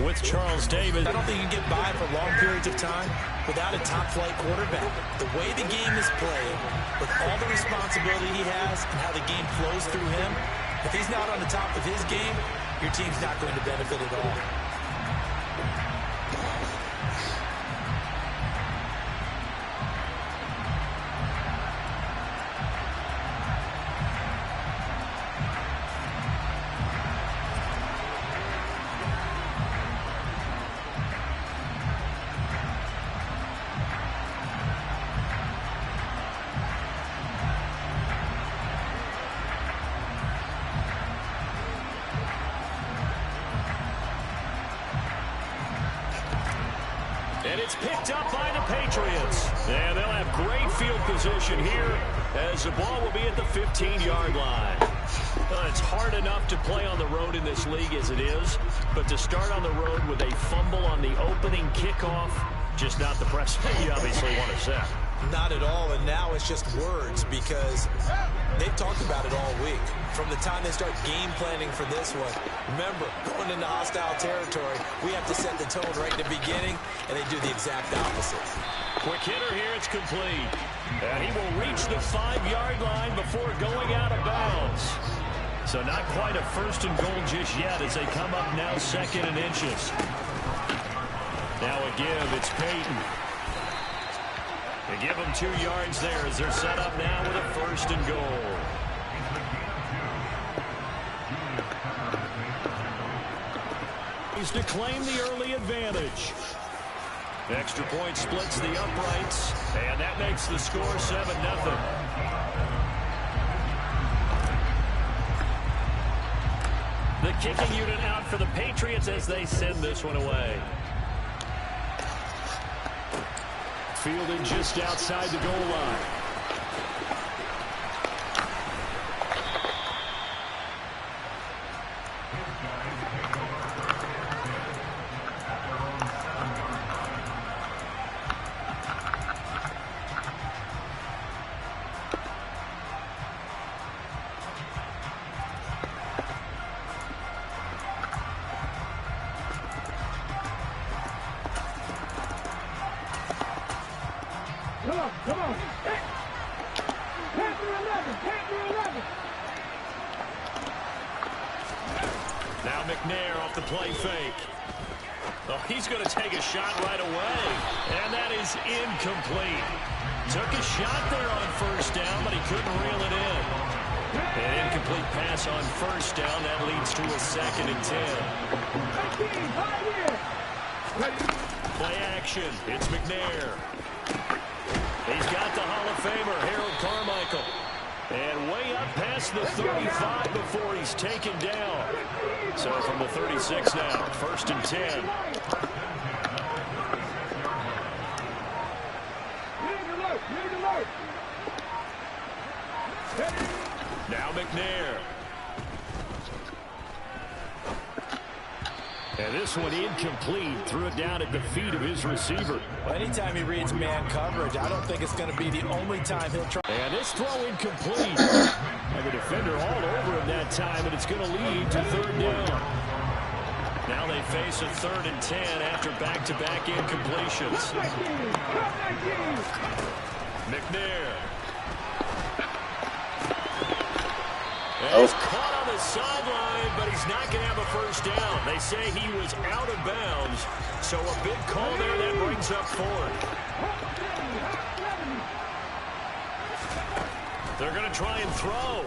with Charles Davis. I don't think you can get by for long periods of time without a top-flight quarterback. The way the game is played, with all the responsibility he has and how the game flows through him, if he's not on the top of his game, your team's not going to benefit at all. And it's picked up by the Patriots. And they'll have great field position here as the ball will be at the 15-yard line. It's hard enough to play on the road in this league as it is, but to start on the road with a fumble on the opening kickoff, just not the precedent you obviously want to set. Not at all, and now it's just words because they've talked about it all week. From the time they start game planning for this one, remember, going into hostile territory, we have to set the tone right in the beginning, and they do the exact opposite. Quick hitter here, it's complete. And he will reach the 5-yard line before going out of bounds. So not quite a first and goal just yet as they come up now 2nd and inches. Now a give, it's Peyton. They give them 2 yards there as they're set up now with a 1st and goal. He's to claim the early advantage. Extra point splits the uprights, and that makes the score 7-0. The kicking unit out for the Patriots as they send this one away. Fielded just outside the goal line. Come on. Head through 11. Now McNair off the play fake. Oh, he's going to take a shot right away. And that is incomplete. Took a shot there on 1st down, but he couldn't reel it in. An incomplete pass on 1st down. That leads to a 2nd and 10. Play action. It's McNair. He's got the Hall of Famer, Harold Carmichael. And way up past the 35 before he's taken down. So from the 36 now, 1st and 10. Now McNair. And this one incomplete. Threw it down at the feet of his receiver. Well, anytime he reads man coverage, I don't think it's going to be the only time he'll try. And this throw incomplete. And the defender all over him that time, and it's going to lead to 3rd down. Now they face a 3rd and 10 after back-to-back incompletions. McNair. And he's caught on the sideline, but he's not going to have a 1st down. They say he was out of bounds, so a big call there that brings up 4th. They're going to try and throw.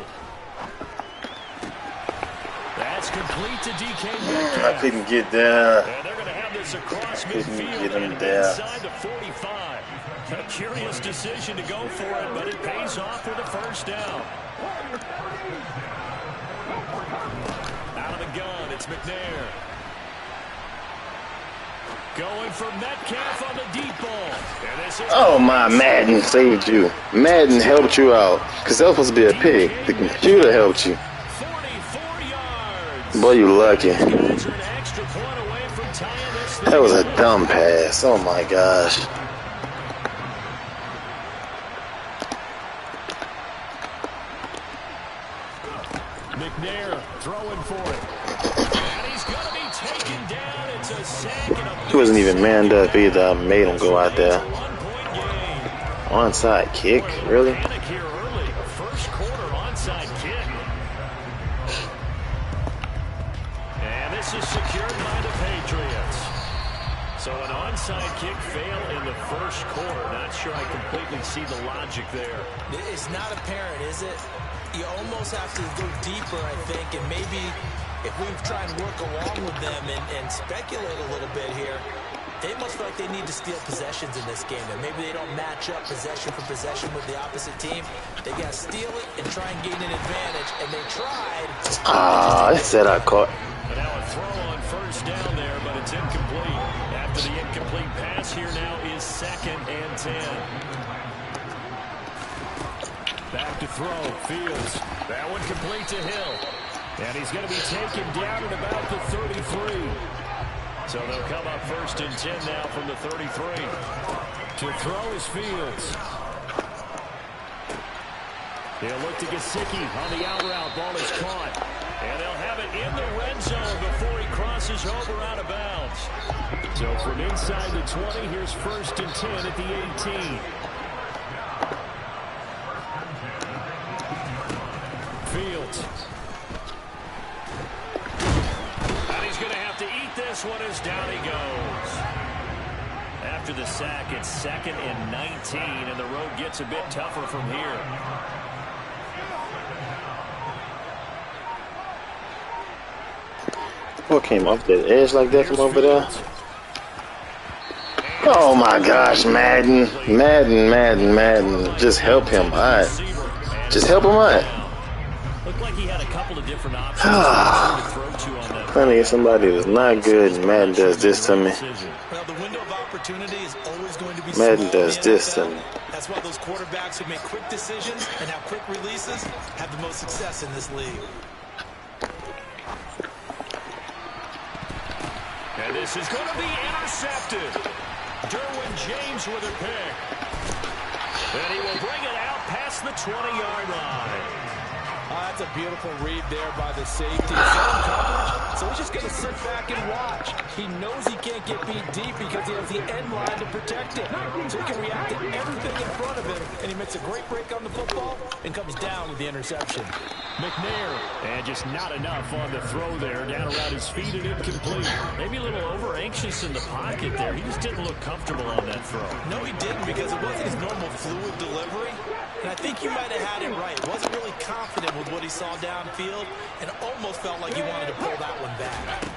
That's complete to DK Metcalf. I couldn't get there. And they're going to have this across Couldn't midfield get him and there. inside the 45. A curious decision to go for it, but it pays off with a 1st down. Out of the gun, it's McNair. Going for Metcalf on the deep ball. And this is Oh, my Madden saved you. Madden helped you out. Because that was supposed to be a pick. The computer helped you. 44 yards. Boy, you lucky. Guys are an extra point away from tying this thing. That was a dumb pass. Oh, my gosh. McNair throwing for it. And he's going to be taken down. It's a He wasn't even manned up either. I made him go out there. One-point game. Onside kick? Really? Panic here early. First quarter onside kick. And this is secured by the Patriots. So an onside kick fail in the first quarter. Not sure I completely see the logic there. It's not apparent, is it? You almost have to go deeper, I think, and maybe if we try and work along with them and speculate a little bit here, they must feel like they need to steal possessions in this game, and maybe they don't match up possession for possession with the opposite team. They got to steal it and try and gain an advantage, and they tried. Ah, I said I caught. But now a throw on first down there, but it's incomplete. After the incomplete pass, here now is 2nd and 10. Back to throw, Fields. That one complete to Hill. And he's going to be taken down at about the 33. So they'll come up 1st and 10 now from the 33. To throw is Fields. He'll look to Gesicki on the out route. Ball is caught. And they'll have it in the red zone before he crosses over out of bounds. So from inside the 20, here's 1st and 10 at the 18. Fields. And he's going to have to eat this one as down he goes. After the sack, it's 2nd and 19, and the road gets a bit tougher from here. What came off that edge like that from over there? Oh my gosh, Madden. Just help him out. Just help him out. Looked like he had a couple of different options to throw to on that. Trying to get somebody that's not good, and Madden does this to me. Well, the window of opportunity is always going to be Madden small does in the this to NFL. me. That's why those quarterbacks who make quick decisions and have quick releases have the most success in this league. And this is going to be intercepted. Derwin James with a pick. And he will bring it out past the 20-yard line. That's a beautiful read there by the safety. Zone coverage, so he's just going to sit back and watch. He knows he can't get beat deep because he has the end line to protect it. So he can react to everything in front of him, and he makes a great break on the football and comes down with the interception. McNair, and just not enough on the throw there. Down around his feet and incomplete. Maybe a little over-anxious in the pocket there. He just didn't look comfortable on that throw. No, he didn't, because it wasn't his normal fluid delivery. And I think you might have had it right. Wasn't really confident with what he saw downfield and almost felt like he wanted to pull that one back.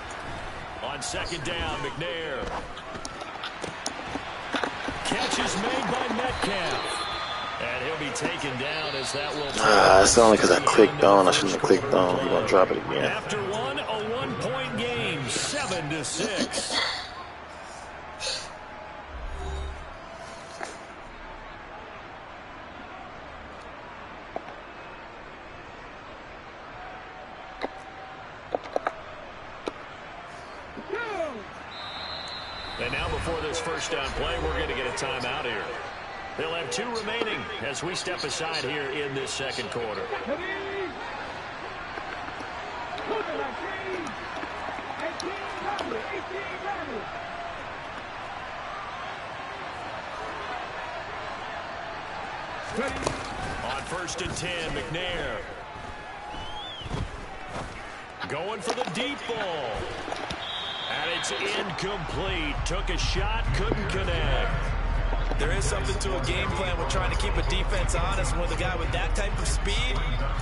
On 2nd down, McNair. Catch is made by Metcalf. And he'll be taken down as that will... It's only because I clicked on. I shouldn't have clicked on. We're going to drop it again. After one, a 1-point game, 7-6. And now before this first down play, we're going to get a timeout here. They'll have 2 remaining as we step aside here in this 2nd quarter. On 1st and 10, McNair. Going for the deep ball. And it's incomplete. Took a shot, couldn't connect. There is something to a game plan with trying to keep a defense honest. With a guy with that type of speed,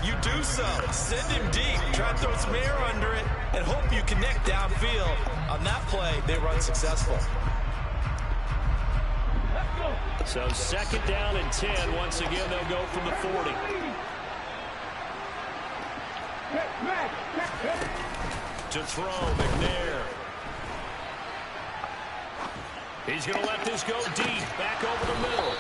you do so. Send him deep. Try to throw some air under it and hope you connect downfield. On that play, they were unsuccessful. So 2nd down and 10. Once again, they'll go from the 40. To throw, McNair. He's going to let this go deep, back over the middle.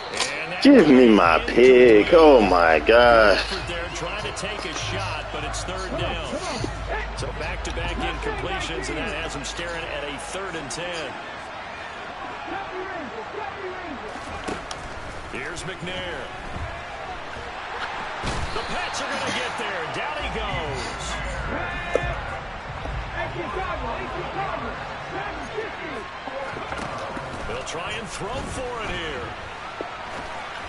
Give me my pick. Oh, my gosh. They're trying to take a shot, but it's 3rd down. So back-to-back incompletions, and that has them staring at a 3rd and 10. Here's McNair. The Pats are going to get there. Down he goes. try and throw for it here.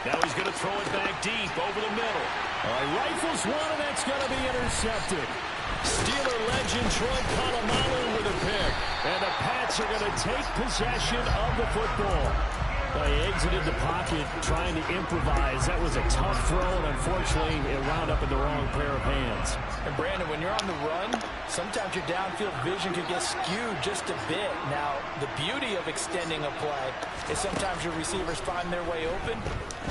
Now he's going to throw it back deep over the middle. Rifles one, and that's going to be intercepted. Steeler legend Troy Polamalu with a pick. And the Pats are going to take possession of the football. He exited the pocket trying to improvise. That was a tough throw, and unfortunately, it wound up in the wrong pair of hands. And Brandon, when you're on the run, sometimes your downfield vision can get skewed just a bit. Now, the beauty of extending a play is sometimes your receivers find their way open,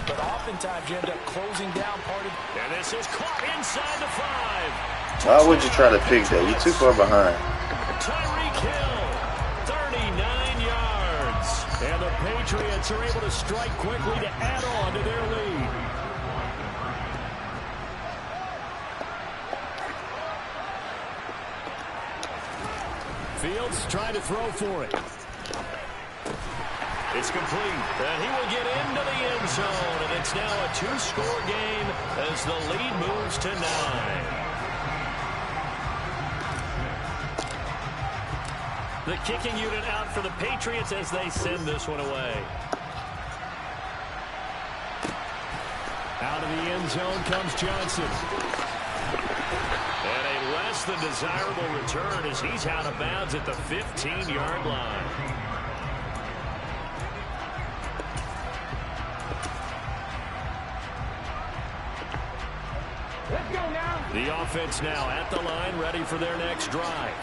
but oftentimes you end up closing down part of... And this is caught inside the 5. Why would you try to pick that? You're too far behind. Tyreek Hill, 39 yards. And the Patriots are able to strike quickly to add on to their lead. Fields trying to throw for it. It's complete, and he will get into the end zone, and it's now a 2-score game as the lead moves to 9. The kicking unit out for the Patriots as they send this one away. Out of the end zone comes Johnson. And a less than desirable return as he's out of bounds at the 15-yard line. Let's go now. The offense now at the line, ready for their next drive.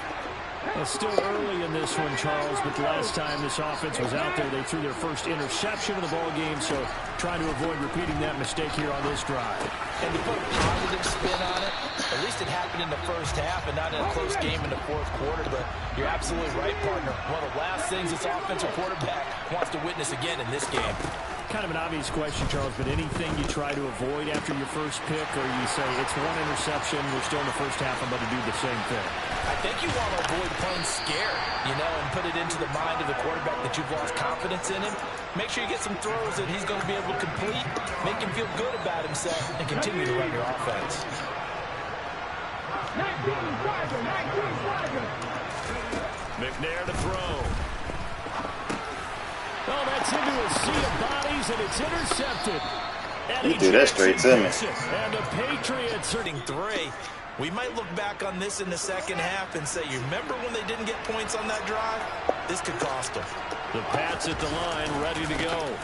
It's still early in this one, Charles, but the last time this offense was out there, they threw their first interception of the ball game, so trying to avoid repeating that mistake here on this drive. And to put a positive spin on it, at least it happened in the first half and not in a close game in the fourth quarter, but you're absolutely right, partner. One of the last things this offensive quarterback wants to witness again in this game. Kind of an obvious question, Charles, but anything you try to avoid after your first pick, or you say it's one interception, we're still in the first half, I'm going to do the same thing? I think you want to avoid playing scared, and put it into the mind of the quarterback that you've lost confidence in him. Make sure you get some throws that he's going to be able to complete, make him feel good about himself, and continue to run your offense. 19 Swagger. McNair to throw. Oh, that's into a sea of bodies, and it's intercepted. And He threw that straight to me. And the Patriots are 3. We might look back on this in the second half and say, you remember when they didn't get points on that drive? This could cost them. the Pats at the line, ready to go.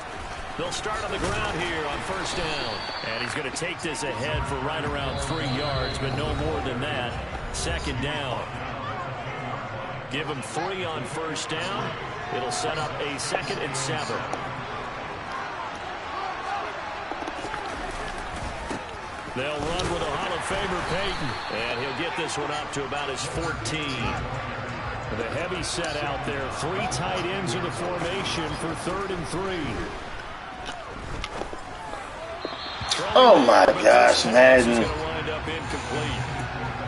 They'll start on the ground here on first down. And he's going to take this ahead for right around 3 yards, but no more than that. Second down. Give him 3 on first down. It'll set up a 2nd and 7. They'll run with a Hall of Famer, Peyton. And he'll get this one up to about his 14. The heavy set out there. 3 tight ends in the formation for 3rd and 3. Oh my gosh, Madden.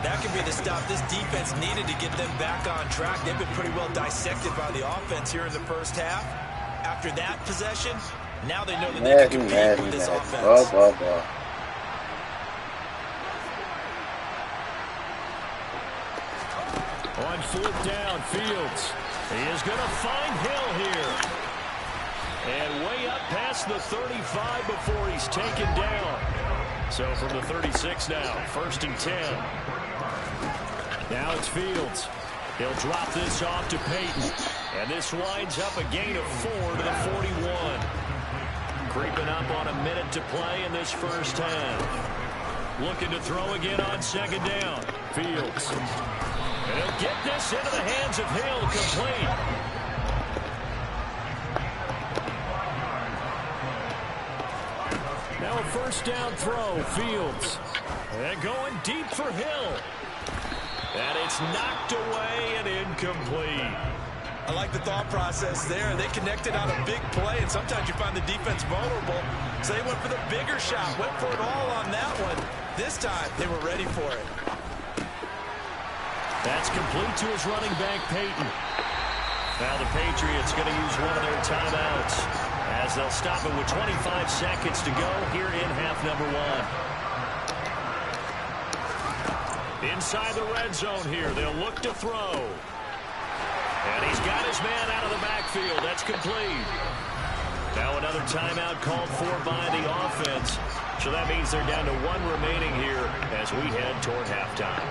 That could be the stop this defense needed to get them back on track. They've been pretty well dissected by the offense here in the first half. After that possession, now they know that they can compete with this offense. On 4th down, Fields. He is going to find Hill here. And way up past the 35 before he's taken down. So from the 36 now, 1st and 10. Now it's Fields. He'll drop this off to Peyton. And this winds up a gain of 4 to the 41. Creeping up on a minute to play in this first half. Looking to throw again on 2nd down. Fields. And he'll get this into the hands of Hill, complete. Now a 1st down throw, Fields. And going deep for Hill. And it's knocked away and incomplete. I like the thought process there. They connected on a big play, and sometimes you find the defense vulnerable. So they went for the bigger shot, went for it all on that one. This time, they were ready for it. That's complete to his running back, Peyton. Now the Patriots going to use one of their timeouts as they'll stop it with 25 seconds to go here in half number 1. Inside the red zone here, they'll look to throw. And And he's got his man out of the backfield. That's complete. Now another timeout called for by the offense. So that means they're down to one remaining here as we head toward halftime.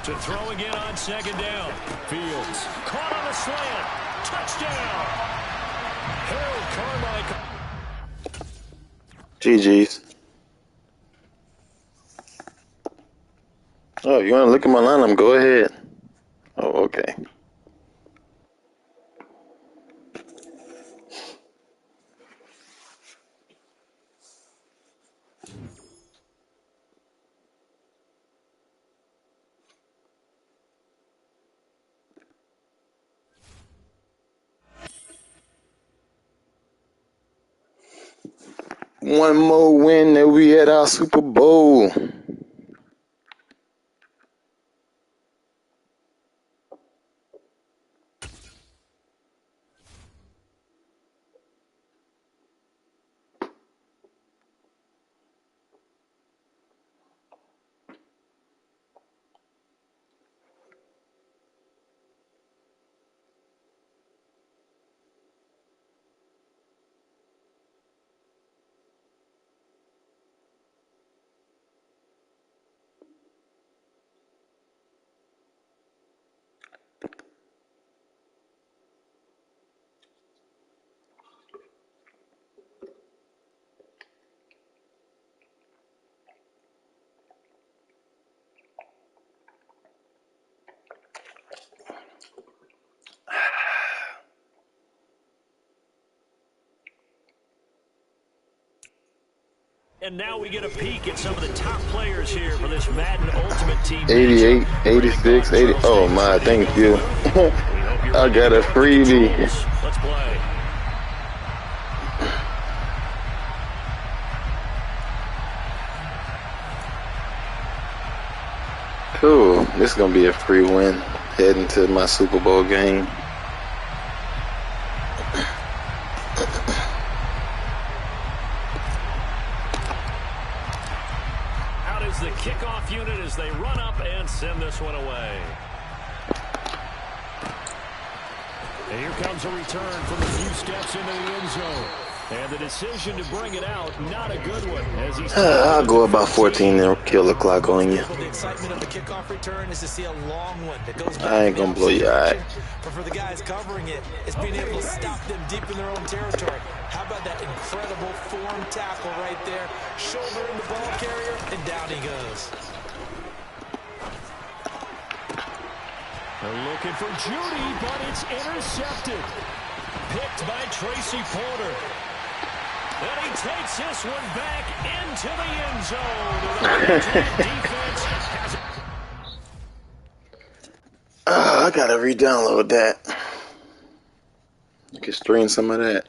To throw again on second down. Fields caught on the slant. Touchdown. Harold Carmichael. GG's. Oh, you want to look at my lineup? Go ahead. Oh, okay. One more win and we at our Super Bowl. And now we get a peek at some of the top players here for this Madden Ultimate Team. 88, 86, 80. Oh my, thank you. I got a freebie. Let's play. Cool. This is gonna be a free win heading to my Super Bowl game. The kickoff unit as they run up and send this one away. And here comes a return from a few steps into the end zone. And the decision to bring it out, not a good one. As he's I'll go about 14 and kill the clock on you. The excitement of the kickoff return is to see a long one that goes back. I ain't gonna blow your eye. But for the guys covering it, it's being able to stop them deep in their own territory. How about that incredible form tackle right there? Shouldering the ball carrier, and down he goes. They're looking for Judy, but it's intercepted. Picked by Tracy Porter. And he takes this one back into the end zone. Defense has I gotta re-download that. You can stream some of that.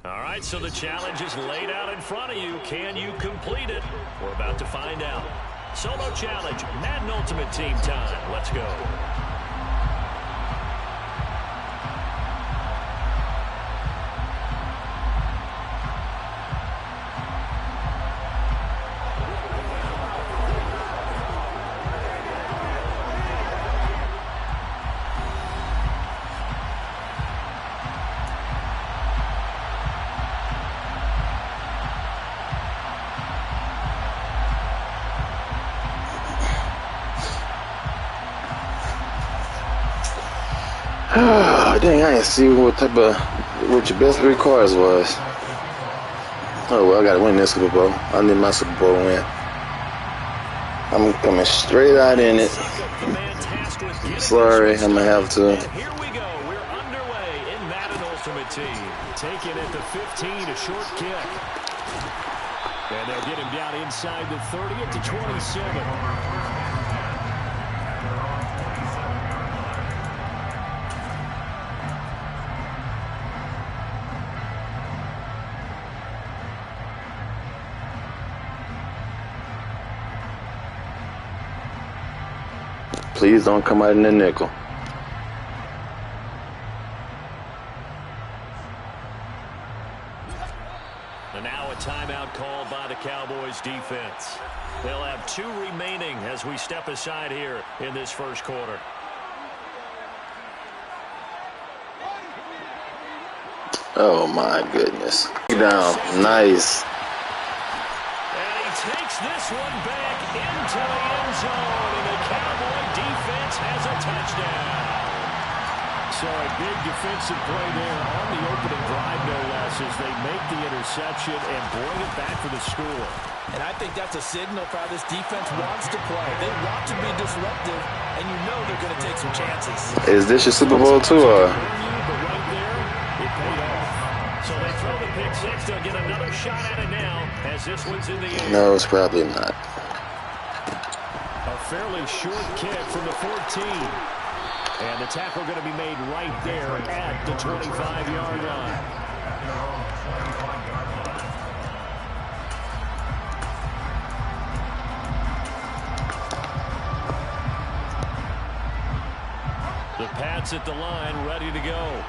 All right, so the challenge is laid out in front of you. Can you complete it? We're about to find out. Solo challenge, Madden Ultimate Team time. Let's go. Dang, I didn't see what your best 3 cards was. Oh, well, I gotta win this Super Bowl. I need my Super Bowl win. I'm coming straight out in it. Sorry, I'm gonna have to. Here we go. We're underway in Madden Ultimate Team. Taking at the 15, a short kick. And they'll get him down inside the 30 at the 27. Please don't come out in the nickel. And now a timeout called by the Cowboys defense. They'll have 2 remaining as we step aside here in this first quarter. Oh my goodness. Down. Nice. And he takes this one back into the end zone. And the Cowboy defense has a touchdown. So a big defensive play there on the opening drive, no less, as they make the interception and bring it back for the score. And I think that's a signal for how this defense wants to play. They want to be disruptive, and you know they're going to take some chances. Is this your Super Bowl too, or? But right there, it paid off. So they throw the pick 6. They'll get another shot at it now as this one's in the air. No, it's probably not. A fairly short kick from the 14. And the tackle going to be made right there at the 25-yard line. The Pats at the line, ready to go.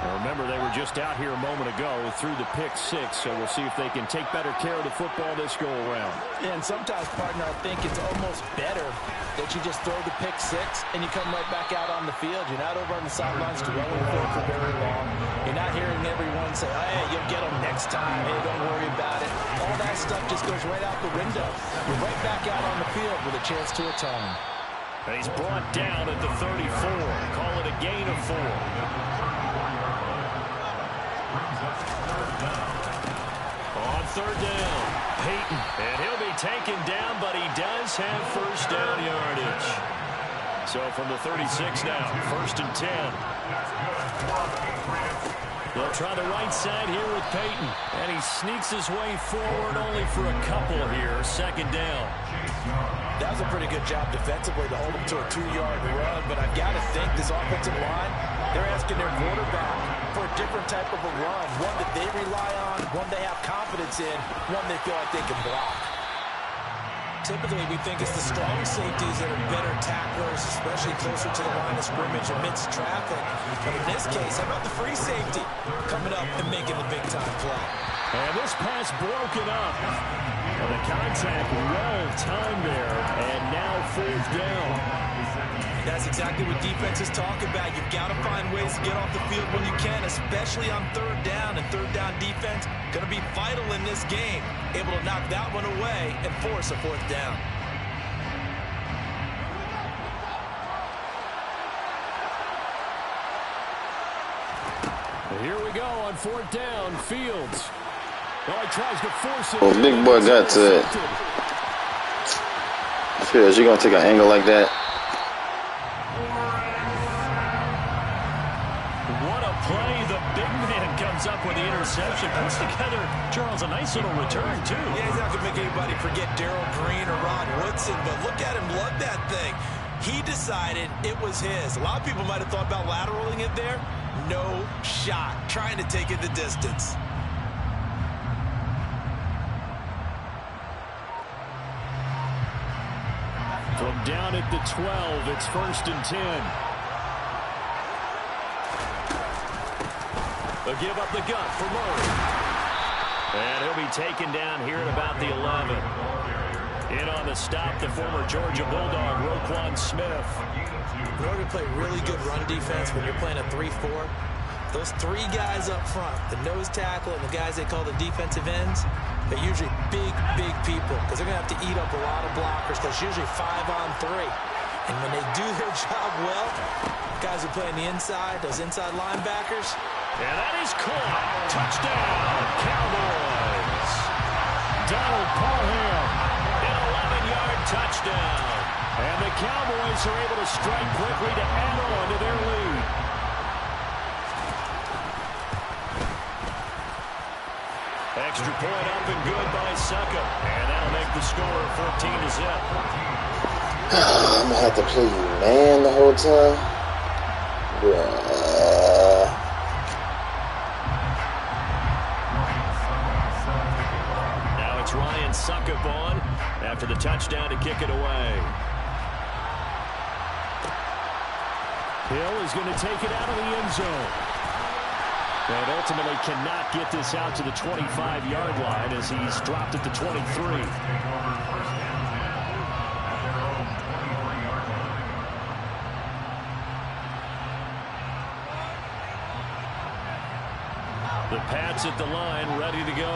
Now remember, they were just out here a moment ago through the pick 6, so we'll see if they can take better care of the football this go-around. And sometimes, partner, I think it's almost better that you just throw the pick 6 and you come right back out on the field. You're not over on the sidelines dwelling for very long. You're not hearing everyone say, hey, you'll get them next time. Hey, don't worry about it. All that stuff just goes right out the window. You're right back out on the field with a chance to atone. And he's brought down at the 34. Call it a gain of 4. On 3rd down, Peyton. And he'll be taken down, but he does have first down yardage. So from the 36 now, 1st and 10. They'll try the right side here with Peyton. And he sneaks his way forward only for a couple here. 2nd down. That was a pretty good job defensively to hold him to a 2-yard run, but I've got to think this offensive line, they're asking their quarterback for a different type of a run, one that they rely on, one they have confidence in, one they feel like they can block. Typically, we think it's the strong safeties that are better tacklers, especially closer to the line of scrimmage amidst traffic. But in this case, how about the free safety coming up and making the big-time play? And this pass broken up. And the contact well timed there, and now 4th down. That's exactly what defenses talk about. You've got to find ways to get off the field when you can, especially on 3rd down. And 3rd down defense going to be vital in this game. Able to knock that one away and force a 4th down. Here we go on 4th down. Fields. Oh, he tries to force it. Oh, big boy got to it. Fields, you gonna take an angle like that? What a play. The big man comes up with the interception. Puts together, Charles, a nice little return, too. Yeah, he's not going to make anybody forget Darrell Green or Rod Woodson, but look at him lug that thing. He decided it was his. A lot of people might have thought about lateraling it there. No shot. Trying to take it the distance. From down at the 12, it's 1st and 10. They'll give up the gut for Murray. And he'll be taken down here at about the 11. In on the stop, the former Georgia Bulldog, Roquan Smith. In order to play really good run defense when you're playing a 3-4, those 3 guys up front, the nose tackle and the guys they call the defensive ends, they're usually big people because they're going to have to eat up a lot of blockers because it's usually 5-on-3. And when they do their job well, Guys who play on the inside, those inside linebackers. And that is caught. Touchdown, Cowboys. Donald Parham, an 11-yard touchdown. And the Cowboys are able to strike quickly to add on to their lead. Extra point up and good by Succa. And that'll make the score 14-0. I'm going to have to play you man the whole time. Now it's Ryan Succa on after the touchdown to kick it away. Hill is going to take it out of the end zone. And ultimately cannot get this out to the 25-yard line as he's dropped at the 23. The Pats at the line, ready to go.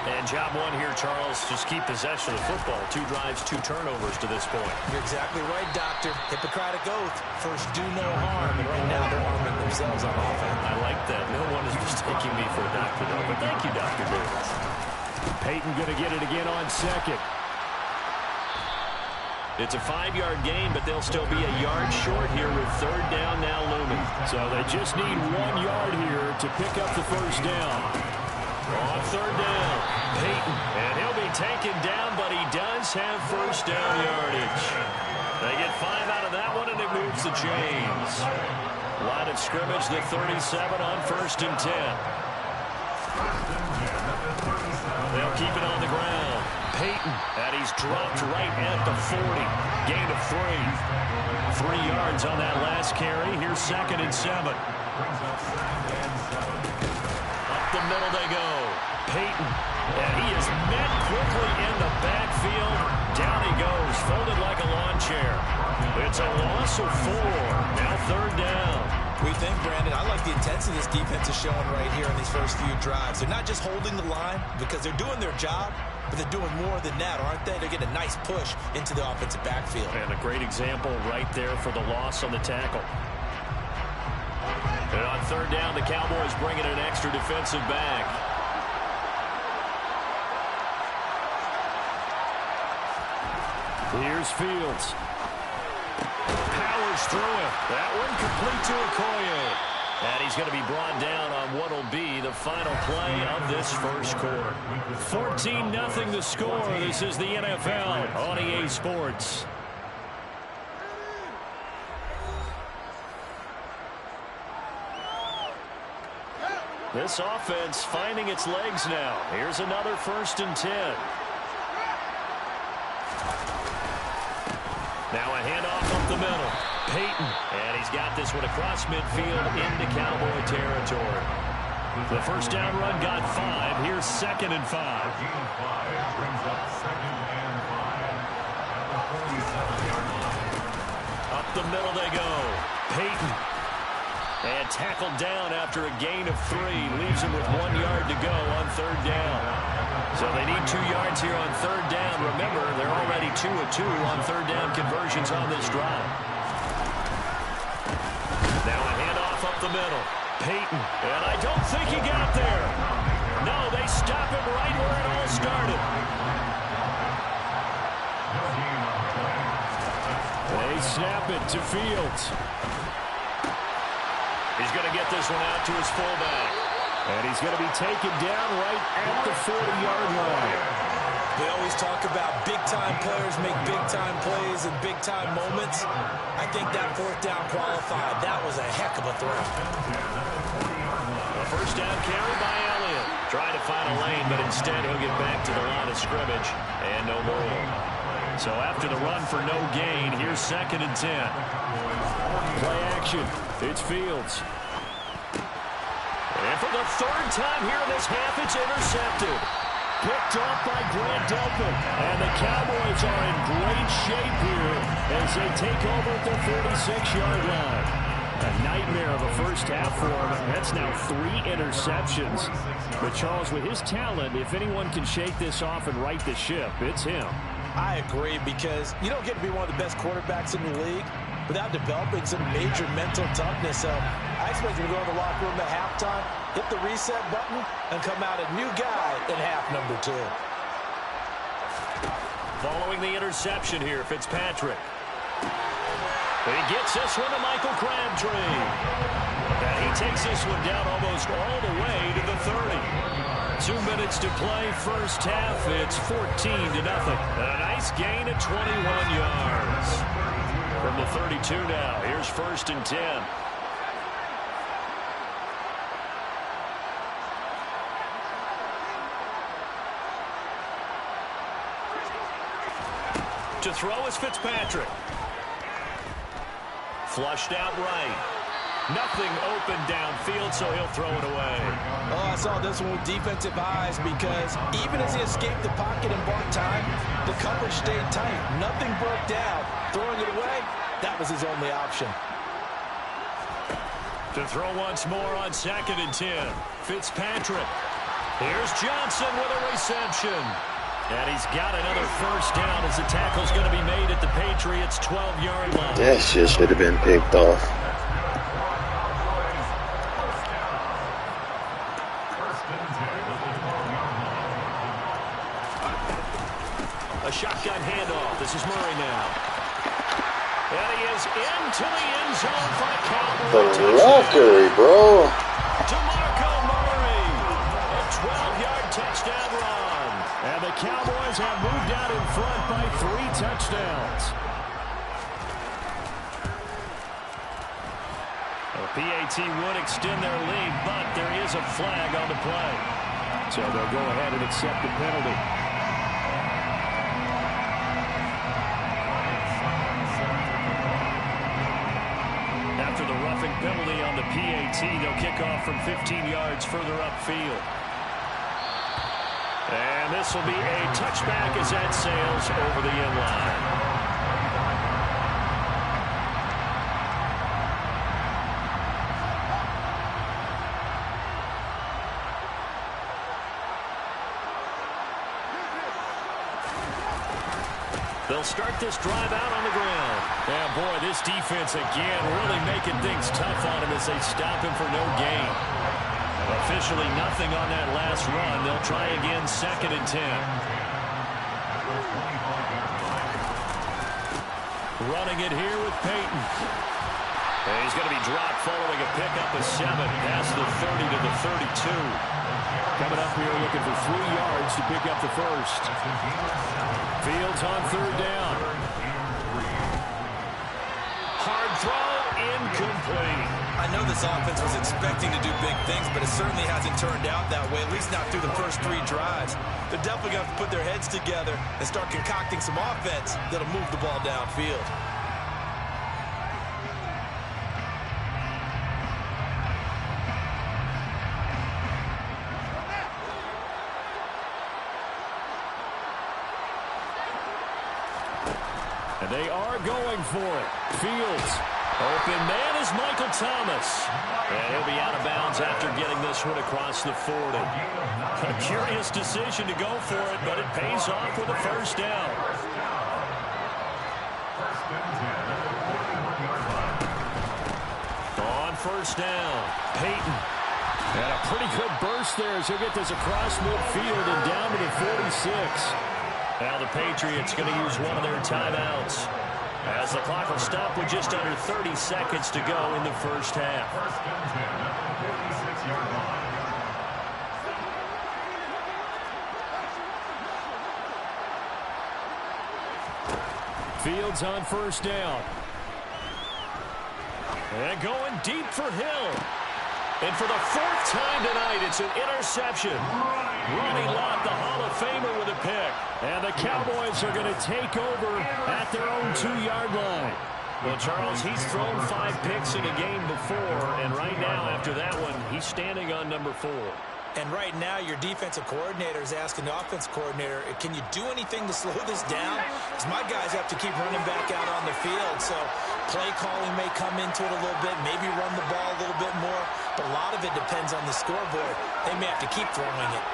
And job one here, Charles, just keep possession of the football. 2 drives, 2 turnovers to this point. You're exactly right, Doctor. Hippocratic oath. First, do no harm. And right now, they're harming themselves on offense. I like that. No one is mistaking me for a doctor, though. But thank you, Dr. Davis. Peyton going to get it again on second. It's a 5-yard gain, but they'll still be a yard short here with 3rd down now looming. So they just need 1 yard here to pick up the first down. On 3rd down, Peyton. And he'll be taken down, but he does have first down yardage. They get 5 out of that one, and it moves the chains. Line of scrimmage, the 37 on 1st and 10. They'll keep it on the ground. Peyton, and he's dropped right at the 40. Gain of 3. 3 yards on that last carry. Here's 2nd and 7. Up the middle they go. Peyton, and he is met quickly in the backfield. Down he goes, folded like a lawn chair. It's a loss of 4. Now 3rd down. We think, Brandon, I like the intensity this defense is showing right here in these first few drives. They're not just holding the line because they're doing their job, but they're doing more than that, aren't they? They're getting a nice push into the offensive backfield. And a great example right there for the loss on the tackle. And on 3rd down, the Cowboys bringing an extra defensive back. Here's Fields. Powers through it. That one complete to Okoye. And he's going to be brought down on what will be the final play of this first quarter. 14-0 the score. This is the NFL on EA Sports. This offense finding its legs now. Here's another 1st and 10. Now a handoff up the middle. Peyton, and he's got this one across midfield into Cowboy territory. The first down run got 5. Here's 2nd and 5. Up the middle they go. Peyton. And tackled down after a gain of 3. Leaves him with 1 yard to go on 3rd down. So they need 2 yards here on 3rd down. Remember, they're already 2 of 2 on 3rd down conversions on this drive. Now a handoff up the middle. Peyton, and I don't think he got there. No, they stop him right where it all started. They snap it to Fields. He's going to get this one out to his fullback. And he's going to be taken down right at the 40-yard line. They always talk about big-time players make big-time plays in big-time moments. I think that 4th down qualified. That was a heck of a throw. A first down carry by Elliott. Trying to find a lane, but instead he'll get back to the line of scrimmage. And no more. So after the run for no gain, here's 2nd and 10. Play action. It's Fields. And for the 3rd time here in this half, it's intercepted. Picked off by Grant Delpit. And the Cowboys are in great shape here as they take over at the 46-yard line. A nightmare of a first half for him. That's now 3 interceptions. But Charles, with his talent, if anyone can shake this off and right the ship, it's him. I agree, because you don't get to be one of the best quarterbacks in the league, but without developing some major mental toughness. So I expect him to go to the locker room at halftime, hit the reset button, and come out a new guy in half number 2. Following the interception here, Fitzpatrick. He gets this one to Michael Crabtree. And he takes this one down almost all the way to the 30. 2 minutes to play, first half. It's 14-0. A nice gain of 21 yards. From the 32 now, here's 1st and 10. To throw is Fitzpatrick. Flushed out right. Nothing open downfield, so he'll throw it away. Oh, I saw this one with defensive eyes because even as he escaped the pocket and bought time, the coverage stayed tight. Nothing broke down. Throwing it away, that was his only option. To throw once more on 2nd and 10. Fitzpatrick. Here's Johnson with a reception. And he's got another first down as the tackle's going to be made at the Patriots' 12-yard line. That shit should have been picked off. A shotgun handoff. This is Murray now. And he is into the end zone for a Cowboy touchdown. Lucky, bro. DeMarco Murray. A 12-yard touchdown run. And the Cowboys have moved out in front by 3 touchdowns. The PAT would extend their lead, but there is a flag on the play. So they'll go ahead and accept the penalty. After the roughing penalty on the PAT, they'll kick off from 15 yards further upfield. And this will be a touchback as that sails over the end line. They'll start this drive out on the ground. And boy, this defense again really making things tough on him as they stop him for no gain. Officially nothing on that last run. They'll try again 2nd and 10. Running it here with Peyton. And he's going to be dropped following a pickup of 7 past the 30 to the 32. Coming up here looking for 3 yards to pick up the first. Fields on 3rd down. Hard throw, incomplete. I know this offense was expecting to do big things, but it certainly hasn't turned out that way, at least not through the first 3 drives. They're definitely going to have to put their heads together and start concocting some offense that'll move the ball downfield. And they are going for it. Fields. Open man is Michael Thomas. And he'll be out of bounds after getting this one across the 40. A curious decision to go for it, but it pays off with a first down. On 1st down, Peyton. And a pretty good burst there as he'll get this across midfield and down to the 46. Now the Patriots going to use one of their timeouts as the clock will stop with just under 30 seconds to go in the first half. Fields on 1st down. And going deep for Hill. And for the 4th time tonight, it's an interception. Ronnie Lott, the Hall of Famer, with a pick. And the Cowboys are going to take over at their own 2-yard line. Well, Charles, he's thrown 5 picks in a game before, and right now, after that one, he's standing on number 4. And right now, your defensive coordinator is asking the offense coordinator, can you do anything to slow this down? Because my guys have to keep running back out on the field. So play calling may come into it a little bit, maybe run the ball a little bit more. But a lot of it depends on the scoreboard. They may have to keep throwing it.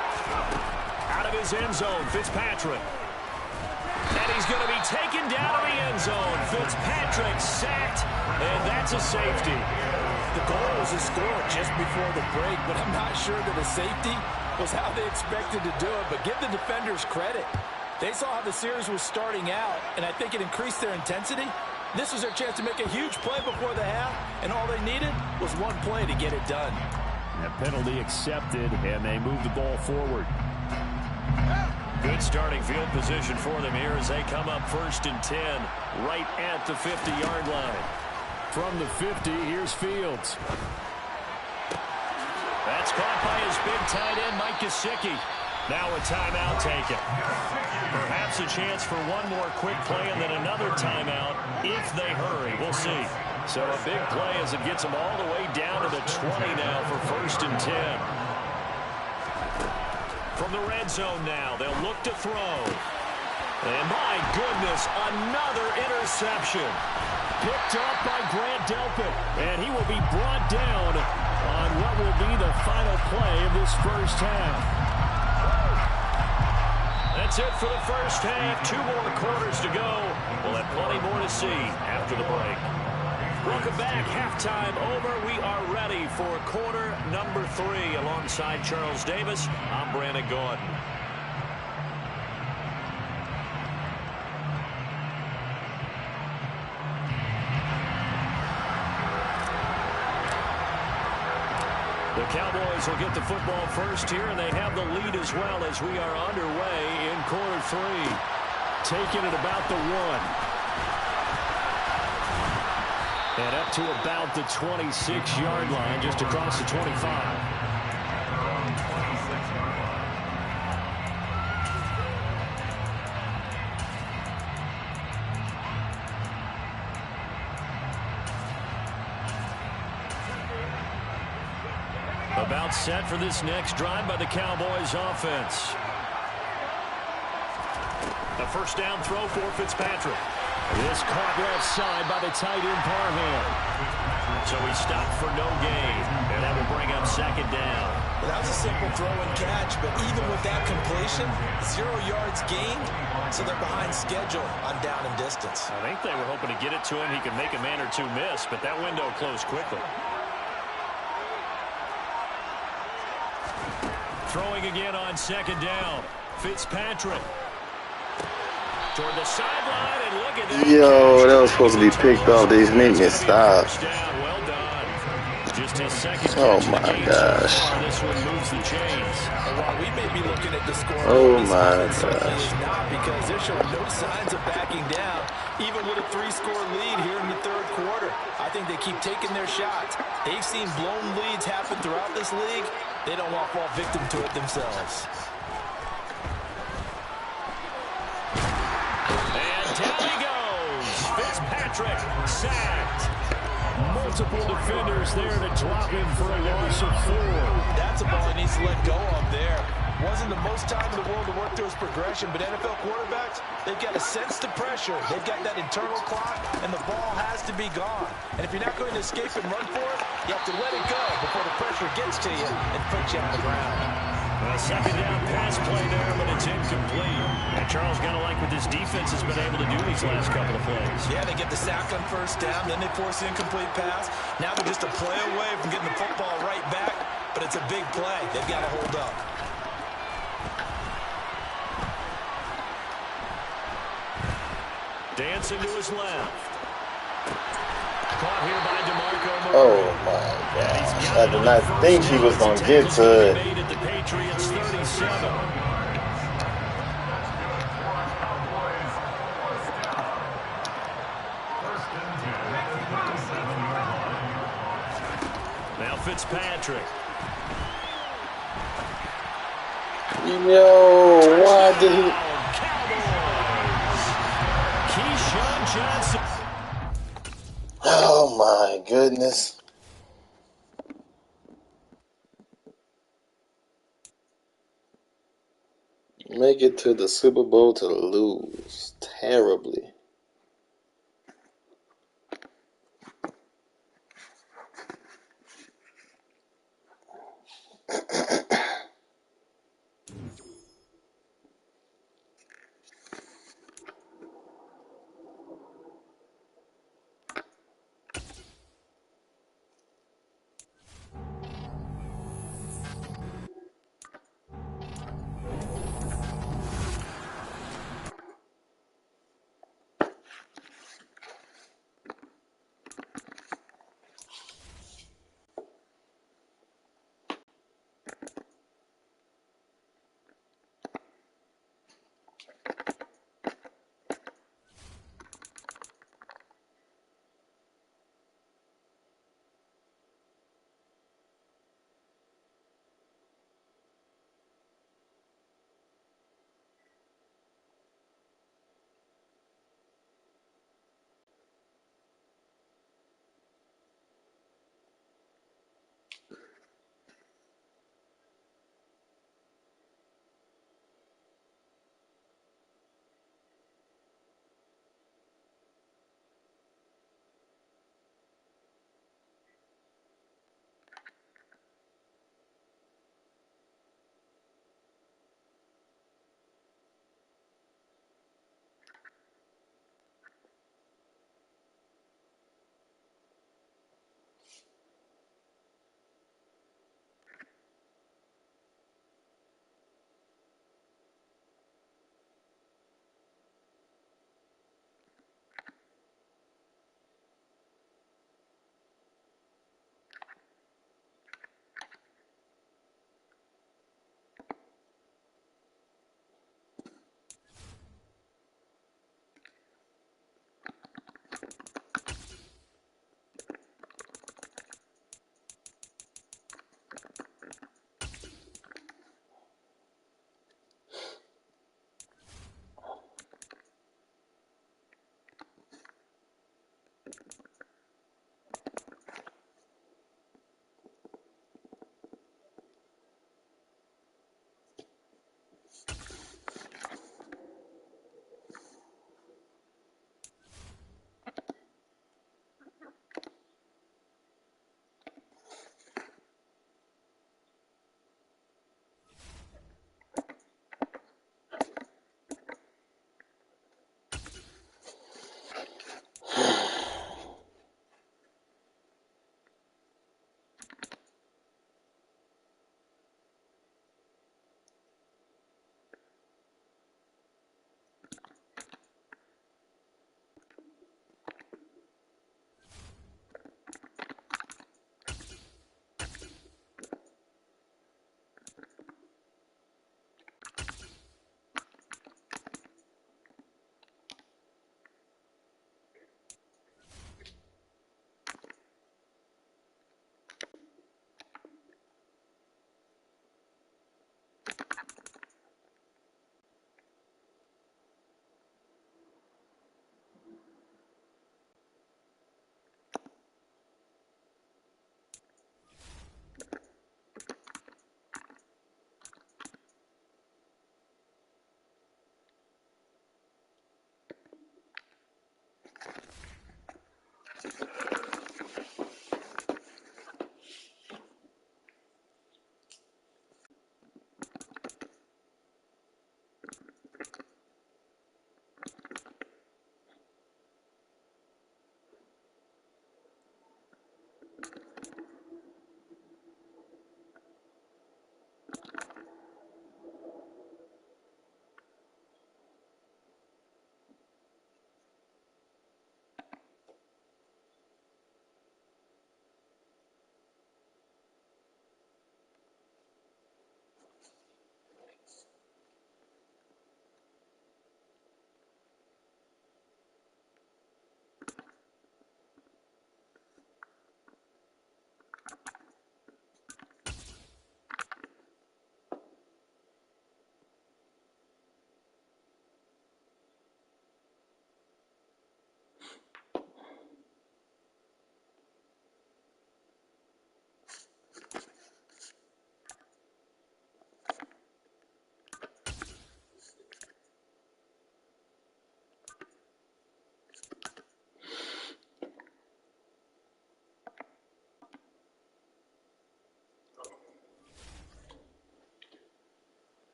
Out of his end zone, Fitzpatrick. And he he's going to be taken down to the end zone. Fitzpatrick sacked, and that's a safety. The goal was a score just before the break, but I'm not sure that a safety was how they expected to do it. But give the defenders credit. They saw how the series was starting out, and I think it increased their intensity. This was their chance to make a huge play before the half, and all they needed was one play to get it done. A penalty accepted, and they move the ball forward. Good starting field position for them here as they come up 1st and 10, right at the 50-yard line. From the 50, here's Fields. That's caught by his big tight end, Mike Gesicki. Now a timeout taken. Perhaps a chance for one more quick play and then another timeout if they hurry. We'll see. So a big play as it gets them all the way down to the 20 now for 1st and 10. From the red zone now, they'll look to throw. And my goodness, another interception. Picked up by Grant Delpit. And he will be brought down on what will be the final play of this first half. That's it for the first half. 2 more quarters to go. We'll have plenty more to see after the break. Welcome back. Halftime over. We are ready for quarter number 3. Alongside Charles Davis, I'm Brandon Gordon. The Cowboys will get the football first here, and they have the lead as well as we are underway in quarter 3. Taking it about the 1. And up to about the 26-yard line, just across the 25. About set for this next drive by the Cowboys offense. A first down throw for Fitzpatrick. This caught left side by the tight end Parham. So he stopped for no gain, and that will bring up 2nd down. Well, that was a simple throw and catch, but even with that completion, 0 yards gained, so they're behind schedule on down and distance. I think they were hoping to get it to him. He could make a man or two miss, but that window closed quickly. Throwing again on 2nd down. Fitzpatrick. Toward the sideline, and look at that. Yo, that was supposed to be picked off. They made me stop. Well done. Just his 2nd Oh catch my of the game gosh. so far. This one moves the chains. While we may be looking at the score, Oh this my offense certainly gosh. is not, because they're showing no signs of backing down, even with a 3-score lead here in the 3rd quarter. I think they keep taking their shots. They've seen blown leads happen throughout this league. They don't want to fall victim to it themselves. And down he goes. Fitzpatrick sacked. Multiple defenders there to drop him for a loss of 4. That's a ball he needs to let go of there. Wasn't the most time in the world to work through his progression, but NFL quarterbacks, they've got to sense the pressure. They've got that internal clock, and the ball has to be gone. And if you're not going to escape and run for it, you have to let it go before the pressure gets to you and puts you on the ground. A 2nd down pass play there, but it's incomplete. And Charles, got to like what this defense has been able to do these last couple of plays. Yeah, they get the sack on 1st down, then they force the incomplete pass. Now they're just a play away from getting the football right back, but it's a big play. They've got to hold up. Dancing to his left. Caught here by DeMarco Murray. Oh my gosh. I did not think he was going to get to it. Made at the Patriots 37. Now Fitzpatrick. Yo, why did he? Keyshawn Johnson. Oh my goodness. Make it to the Super Bowl to lose terribly.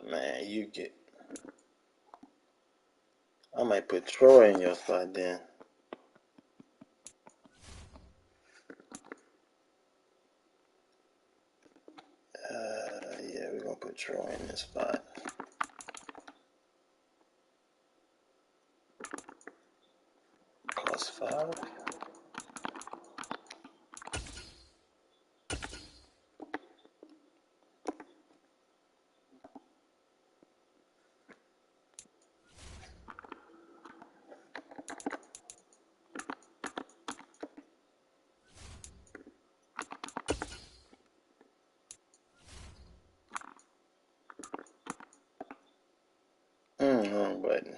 Man, you get. I might put Troy in your spot then. Yeah, we're gonna put Troy in this spot. Cost 5. Wrong button.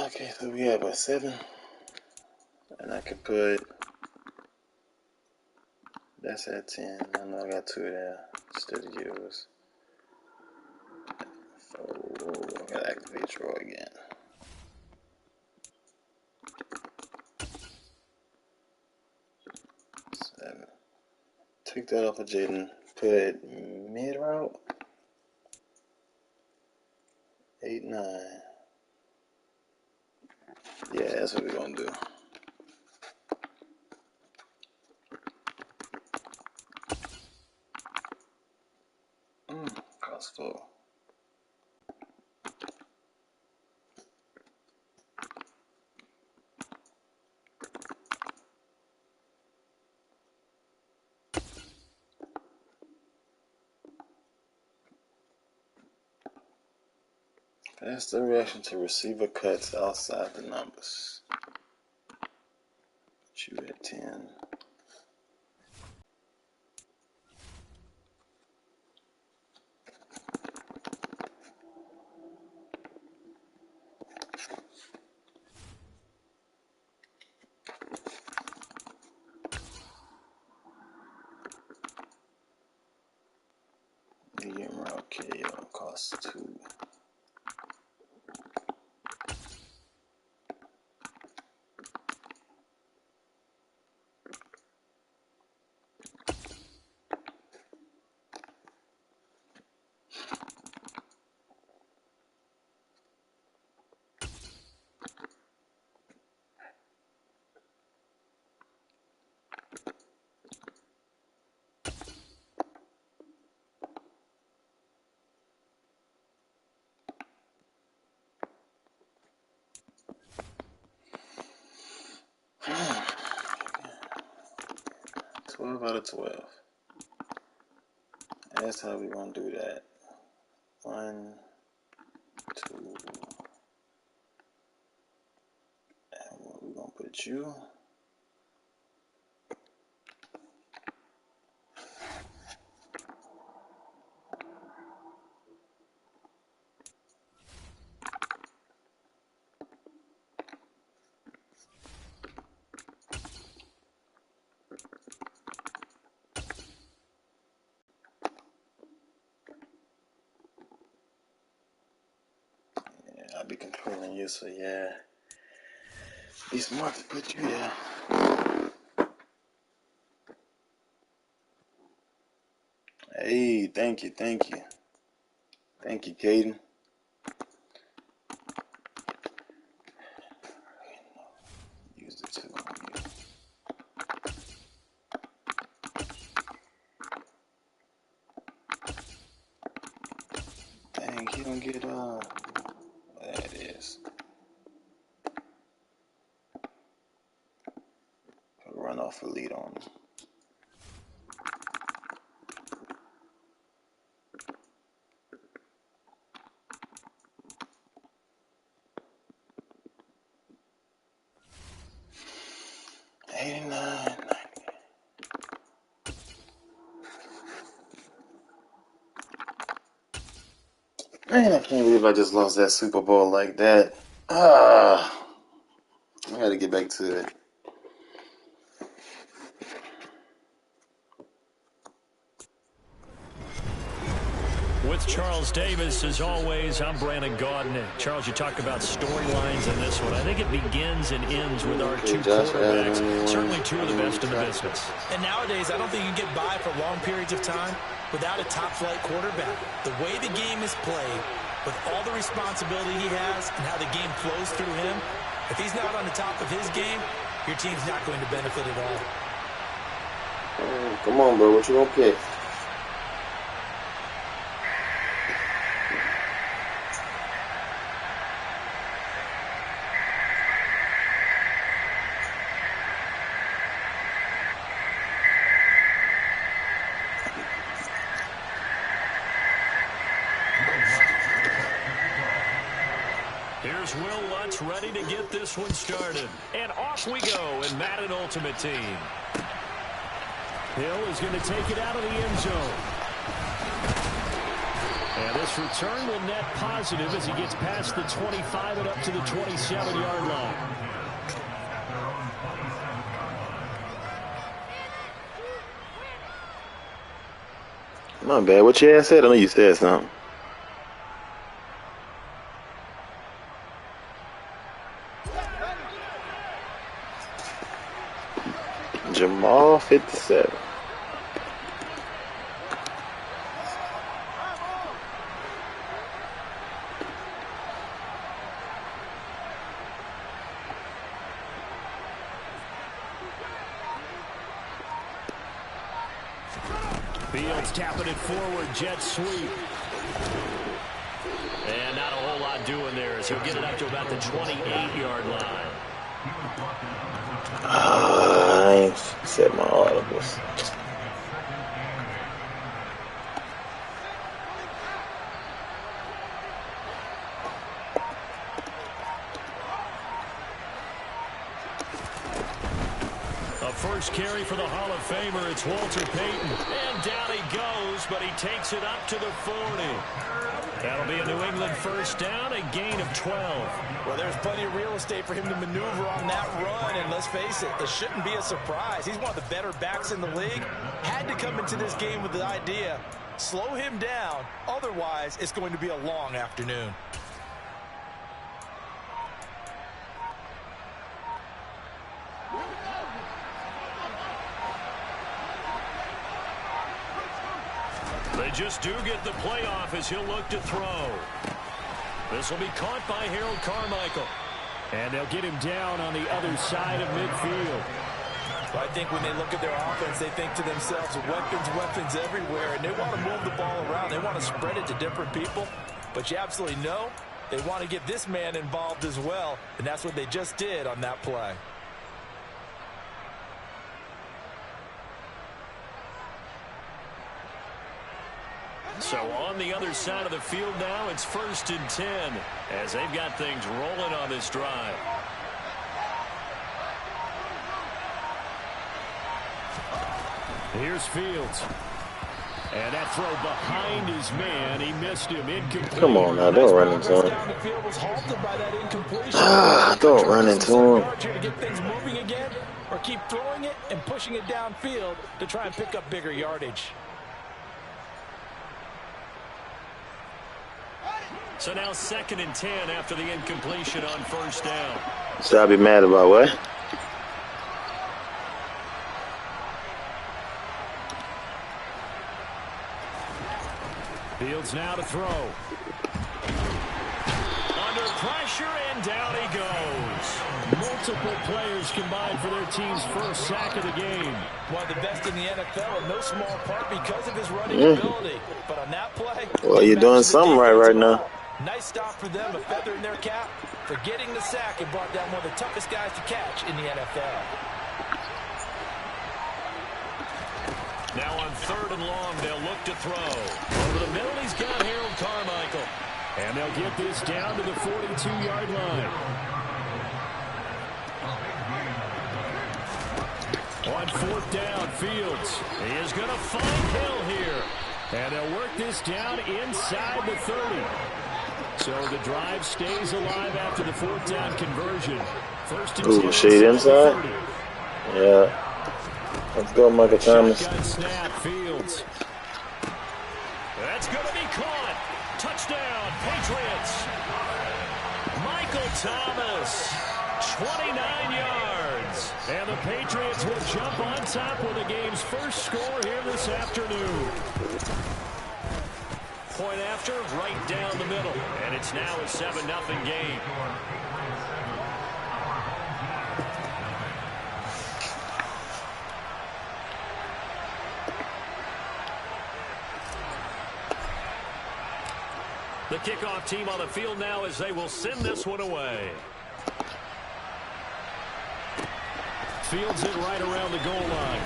Okay, so we have a 7. And I could put, that's at 10. I know I got 2 there. Still to use. So I gotta activate Troy again. 7. Take that off of Jaden. Put mid route. 8, 9. Yeah, that's what we're gonna do. Cost 4. Faster reaction to receiver cuts outside the numbers. You at 10. Medium route KO costs 2. Hmm. 12 out of 12. That's how we're gonna do that. 1, 2, and we're gonna put you. I'll be controlling you, so yeah. Be smart to put you there. Hey, thank you. Thank you, Caden. Use the 2 on you. Dang, he don't get, there it is. Run off a lead on him. Man, I can't believe I just lost that Super Bowl like that. I gotta get back to it. With with Charles Davis. As always, I'm Brandon Gaudin. Charles, you talk about storylines in this one. I think it begins and ends with our two quarterbacks. Certainly two of the best in the business. And nowadays, I don't think you can get by for long periods of time without a top-flight quarterback. The way the game is played, with all the responsibility he has and how the game flows through him, if he's not on the top of his game, your team's not going to benefit at all. Come on, bro. What you gonna pick? Here's Will Lutz ready to get this one started. And off we go in Madden Ultimate Team. Hill is going to take it out of the end zone. And this return will net positive as he gets past the 25 and up to the 27-yard line. My bad. What you said? I know you said something. Jamal 57. Fields tapping it forward, jet sweep. And not a whole lot doing there as he'll get it up to about the 28-yard line. I ain't set my audibles. A first carry for the Hall of Famer. It's Walter Payton. And down he goes, but he takes it up to the 40. That'll be a New England first down, a gain of 12. Well, there's plenty of real estate for him to maneuver on that run, and let's face it, it shouldn't be a surprise. He's one of the better backs in the league. Had to come into this game with the idea, slow him down, otherwise it's going to be a long afternoon. They just do get the playoff as he'll look to throw. This will be caught by Harold Carmichael. And they'll get him down on the other side of midfield. Well, I think when they look at their offense, they think to themselves, weapons everywhere, and they want to move the ball around. They want to spread it to different people. But you absolutely know they want to get this man involved as well, and that's what they just did on that play. So on the other side of the field now, it's 1st and 10 as they've got things rolling on this drive. Here's Fields. And that throw behind his man. He missed him. Incomplete. Come on now, don't run into him. Don't run into him. To get things moving again, or keep throwing it and pushing it downfield to try and pick up bigger yardage. So now 2nd and 10 after the incompletion on first down. So I'll be mad about what? Fields now to throw. Under pressure, and down he goes. Multiple players combined for their team's first sack of the game. One of the best in the NFL, in no small part because of his running ability. But on that play, well, you're doing something right now. Nice stop for them, a feather in their cap for getting the sack and brought down one of the toughest guys to catch in the NFL. Now on 3rd and long, they'll look to throw. Over the middle, he's got Harold Carmichael. And they'll get this down to the 42-yard line. On 4th down, Fields. He is going to find Hill here. And they'll work this down inside the 30. So the drive stays alive after the 4th down conversion. 1st and 10. Shade inside? Yeah. Let's go, Michael Thomas. Shotgun snap, Fields. That's going to be caught. Patriots. Michael Thomas, 29 yards. And the Patriots will jump on top with the game's first score here this afternoon. Point after, right down the middle. And it's now a 7-0 game. The kickoff team on the field now as they will send this one away. Fields it right around the goal line.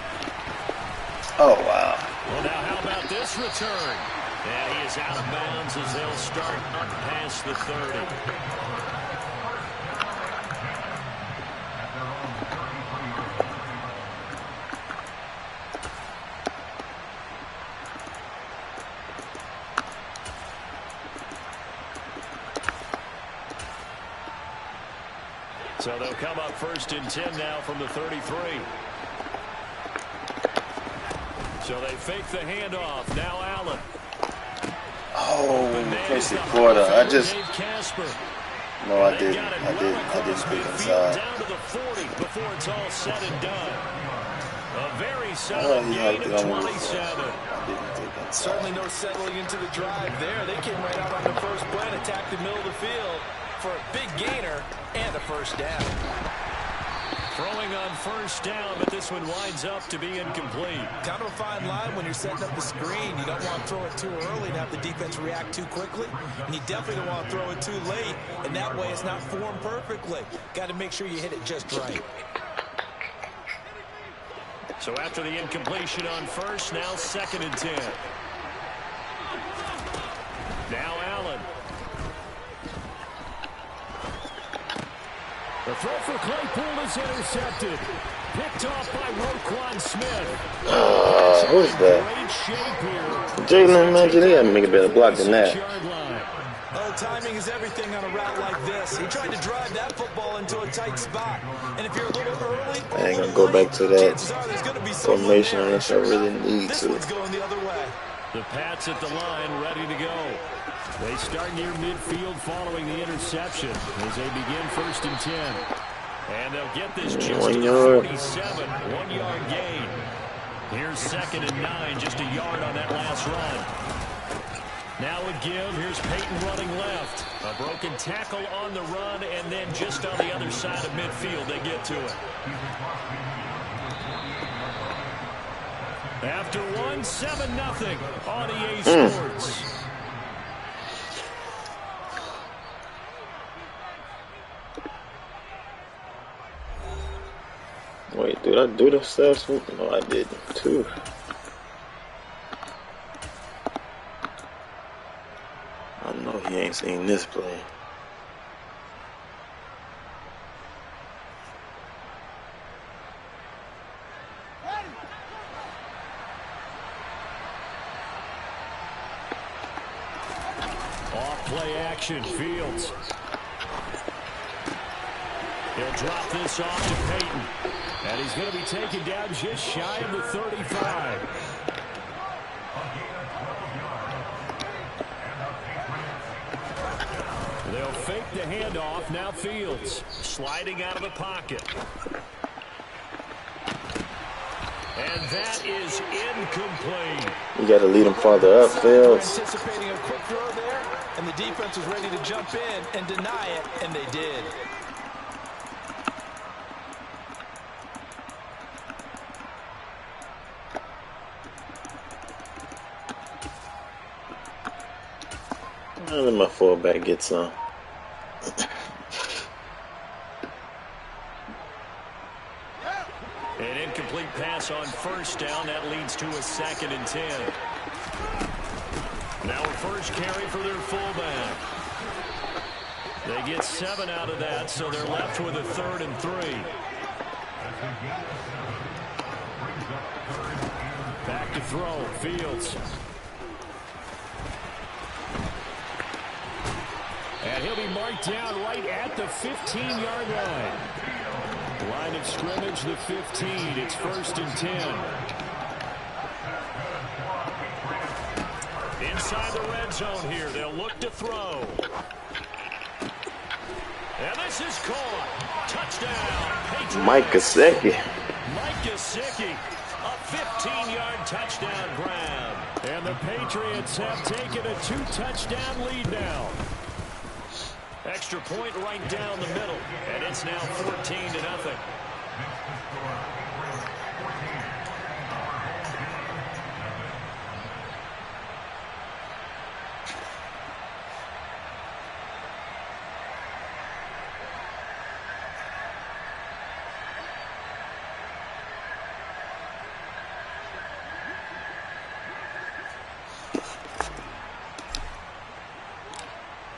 Oh, wow. Well, now how about this return? And he is out of bounds as they'll start up past the 30. So they'll come up 1st and 10 now from the 33. So they fake the handoff. Now Allen. Oh, Casey Porter. I just... No, I didn't. I didn't pick inside. Down to the 40 before it's all said and done. A very solid gain of 27. I didn't take inside. Certainly no settling into the drive there. They came right out on the first play and attacked the middle of the field for a big gainer and a first down. Throwing on 1st down, but this one winds up to be incomplete. Kind of a fine line when you're setting up the screen. You don't want to throw it too early and have the defense react too quickly. And you definitely don't want to throw it too late. And that way it's not formed perfectly. Got to make sure you hit it just right. So after the incompletion on 1st, now 2nd and 10. Now Allen. The throw for Claypool is intercepted. Picked off by Roquan Smith. Who's that? Great shape here. Jalen, imagine he had to make a better block than that. Oh, timing is everything on a route like this. He tried to drive that football into a tight spot. And if you're a little early, I ain't going to go back to that formation unless I really need this to. one's going the other way. The Pats at the line, ready to go. They start near midfield following the interception as they begin 1st and 10. And they'll get this just 1 to yard. 47, 1 yard gain. Here's 2nd and 9, just a yard on that last run. Now a give, here's Peyton running left. A broken tackle on the run, and then just on the other side of midfield, they get to it. After 1, 7-0 on EA Sports. Wait, did I do the steps? No, I didn't. 2. I know he ain't seen this play. Off play action, Fields. He'll drop this off to Peyton. And he's going to be taken down just shy of the 35. They'll fake the handoff. Now Fields sliding out of the pocket. And that is incomplete. You got to lead him farther up, Fields. Anticipating a quick throw there, and the defense was ready to jump in and deny it, and they did. Let my fullback get some. An incomplete pass on 1st down. That leads to a 2nd and 10. Now a first carry for their fullback. They get 7 out of that, so they're left with a 3rd and 3. Back to throw. Fields. And he'll be marked down right at the 15-yard line. Line of scrimmage, the 15. It's 1st and 10. inside the red zone here. They'll look to throw. And this is caught. Touchdown, Patriots. Mike Gesicki. Mike Gesicki, a 15-yard touchdown grab. And the Patriots have taken a 2-touchdown lead now. Extra point right down the middle. And it's now 14-0.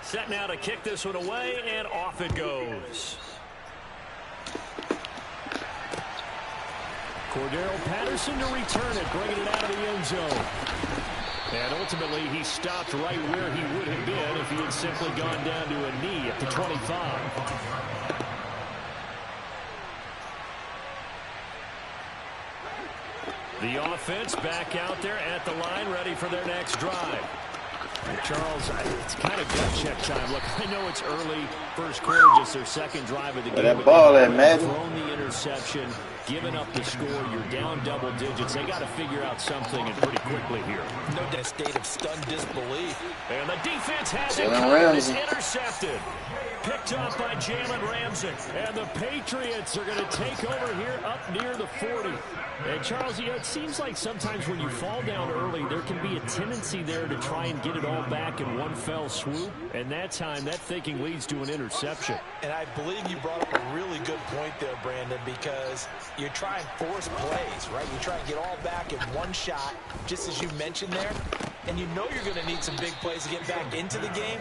Set now to kick this one away, and off it goes. Cordero Patterson to return it, bringing it out of the end zone. And ultimately, he stopped right where he would have been if he had simply gone down to a knee at the 25. The offense back out there at the line, ready for their next drive. And Charles, it's kind of gut check time. Look, I know it's early, first quarter, just their second drive of the game. That ball at Madden. Thrown the interception, given up the score. You're down double digits. They got to figure out something, and pretty quickly here. No state of stunned disbelief. And the defense has it covered. It's intercepted. Picked up by Jalen Ramsey. And the Patriots are going to take over here up near the 40. And Charles, you know, it seems like sometimes when you fall down early, there can be a tendency there to try and get it all back in one fell swoop. And that time, that thinking leads to an interception. And I believe you brought up a really good point there, Brandon, because you try and force plays, right? You try and get all back in one shot, just as you mentioned there. And you know you're going to need some big plays to get back into the game.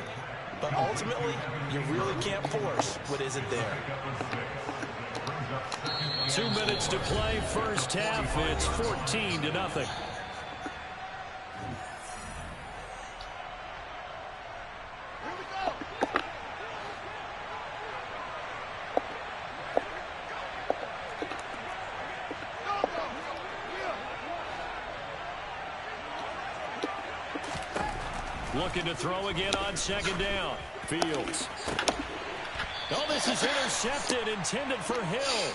But ultimately, you really can't force what isn't there. 2 minutes to play, first half. It's 14-0. Looking to throw again on second down. Fields. Oh, this is intercepted, intended for Hill.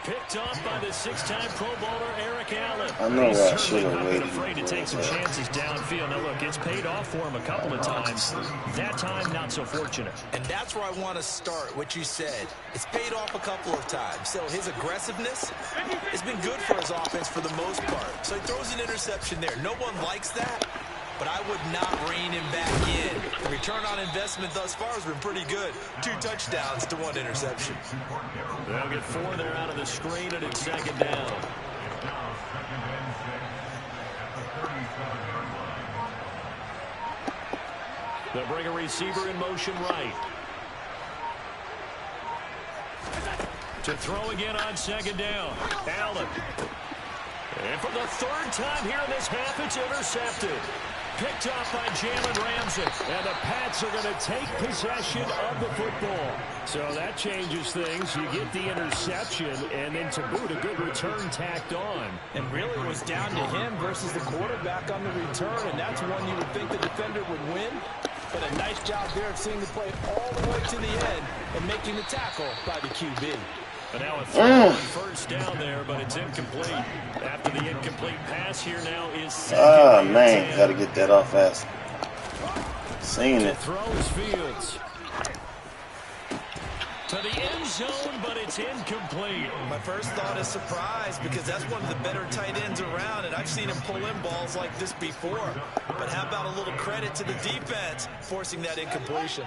Picked off by the six-time Pro Bowler Eric Allen. I know He's I certainly should have not been waited. afraid to take some chances downfield. Now, look, it's paid off for him a couple of times. That time, not so fortunate. And that's where I want to start, what you said. It's paid off a couple of times. So his aggressiveness has been good for his offense for the most part. So he throws an interception there. No one likes that, but I would not rein him back in. The return on investment thus far has been pretty good. 2 touchdowns to 1 interception. They'll get 4 there out of the screen, and it's second down. They'll bring a receiver in motion right. To throw again on second down. Allen. And for the third time here in this half, it's intercepted. Picked off by Jalen Ramsey. And the Pats are going to take possession of the football. So that changes things. You get the interception, and then to boot, a good return tacked on. And really it was down to him versus the quarterback on the return, and that's one you would think the defender would win. But a nice job there of seeing the play all the way to the end and making the tackle by the QB. And now a throw on first down there, but it's incomplete. After the incomplete pass here now is second. Oh, man. Got to get that off fast. Seen it. Throws Fields to the end zone, but it's incomplete. My first thought is surprise, because that's one of the better tight ends around, and I've seen him pull in balls like this before. But how about a little credit to the defense forcing that incompletion?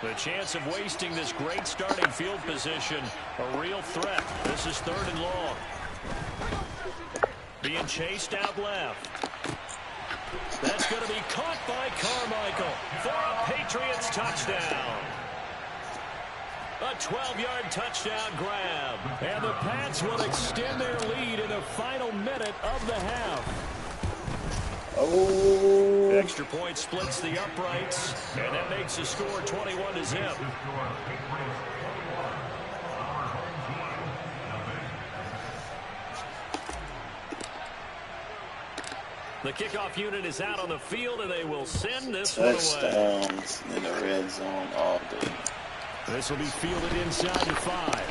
The chance of wasting this great starting field position, a real threat. This is 3rd and long. Being chased out left. That's going to be caught by Carmichael for a Patriots touchdown. A 12-yard touchdown grab. And the Pats will extend their lead in the final minute of the half. Oh. Extra point splits the uprights, and that makes the score 21-0. The kickoff unit is out on the field, and they will send this one away. Touchdowns in the red zone all day. This will be fielded inside the 5.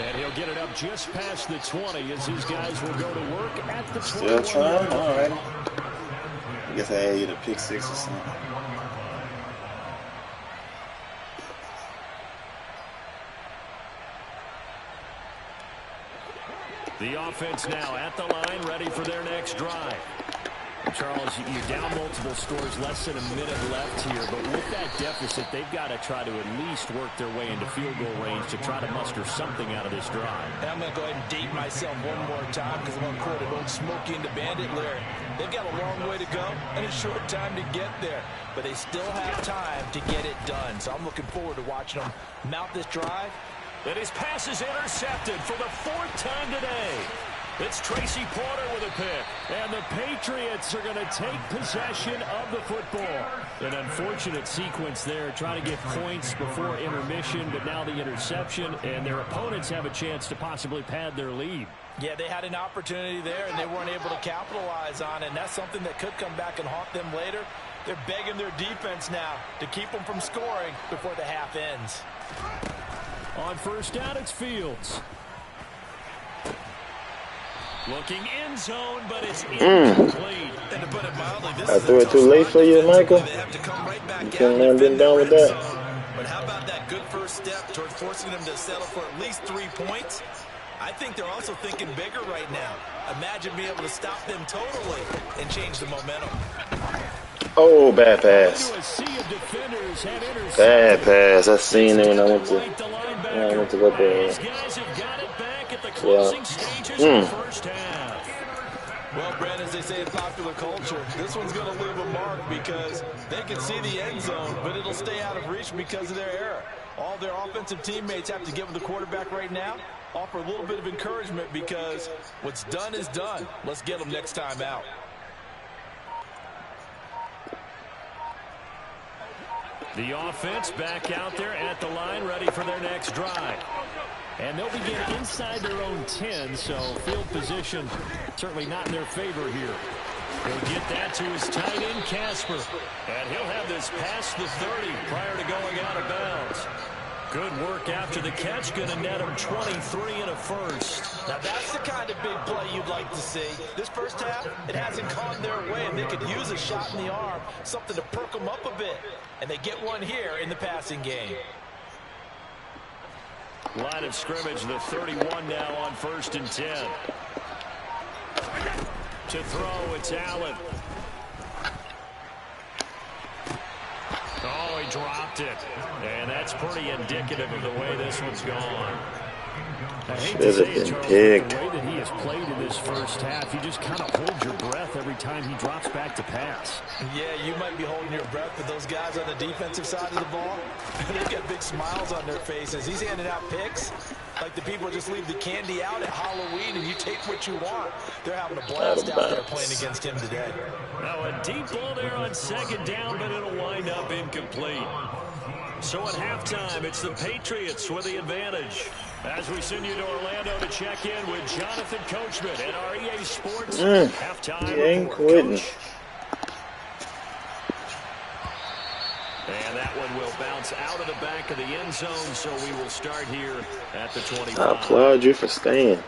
And he'll get it up just past the 20 as his guys will go to work at the 21. Still trying? All right. I guess I had you to pick 6 or something. The offense now at the line, ready for their next drive. Charles, you're down multiple scores, less than a minute left here, but with that deficit, they've got to try to at least work their way into field goal range to try to muster something out of this drive. And I'm going to go ahead and date myself one more time because I'm going to quote an old Smokey and the Bandit lyric. They've got a long way to go and a short time to get there, but they still have time to get it done. So I'm looking forward to watching them mount this drive. And his pass is intercepted for the 4th time today. It's Tracy Porter with a pick. And the Patriots are going to take possession of the football. An unfortunate sequence there, trying to get points before intermission, but now the interception, and their opponents have a chance to possibly pad their lead. Yeah, they had an opportunity there, and they weren't able to capitalize on it, and that's something that could come back and haunt them later. They're begging their defense now to keep them from scoring before the half ends. On first down, it's Fields. Looking end zone, but it's incomplete. And to put it mildly, this I threw it too late for you, Michael. You couldn't have been done with that. But how about that good first step toward forcing them to settle for at least 3 points? I think they're also thinking bigger right now. Imagine being able to stop them totally and change the momentum. Oh, bad pass. Bad pass. I seen it when I went to look at it. Yeah. Well, Brad, as they say in popular culture, this one's going to leave a mark because they can see the end zone, but it'll stay out of reach because of their error. All their offensive teammates have to give them the quarterback right now, offer a little bit of encouragement because what's done is done. Let's get them next time out. The offense back out there at the line, ready for their next drive. And they'll begin inside their own 10, so field position certainly not in their favor here. He'll get that to his tight end, Casper. And he'll have this past the 30 prior to going out of bounds. Good work after the catch, going to net him 23 and a first. Now that's the kind of big play you'd like to see. This first half, it hasn't gone their way, and they could use a shot in the arm, something to perk them up a bit. And they get one here in the passing game. Line of scrimmage, the 31 now on 1st and 10. To throw, it's Allen. Oh, he dropped it. And that's pretty indicative of the way this one's gone. I hate to say it, Charles, but the way that he has played in this first half, you just kind of hold your breath every time he drops back to pass. Yeah, you might be holding your breath, but those guys on the defensive side of the ball, they've got big smiles on their faces. He's handing out picks like the people just leave the candy out at Halloween and you take what you want. They're having a blast out there playing against him today. Now a deep ball there on 2nd down, but it'll wind up incomplete. So at halftime, it's the Patriots with the advantage. As we send you to Orlando to check in with Jonathan Coachman at our EA Sports halftime report. Coach. And that one will bounce out of the back of the end zone, so we will start here at the 25. I applaud you for staying.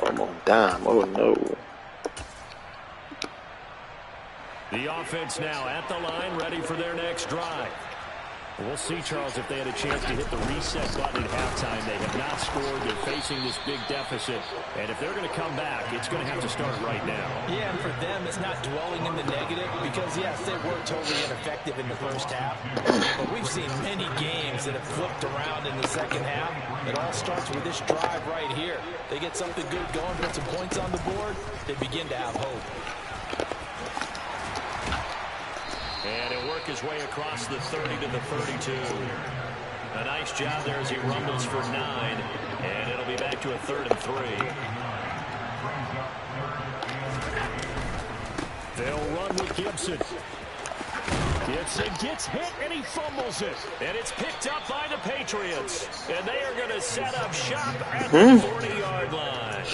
Oh, I'm on dime. Oh, no. The offense now at the line, ready for their next drive. We'll see, Charles, if they had a chance to hit the reset button at halftime. They have not scored. They're facing this big deficit. And if they're going to come back, it's going to have to start right now. Yeah, and for them, it's not dwelling in the negative because, yes, they were totally ineffective in the first half. But we've seen many games that have flipped around in the second half. It all starts with this drive right here. They get something good going, put some points on the board, they begin to have hope. And he'll work his way across the 30 to the 32. A nice job there as he rumbles for 9. And it'll be back to a 3rd and 3. They'll run with Gibson. Gets hit, and he fumbles it. And it's picked up by the Patriots. And they are going to set up shop at the 40-yard line.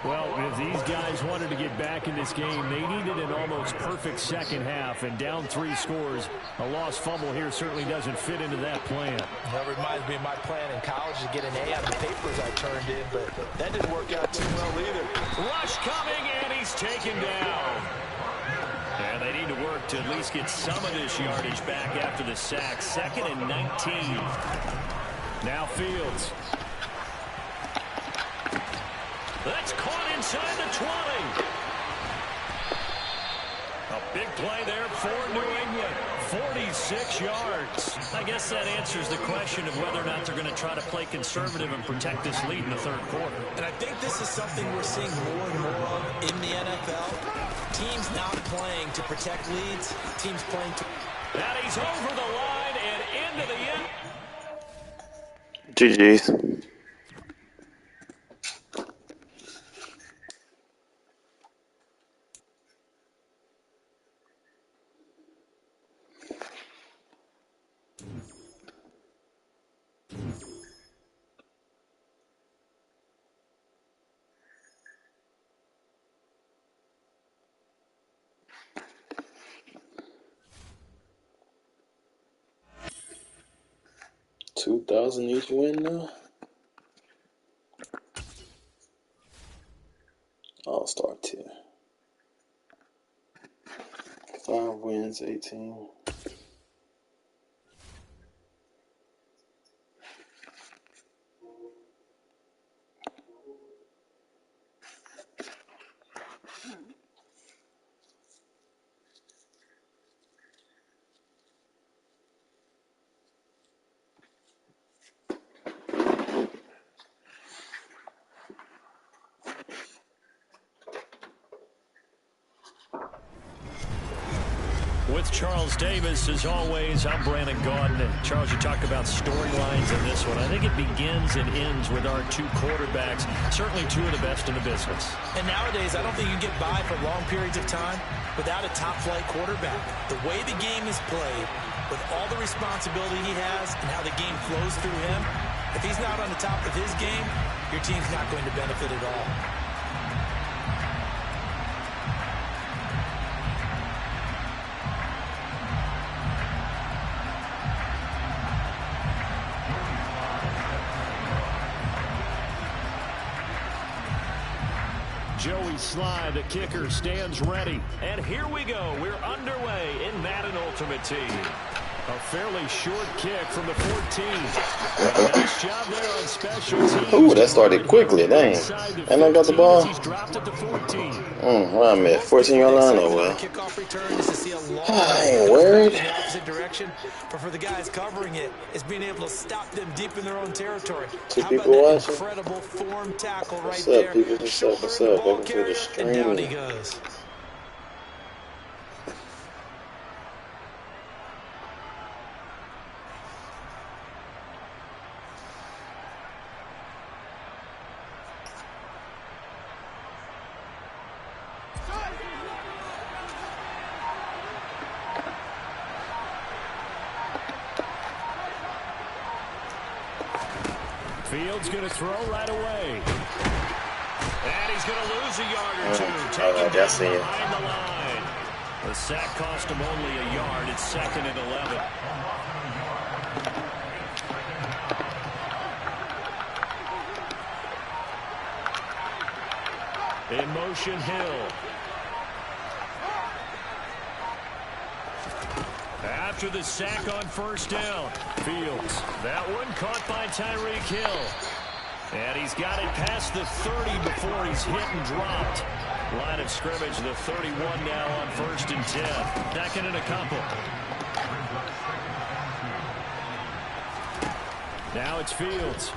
Well, if these guys wanted to get back in this game, they needed an almost perfect second half. And down 3 scores, a lost fumble here certainly doesn't fit into that plan. That reminds me of my plan in college to get an A on the papers I turned in, but that didn't work out too well either. Rush coming, and he's taken down. And they need to work to at least get some of this yardage back after the sack. 2nd and 19. Now Fields. That's caught inside the 20. A big play there for New England. 46 yards. I guess that answers the question of whether or not they're going to try to play conservative and protect this lead in the 3rd quarter. And I think this is something we're seeing more and more of in the NFL. Teams not playing to protect leads. Teams playing to... And he's over the line and into the end. GG's. $2,000 each win now. All-star tier. 5 wins, 18. With Charles Davis, as always, I'm Brandon Gaudin. And Charles, you talk about storylines in this one. I think it begins and ends with our 2 quarterbacks, certainly 2 of the best in the business. And nowadays, I don't think you can get by for long periods of time without a top-flight quarterback. The way the game is played, with all the responsibility he has and how the game flows through him, if he's not on the top of his game, your team's not going to benefit at all. Joey Sly, the kicker, stands ready. And here we go. We're underway in Madden Ultimate Team. A fairly short kick from the 14. Nice job there on special teams. Ooh, that started quickly, dang. And I got the ball. He's dropped at the 14. Where I'm at, 14-yard line or what? Kickoff return is to see a long I ain't worried. in the opposite direction, but for the guys covering it, it's being able to stop them deep in their own territory. 2 How people about that watching. incredible form tackle right What's there? up, people? What's up? What's Shouldering the up? ball Welcome to the carrier, and down he stream. goes. Fields going to throw right away. And he's going to lose a yard or 2. Taken down that's it. behind the line. The sack cost him only a yard. It's 2nd and 11. In motion, Hill. After the sack on 1st down, Fields. That one caught by Tyreek Hill. And he's got it past the 30 before he's hit and dropped. Line of scrimmage, the 31 now on 1st and 10. 2nd and a couple. Now it's Fields.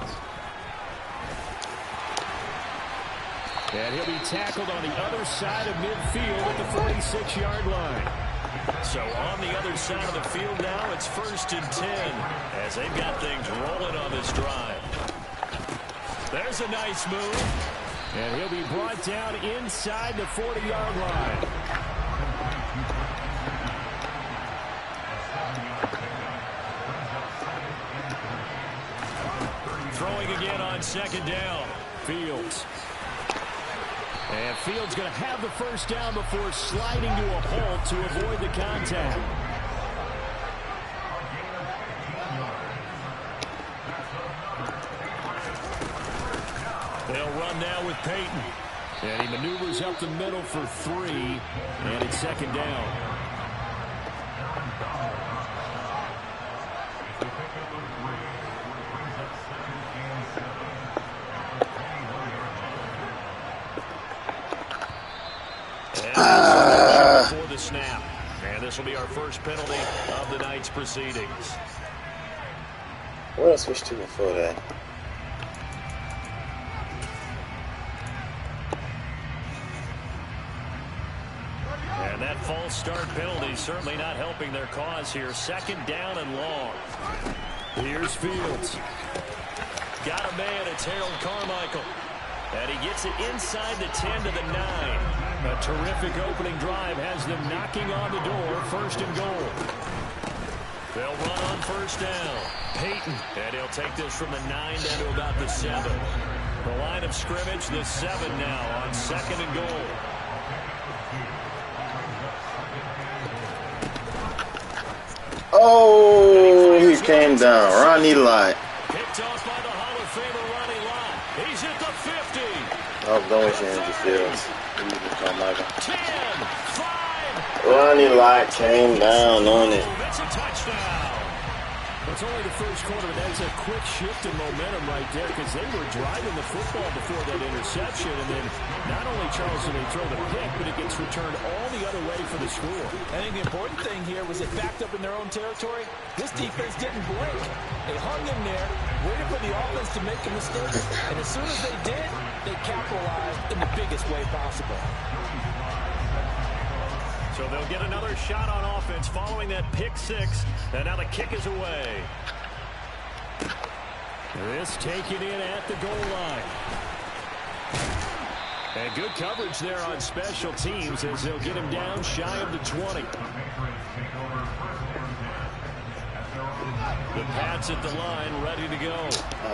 And he'll be tackled on the other side of midfield at the 46-yard line. So on the other side of the field now, it's 1st and 10 as they've got things rolling on this drive. There's a nice move. And he'll be brought down inside the 40-yard line. throwing again on second down. Fields. And Fields going to have the first down before sliding to a halt to avoid the contact. They'll run now with Peyton. And he maneuvers up the middle for 3. And it's second down. Before the snap. And this will be our first penalty of the night's proceedings. What else switch to before that? And that false start penalty certainly not helping their cause here. Second down and long. Here's Fields. Got a man. It's Harold Carmichael. And he gets it inside the 10 to the 9. A terrific opening drive has them knocking on the door. First and goal. They'll run on first down. Peyton. And he'll take this from the 9 down to about the 7. The line of scrimmage, the 7 now on second and goal. Oh, he came down. Ronnie Lott. Picked off by the Hall of Famer Ronnie Lott. He's at the 50. Oh, don't change the fields. 10, 5. Ronnie Lott came down on it. That's a touchdown. It's only the first quarter, but that's a quick shift in momentum right there because they were driving the football before that interception. And then not only, Charles, did they throw the pick, but it gets returned all the other way for the score. I think the important thing here was they backed up in their own territory. This defense didn't blink. They hung in there, waited for the offense to make a mistake. And as soon as they did, they capitalized in the biggest way possible. So they'll get another shot on offense following that pick 6. And now the kick is away. This taken in at the goal line. And good coverage there on special teams as they'll get him down shy of the 20. The Pats at the line, ready to go.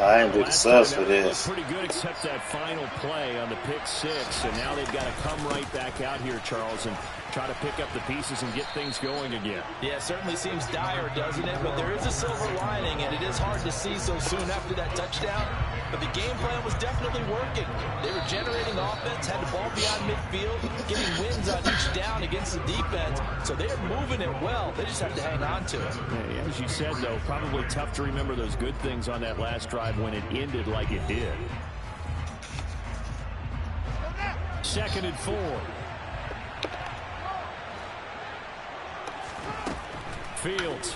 I ain't big sus for this. Pretty good except that final play on the pick 6. And now they've got to come right back out here, Charles, and try to pick up the pieces and get things going again. Yeah, it certainly seems dire, doesn't it? But there is a silver lining, and it is hard to see so soon after that touchdown. But the game plan was definitely working. They were generating offense, had the ball beyond midfield, getting wins on each down against the defense. So they're moving it well. They just have to hang on to it. Yeah, as you said, though, probably tough to remember those good things on that last drive when it ended like it did. Second and 4. Fields.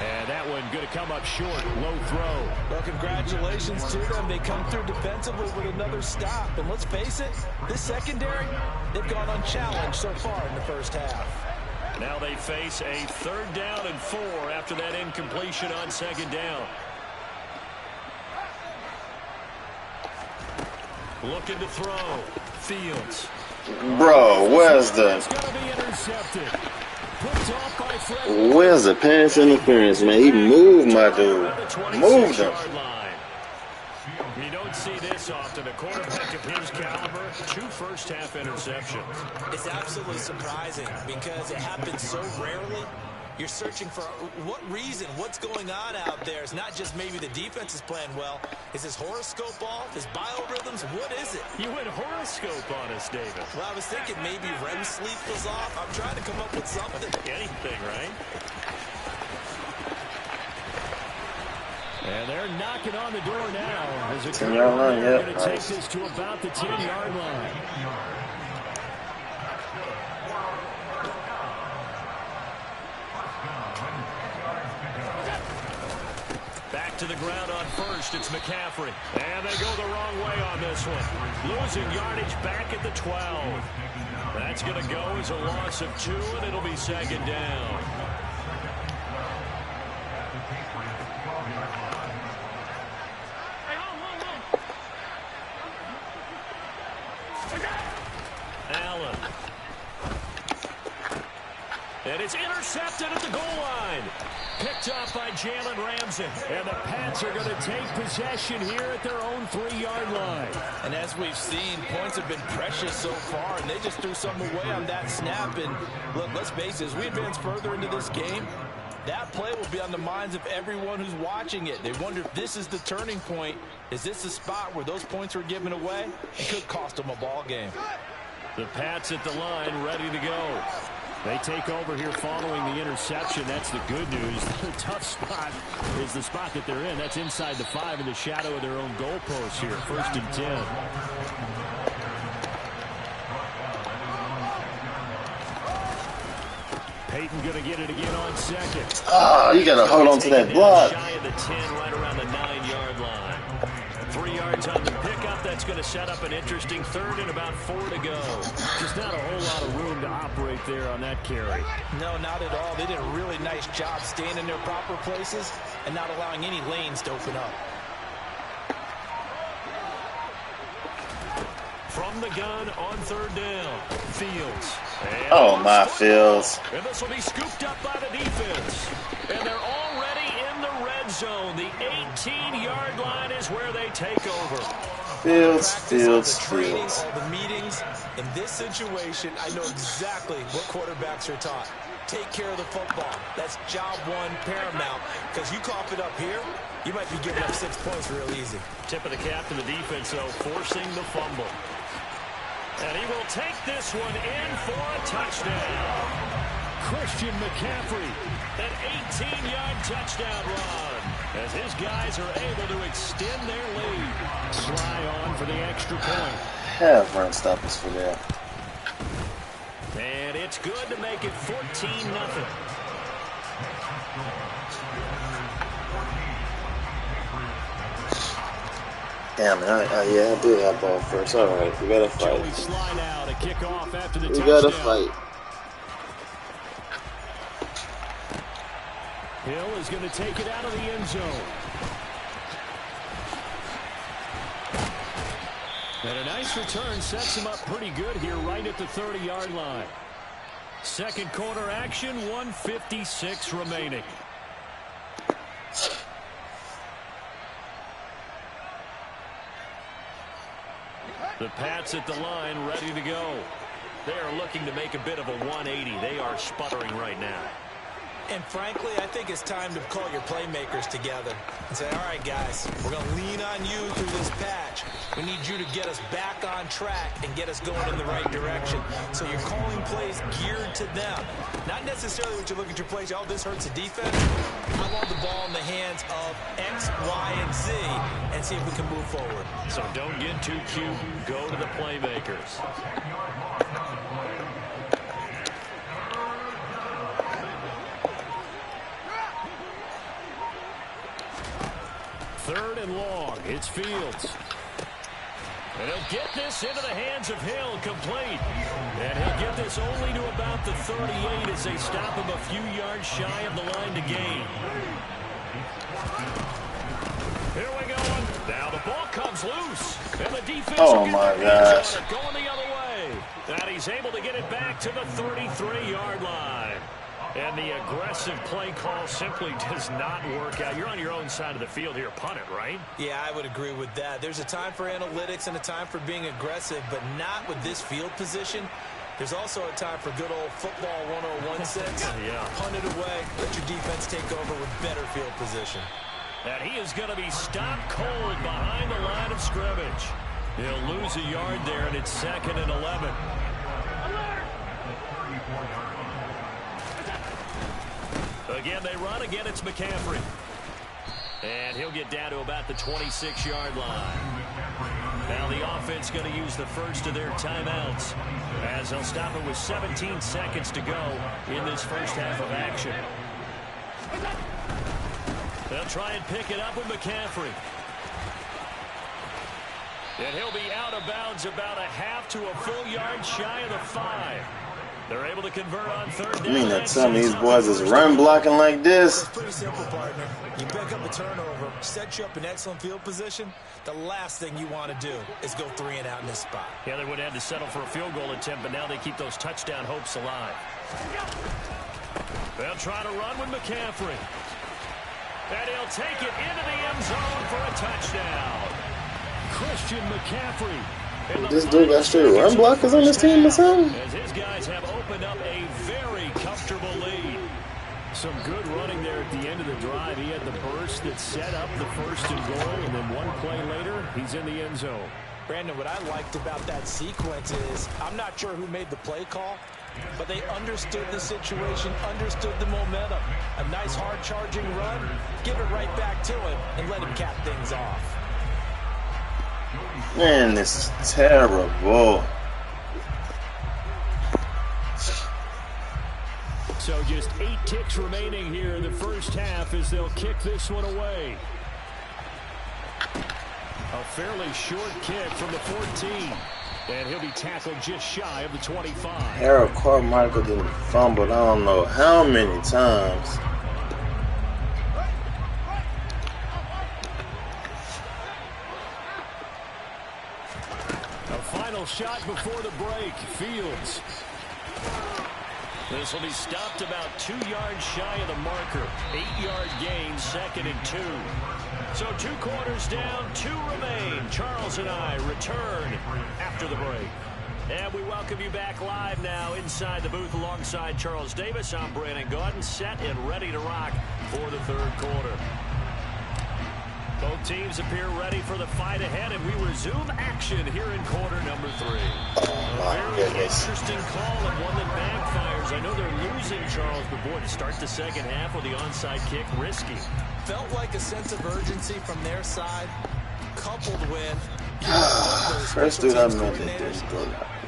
And that one going to come up short. Low throw. Well, congratulations to them. They come through defensively with another stop. And let's face it, this secondary, they've gone unchallenged so far in the first half. Now they face a 3rd down and 4 after that incompletion on second down. Looking to throw. Fields. Bro, where's the pass interference, man? He moved my dude. Moved him. You don't see this often. A quarterback of his caliber, 2 first-half interceptions. It's absolutely surprising because it happens so rarely. You're searching for what reason, what's going on out there. It's not just maybe the defense is playing well. Is his horoscope off? His biorhythms? What is it? You went horoscope on us, David. Well, I was thinking maybe REM sleep was off. I'm trying to come up with something. Anything, right? And they're knocking on the door now. As a 10-yard line, yeah. Going to take this to about the 10-yard line. Back to the ground on first. It's McCaffrey. And they go the wrong way on this one. Losing yardage back at the 12. That's going to go as a loss of 2, and it'll be second down. Allen. And it's intercepted at the goal line. Picked up by Jalen Ramsey. And the Pats are going to take possession here at their own 3-yard line. And as we've seen, points have been precious so far, and they just threw something away on that snap. And look, let's face it, as we advance further into this game, that play will be on the minds of everyone who's watching it. They wonder if this is the turning point. Is this the spot where those points were given away? It could cost them a ball game. The Pats at the line, ready to go. They take over here following the interception. That's the good news. The tough spot is the spot that they're in. That's inside the 5 in the shadow of their own goalpost here. 1st and 10. Peyton going to get it again on 2nd. Oh, you got to hold on to that block. Shy of the 10, right around the 9-yard line. 3 yards on the pickup. That's going to set up an interesting 3rd and about 4 to go. Just not a whole lot of room to operate there on that carry. No, not at all. They did a really nice job staying in their proper places and not allowing any lanes to open up. From the gun on 3rd down, Fields. Oh, my Fields. And this will be scooped up by the defense. And they're already in the red zone. The 18-yard line is where they take over. Fields. All the meetings. In this situation, I know exactly what quarterbacks are taught. Take care of the football. That's job one, paramount. Because you cough it up here, you might be giving up 6 points real easy. Tip of the cap to the defense, though, forcing the fumble. And he will take this one in for a touchdown. Christian McCaffrey, an 18-yard touchdown run, as his guys are able to extend their lead. Sly on for the extra point. Have run stoppers for that. And it's good to make it 14-0. Damn it, yeah, I did have ball first. All right, we gotta fight. Joey Sly now to kick off after the touchdown. Gotta fight. Hill is going to take it out of the end zone. And a nice return sets him up pretty good here right at the 30-yard line. 2nd quarter action, 1:56 remaining. The Pats at the line, ready to go. They are looking to make a bit of a 180. They are sputtering right now. And frankly, I think it's time to call your playmakers together and say, all right, guys, we're going to lean on you through this patch. We need you to get us back on track and get us going in the right direction. So you're calling plays geared to them. Not necessarily what you look at your plays, oh, this hurts the defense. I want the ball in the hands of X, Y, and Z and see if we can move forward. So don't get too cute. Go to the playmakers. Third and long. It's Fields. And he'll get this into the hands of Hill, complete. And he'll get this only to about the 38 as they stop him a few yards shy of the line to gain. Here we go. Now the ball comes loose. And the defense Oh, my gosh. going the other way. And he's able to get it back to the 33-yard line. And the aggressive play call simply does not work out. You're on your own side of the field here. Punt it, right? Yeah, I would agree with that. There's a time for analytics and a time for being aggressive, but not with this field position. There's also a time for good old football 101 sense. Yeah. Punt it away. Let your defense take over with better field position. And he is going to be stopped cold behind the line of scrimmage. He'll lose a yard there, and it's 2nd and 11. Again, they run. Again, it's McCaffrey. And he'll get down to about the 26-yard line. Now the offense going to use the first of their timeouts as they'll stop it with 17 seconds to go in this first half of action. They'll try and pick it up with McCaffrey. And he'll be out of bounds about a half to a full yard shy of the 5. They're able to convert on 3rd down. You mean that some of these boys is run blocking like this? It's pretty simple, partner. You pick up a turnover, set you up in excellent field position. The last thing you want to do is go 3 and out in this spot. Yeah, they would have had to settle for a field goal attempt, but now they keep those touchdown hopes alive. They'll try to run with McCaffrey. And he'll take it into the end zone for a touchdown. Christian McCaffrey. This dude got straight run blockers on his team or something? As his guys have opened up a very comfortable lead. Some good running there at the end of the drive. He had the burst that set up the first and goal, and then one play later, he's in the end zone. Brandon, what I liked about that sequence is I'm not sure who made the play call, but they understood the situation, understood the momentum. A nice hard-charging run, give it right back to him, and let him cap things off. Man, this is terrible. So just 8 ticks remaining here in the first half as they'll kick this one away. A fairly short kick from the 14. And he'll be tackled just shy of the 25. Harold Carmichael didn't fumble, I don't know how many times. A final shot before the break. Fields. This will be stopped about 2 yards shy of the marker. 8-yard gain, 2nd and 2. So 2 quarters down, 2 remain. Charles and I return after the break. And we welcome you back live now inside the booth alongside Charles Davis. I'm Brandon Gaudin, set and ready to rock for the 3rd quarter. Both teams appear ready for the fight ahead, and we resume action here in quarter number 3. Oh, Very interesting call and one that backfires. I know they're losing, Charles, but boy, to start the second half with the onside kick, risky. Felt like a sense of urgency from their side, coupled with First dude I mentioned.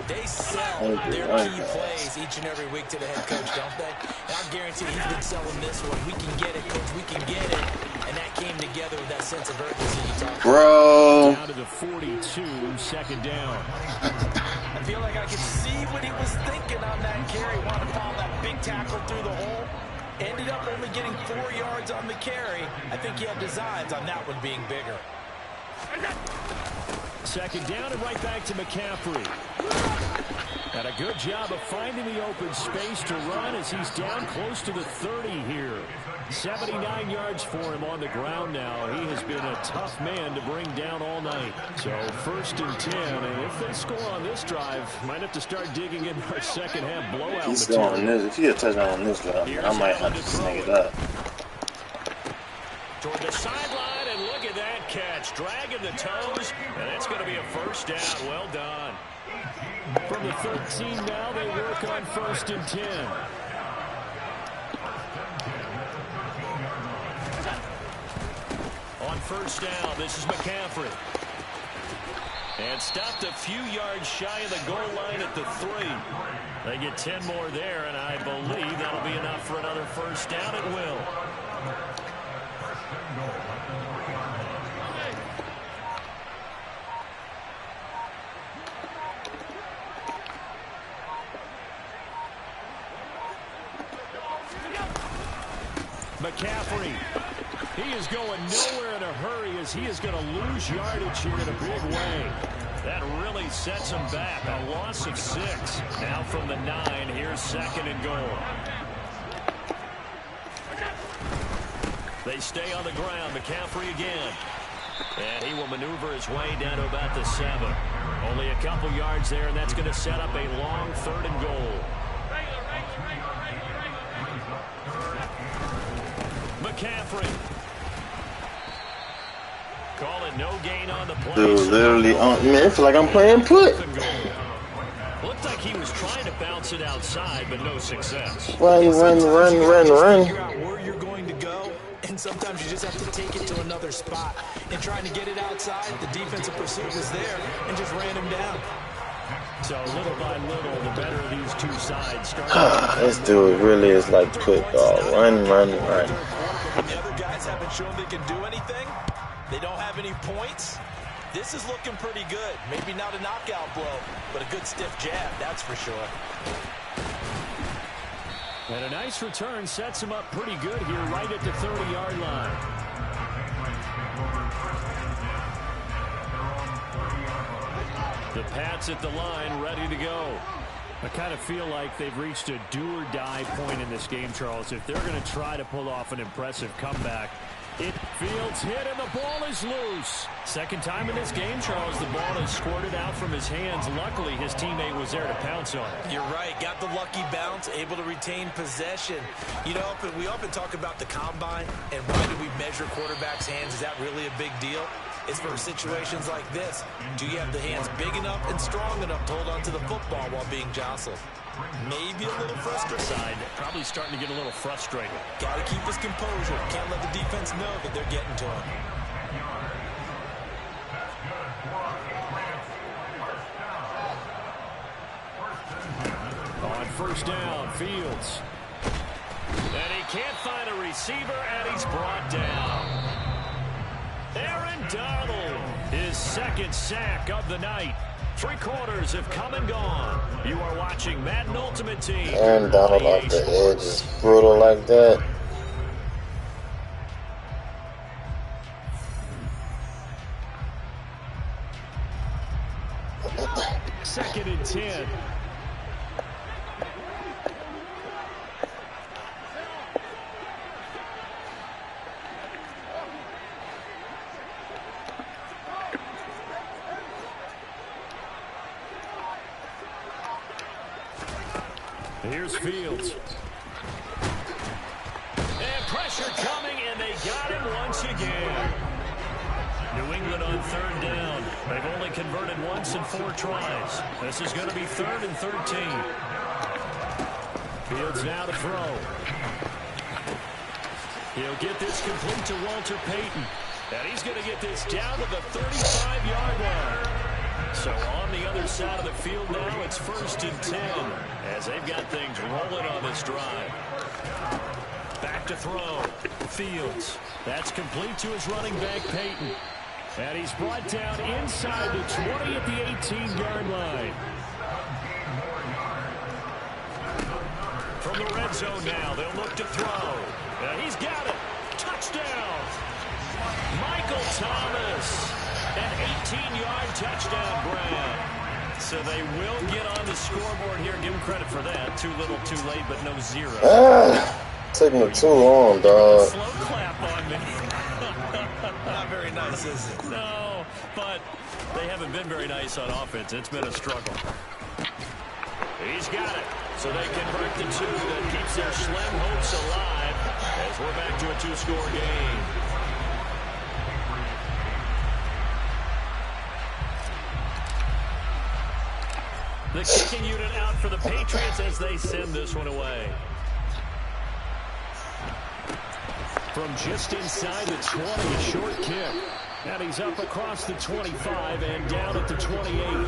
they sell their key plays each and every week to the head coach, don't they? And I guarantee he's been selling this one. We can get it, coach. We can get it. And that came together with that sense of urgency you talked about. Bro. Down to the 42, 2nd down. I feel like I could see what he was thinking on that carry. Wanted to follow that big tackle through the hole. Ended up only getting 4 yards on the carry. I think he had designs on that one being bigger. 2nd down and right back to McCaffrey. And a good job of finding the open space to run as he's down close to the 30 here. 79 yards for him on the ground now. He has been a tough man to bring down all night. So 1st and 10, and if they score on this drive, might have to start digging in our second half blowout. He's going this. If he had a touchdown on this drive, I might have to snag it up. Toward the sideline, and look at that catch. Dragging the toes, and that's going to be a 1st down. Well done. From the 13 now, they work on 1st and 10. On 1st down, this is McCaffrey. And stopped a few yards shy of the goal line at the 3. They get 10 more there, and I believe that'll be enough for another 1st down. It will. McCaffrey, he is going nowhere in a hurry as he is going to lose yardage here in a big way. That really sets him back. A loss of 6. Now from the 9, here's 2nd and goal. They stay on the ground. McCaffrey again. And he will maneuver his way down to about the 7. Only a couple yards there, and that's going to set up a long 3rd and goal. McCaffrey. Call it no gain on the play. Dude, literally on, man, I feel like I'm playing put. Looked like he was trying to bounce it outside, but no success. Run. Figure out where you're going to go, and sometimes you just have to take it to another spot. And trying to get it outside, the defensive pursuit was there and just ran him down. So little by little, the better of these two sides start. This dude really is like put, dog. Run. When the other guys haven't shown they can do anything, they don't have any points. This is looking pretty good. Maybe not a knockout blow, but a good stiff jab, that's for sure. And a nice return sets him up pretty good here right at the 30-yard line. The Pats at the line ready to go. I kind of feel like they've reached a do-or-die point in this game, Charles. If they're going to try to pull off an impressive comeback, Fields hit and the ball is loose. Second time in this game, Charles, the ball is squirted out from his hands. Luckily, his teammate was there to pounce on it. You're right. Got the lucky bounce, able to retain possession. You know, we often talk about the combine and why do we measure quarterbacks' hands? Is that really a big deal? It's for situations like this. Do you have the hands big enough and strong enough to hold on to the football while being jostled? Maybe a little frustrated. Probably starting to get a little frustrated. Got to keep his composure. Can't let the defense know that they're getting to him. On first down, Fields. And he can't find a receiver, and he's brought down. Aaron Donald, his second sack of the night. 3 quarters have come and gone. You are watching Madden Ultimate Team. Aaron Donald off the edge is brutal like that. Second and 10. Here's Fields. And pressure coming, and they got him once again. New England on third down. They've only converted once in 4 tries. This is going to be 3rd and 13. Fields now to throw. He'll get this complete to Walter Payton. And he's going to get this down to the 35-yard line. So on the other side of the field now, it's 1st and 10 as they've got things rolling on this drive. Back to throw. Fields. That's complete to his running back, Payton. And he's brought down inside the 20 at the 18-yard line. From the red zone now, they'll look to throw. And he's got it. Touchdown. Michael Thomas. An 18-yard touchdown, Brown. So they will get on the scoreboard here. Give him credit for that. Too little, too late, but no 0. Taking it too long, dog. Slow clap on me. Not very nice, is it? No, but they haven't been very nice on offense. It's been a struggle. He's got it. So they convert the 2. That keeps their slim hopes alive as we're back to a 2-score game. The kicking unit out for the Patriots as they send this one away. From just inside the 20, a short kick. And he's up across the 25 and down at the 28.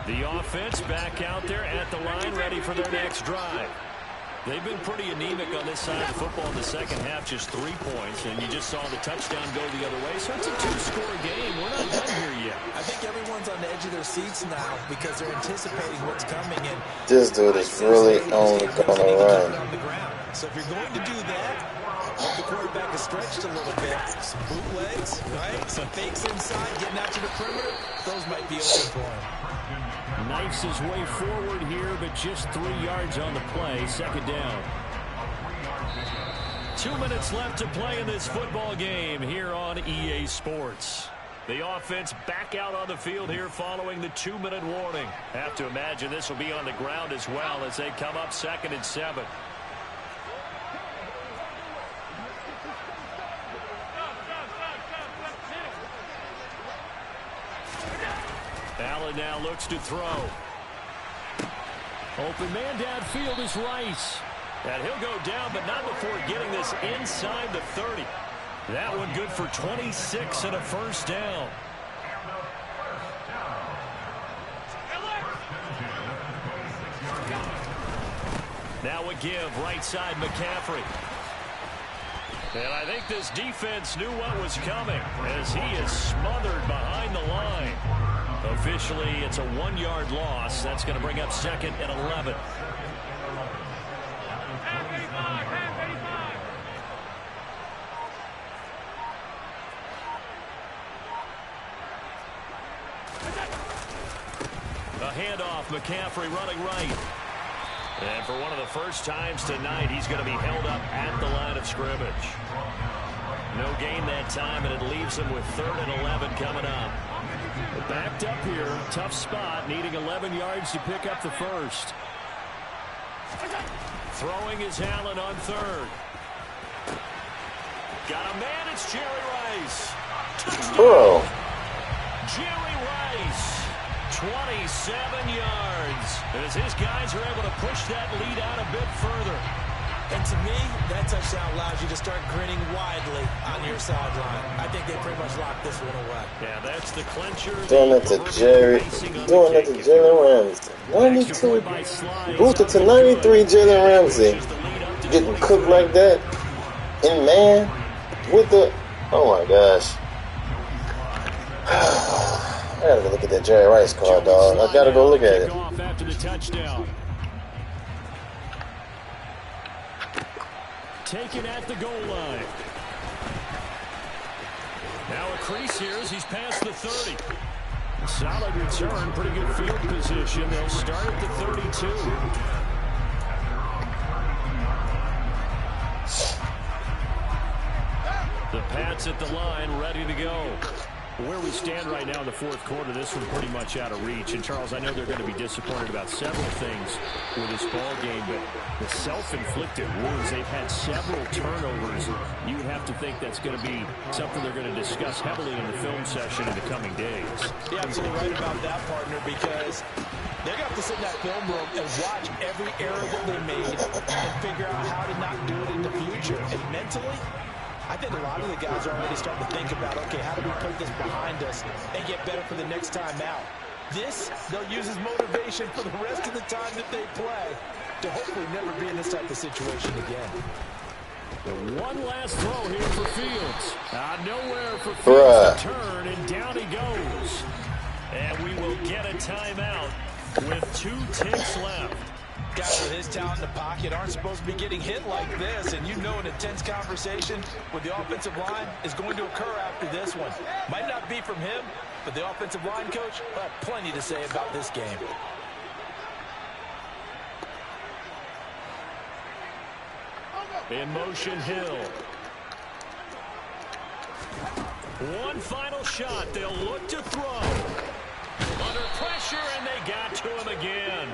The offense back out there at the line, ready for their next drive. They've been pretty anemic on this side of the football in the second half, just 3 points, and you just saw the touchdown go the other way. So it's a 2-score game. We're not done here yet. I think everyone's on the edge of their seats now because they're anticipating what's coming. And This dude is really only going to run. on the ground. So if you're going to do that, hope the quarterback is stretched a little bit. Some bootlegs, right? Some fakes inside, getting out to the perimeter. Those might be open for him. Knifes his way forward here, but just 3 yards on the play. Second down. 2 minutes left to play in this football game here on EA Sports. The offense back out on the field here following the 2-minute warning. Have to imagine this will be on the ground as well as they come up 2nd and 7. Allen now looks to throw. Open man downfield is Rice. And he'll go down, but not before getting this inside the 30. That one good for 26 and a first down. Now a give, right side McCaffrey. And I think this defense knew what was coming as he is smothered behind the line. Officially, it's a 1-yard loss. That's going to bring up 2nd and 11. A handoff, McCaffrey running right. And for one of the first times tonight, he's going to be held up at the line of scrimmage. No gain that time, and it leaves him with 3rd and 11 coming up. Backed up here, tough spot, needing 11 yards to pick up the first. Throwing is Allen on 3rd. Got a man, it's Jerry Rice. Bro. Jerry Rice, 27 yards. As his guys are able to push that lead out a bit further. And to me, that touchdown allows you to start grinning widely on your sideline. I think they pretty much locked this one away. Yeah, that's the clincher. Doing it to Jerry. Doing it to Jalen Ramsey. 92. Boosted to 93, Jalen Ramsey. Getting cooked like that. And man, with the... Oh my gosh. I gotta go look at that Jerry Rice card, dog. I gotta go look at it. After the touchdown. Taken at the goal line. Now a crease here as he's past the 30. Solid return, pretty good field position. They'll start at the 32. The Pats at the line, ready to go. Where we stand right now in the 4th quarter, this one's pretty much out of reach. And, Charles, I know they're going to be disappointed about several things with this ball game, but the self-inflicted wounds, they've had several turnovers. You would have to think that's going to be something they're going to discuss heavily in the film session in the coming days. You're absolutely right about that, partner, because they're going to have to sit in that film room and watch every error that they made and figure out how to not do it in the future. And mentally, I think a lot of the guys are already starting to think about, okay, how do we put this behind us and get better for the next time out? This, they'll use as motivation for the rest of the time that they play to hopefully never be in this type of situation again. One last throw here for Fields. Nowhere for Fields to turn, and down he goes. And we will get a timeout with 2 ticks left. Guys with his talent in the pocket aren't supposed to be getting hit like this, and you know an intense conversation with the offensive line is going to occur after this one. Might not be from him, but the offensive line coach will have plenty to say about this game. In motion, Hill. One final shot. They'll look to throw. Under pressure, and they got to him again.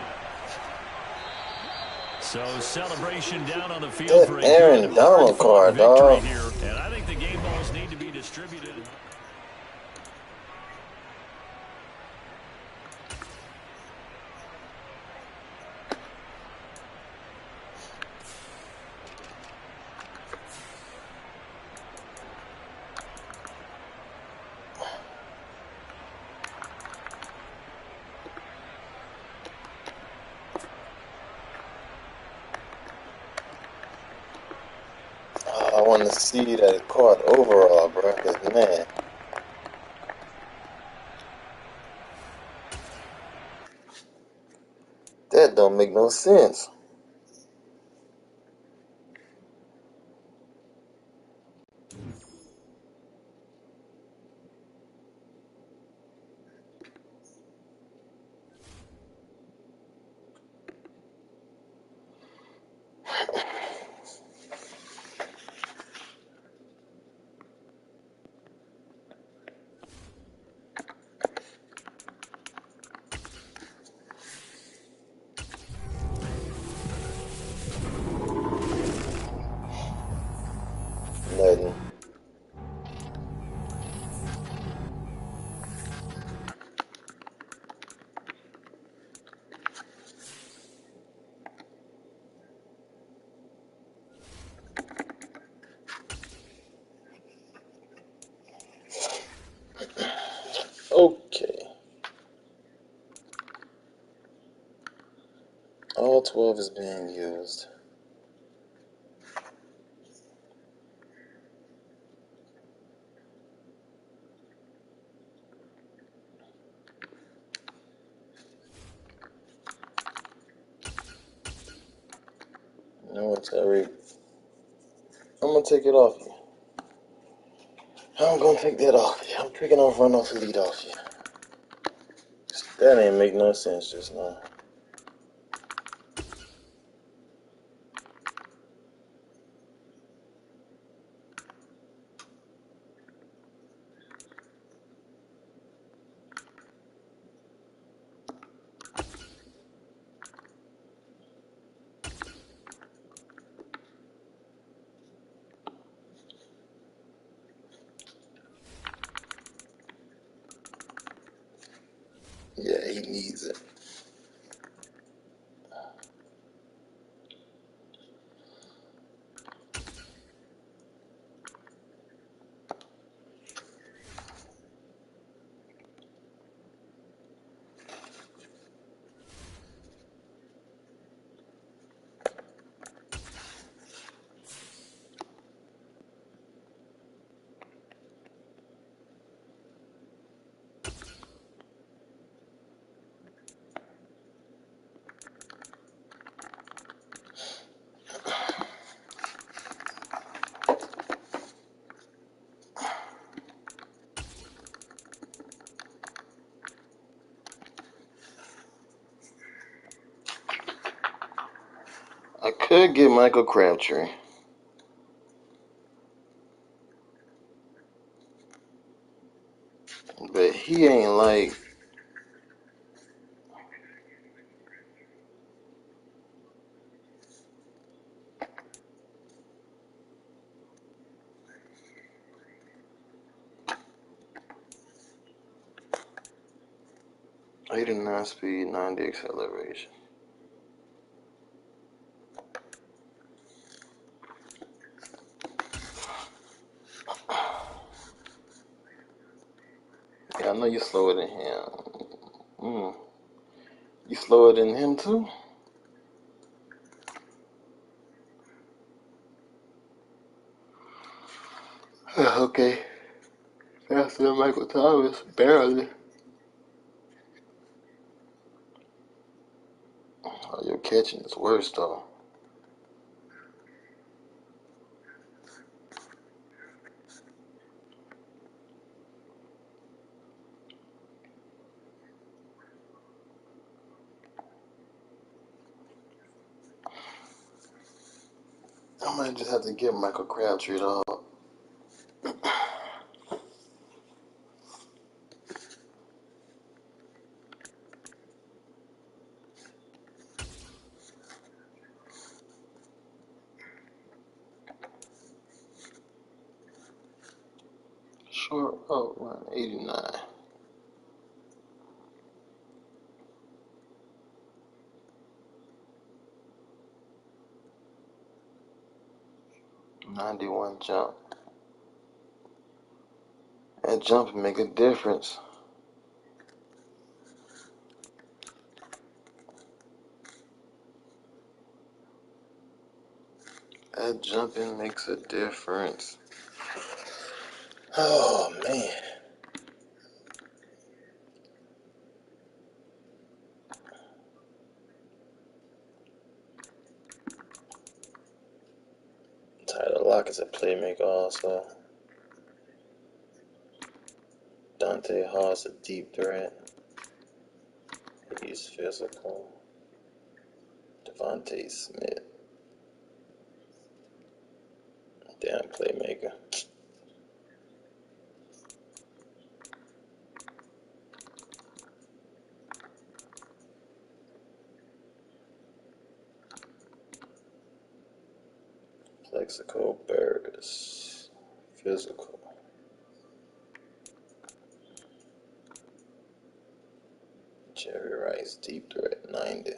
So celebration down on the field for Aaron Donald card, dog. Here. And I think the game balls need to be distributed. I want to see that card overall, bro, because, man. That don't make no sense. Nothing. Okay. All 12 is being used. You know what, Terry? I'm gonna take it off you. I'm gonna take that off you. I'm picking off run off the lead off you. That ain't make no sense just now. Yeah, he needs it. I could get Michael Crabtree. But he ain't like 89 speed, 90 acceleration. Yeah, I know you slower than him. You slower than him too? Okay. Faster than Michael Thomas, barely. Oh, your catching is worse though. I might just have to get Michael Crabtree though. Short route run 89. '91 jump. That jump make a difference. That jumping makes a difference. Oh man. Tyler Lock is a playmaker also. Dante Hall's a deep threat. He's physical. Devontae Smith. Damn playmaker. Plexico Burris. Physical. Jerry Rice, deep threat, 90.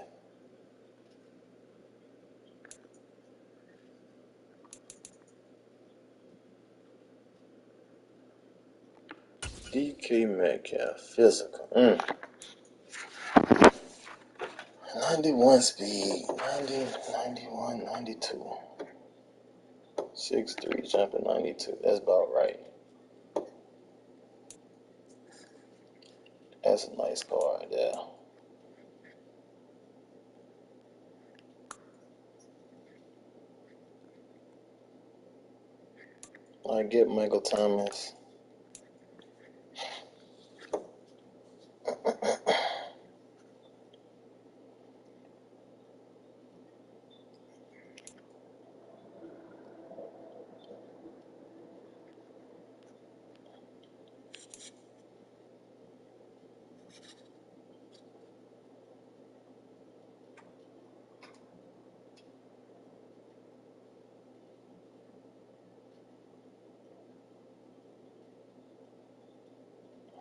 DK Metcalf, physical. 91 speed, 90, 91, 92. 6'3", jumping 92. That's about right. That's a nice card there. I get Michael Thomas.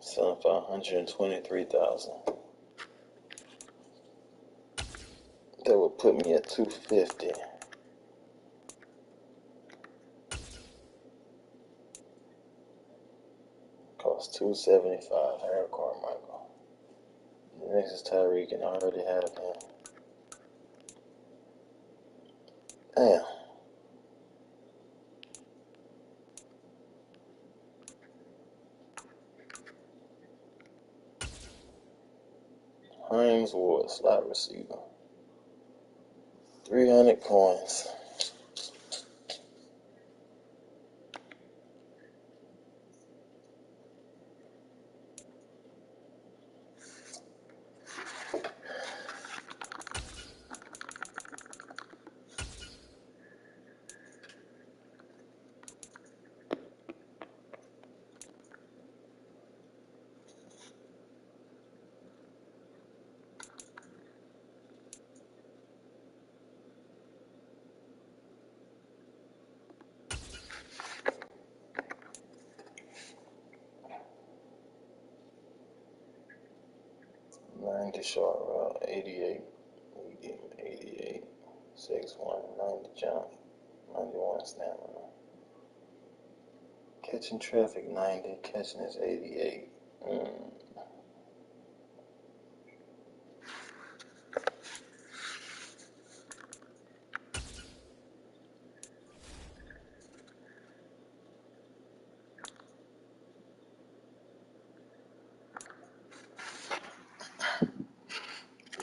Selling for $123,000. That would put me at $250. Cost $275. Harold Carmichael. The next is Tyreek, and I already have him. Damn. Hines Ward, slot receiver. 300 coins. Short route, 88, 88, 6'1", 90 jump, 91 stamina. Catching traffic, 90, catching is 88.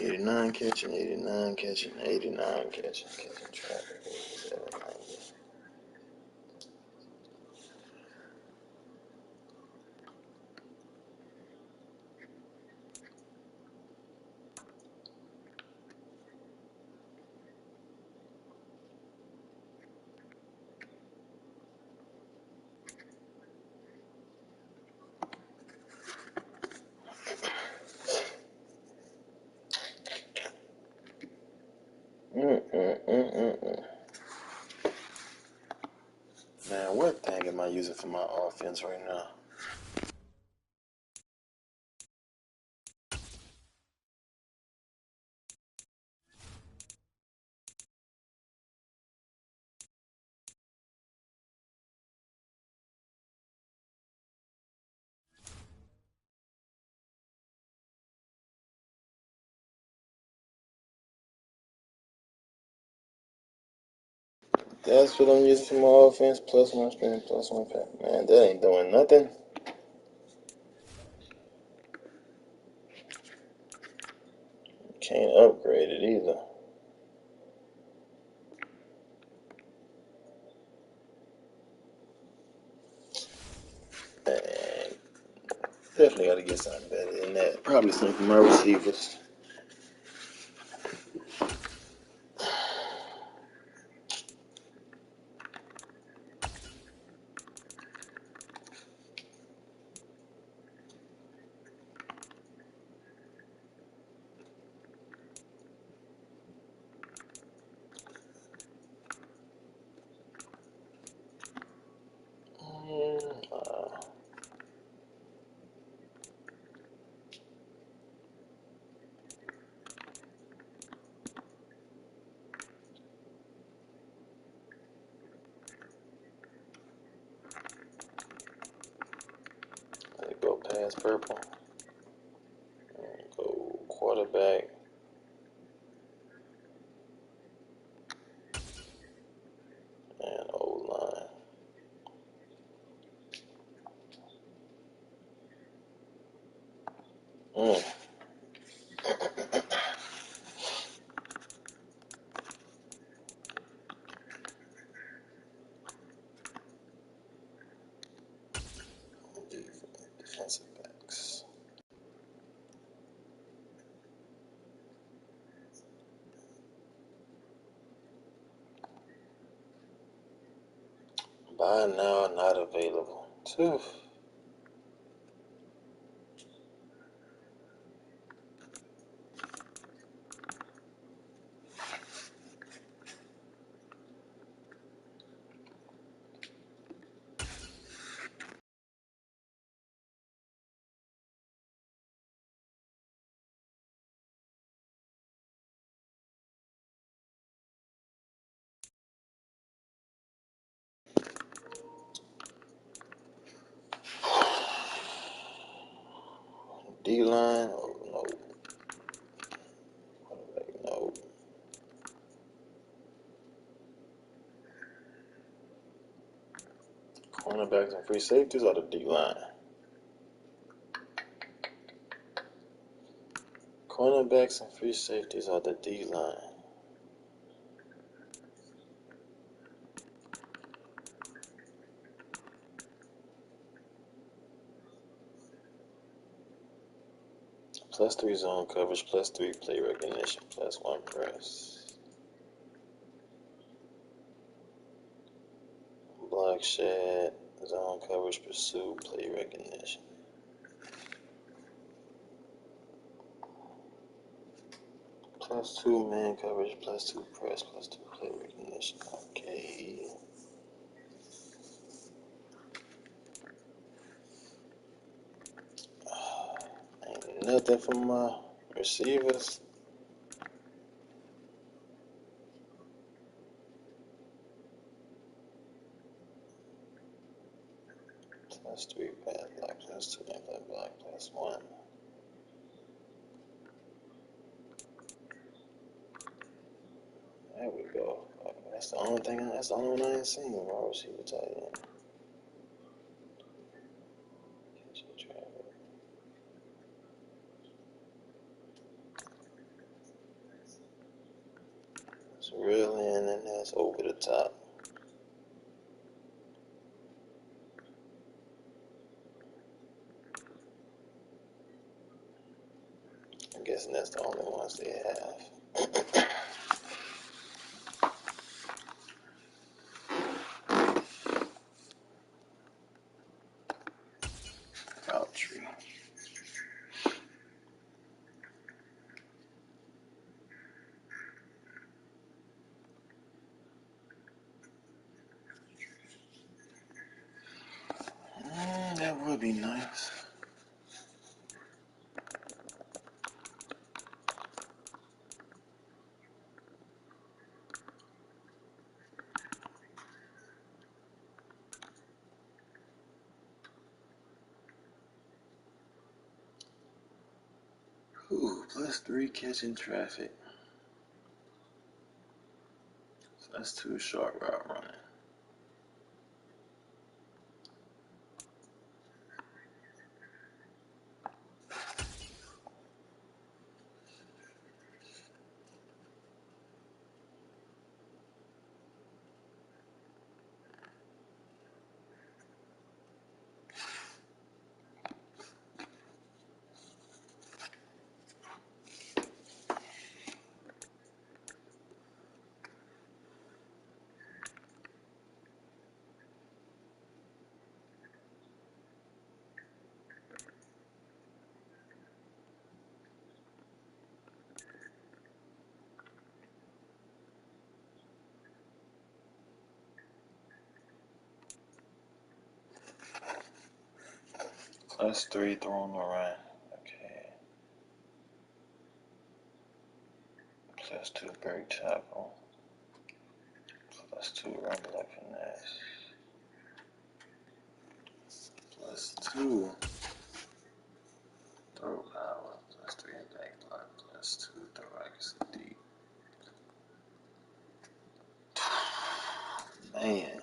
89 catching, 89 catching, 89 catching traffic, 87, 90. Man, what thing am I using for my offense right now? That's what I'm using for my offense, plus one spin, plus one pack. Man, that ain't doing nothing. Can't upgrade it either. Man, definitely got to get something better than that. Probably some from my receivers. Let it go past purple. And go quarterback. And O-line. Defensive backs. Buy now, not available. Two. D-line? Oh, no. Quarterback, no. Cornerbacks and free safeties or the D-line? Cornerbacks and free safeties are the D-line. +3 zone coverage, +3 play recognition, +1 press. Block shed, zone coverage, pursuit, play recognition. +2 man coverage, +2 press, +2 play recognition. Okay. Ain't nothing from my receivers. +3 pass block, +2 impact block, +1. There we go. That's the only thing. That's the only one I ain't seen. Wide receiver tight end. It's real in and that's over the top. I'm guessing that's the only ones they have. Route tree. That would be nice. Ooh, +3 catching traffic. So that's 2 short route running. +3 throwing the run. Okay. +2 break tackle. +2 run block finesse. +2 throw power. +3 impact block. +2 throw accuracy deep. Man.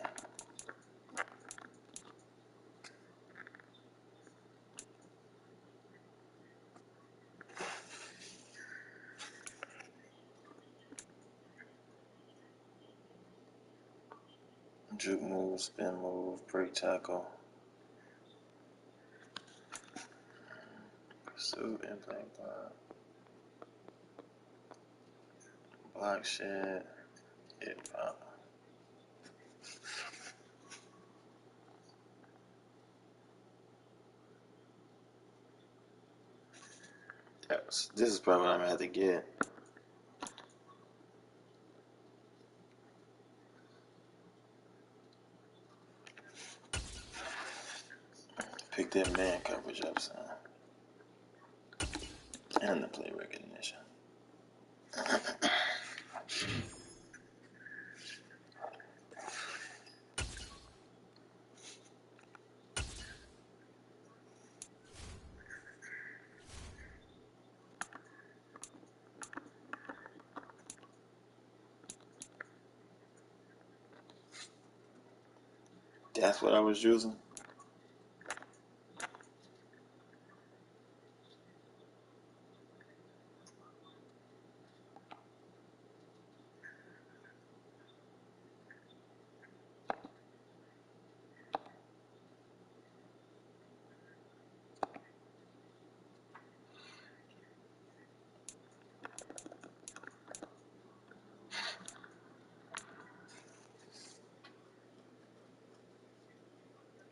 Juke move, spin move, break tackle. Pursuit, impact block. Block shed. Hip hop. This is probably what I'm gonna have to get. Pick that man coverage up, son. And the play recognition. That's what I was using.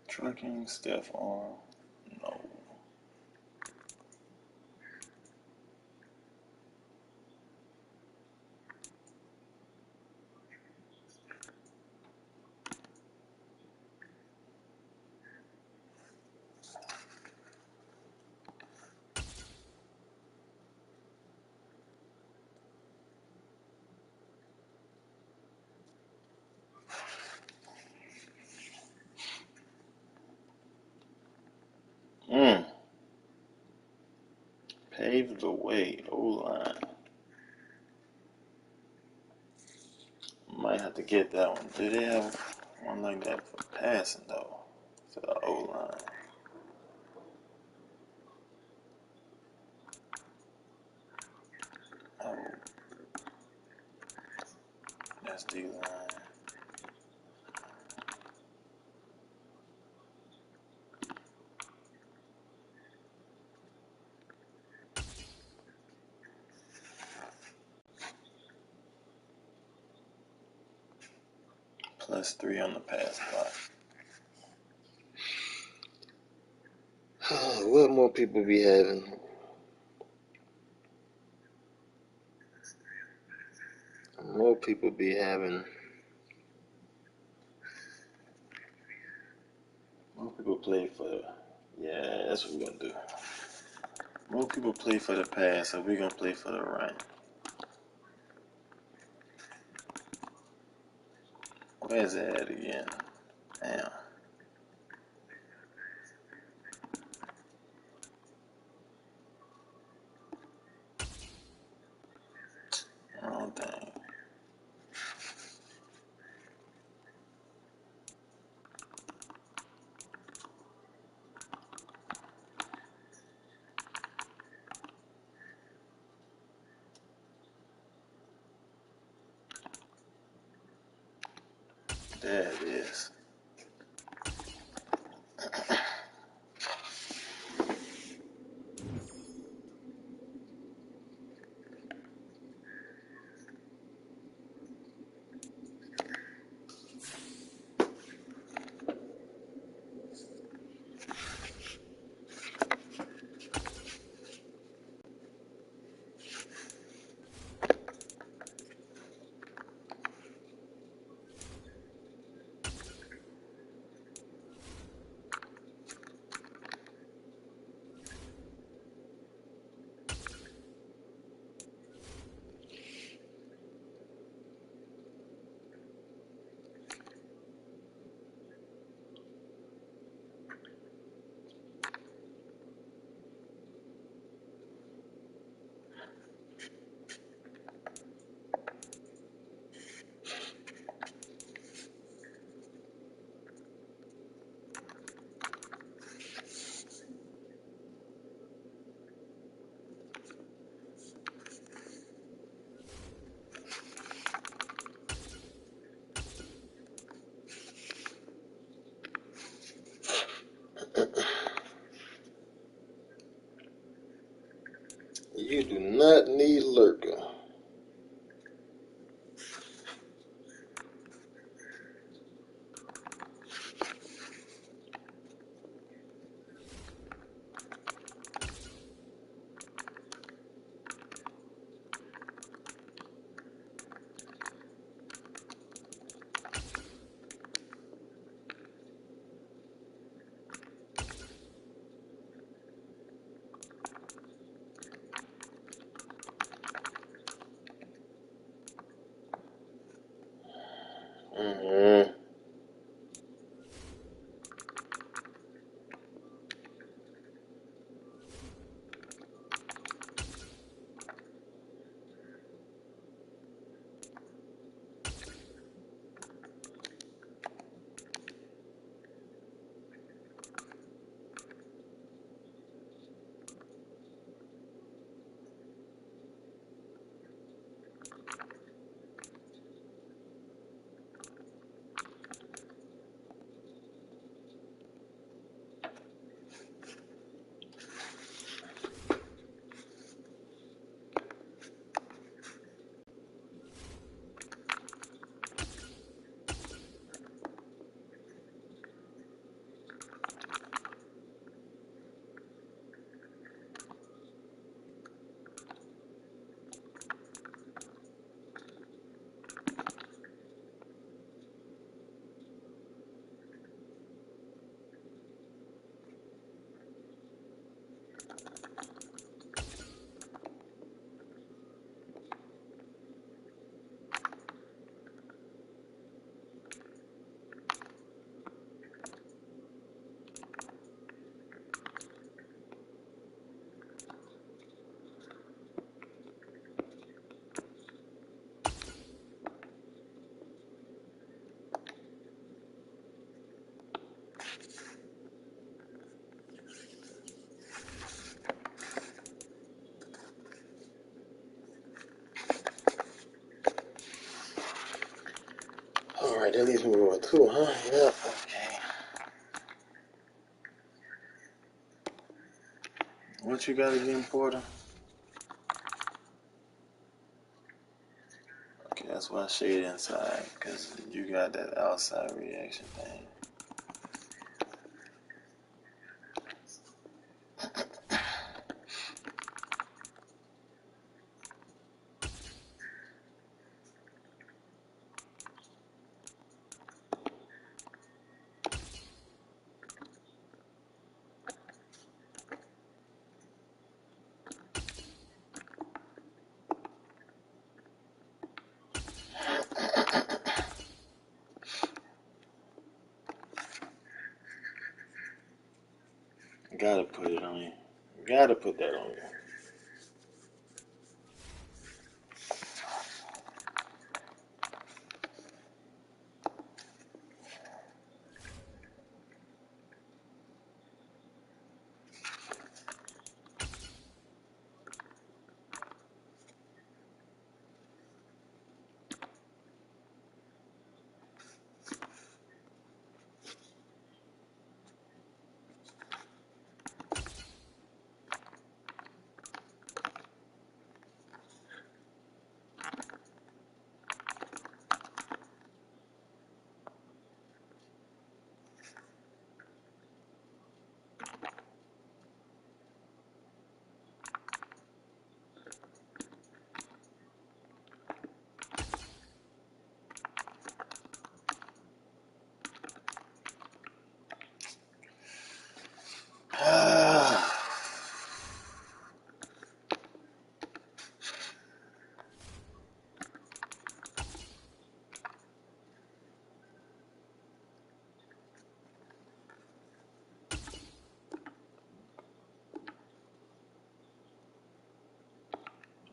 Trucking, Steph arm. No. Pave the way, O-line. Might have to get that one. Do they have one like that for passing, though? For the O-line. Oh, that's D-line. +3 on the pass block. What more people be having? More people be having. More people play for the. Yeah, that's what we're gonna do. More people play for the pass, so we're gonna play for the run. Where's that at again? Damn. Oh, dang. There it is. You do not need lurker. that leaves me with 2, huh? Yep, okay. What you got again, Porter? Okay, that's why I shade inside, because you got that outside reaction thing. Gotta put it on you. Gotta put that on you.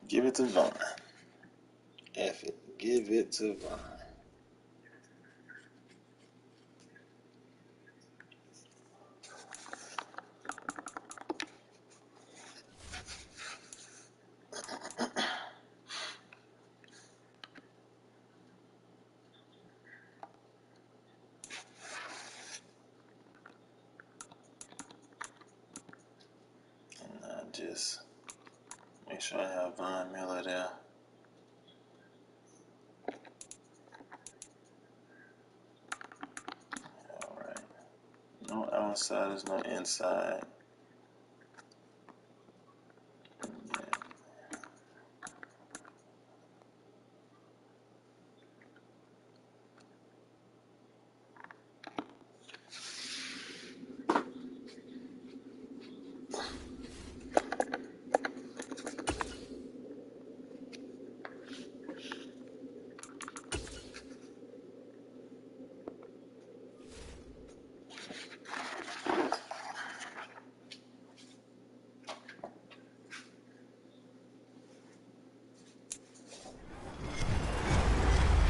Give it to Vaughn. F it. Give it to Vaughn. Just make sure I have Von Miller there. Alright. No outsiders, no inside.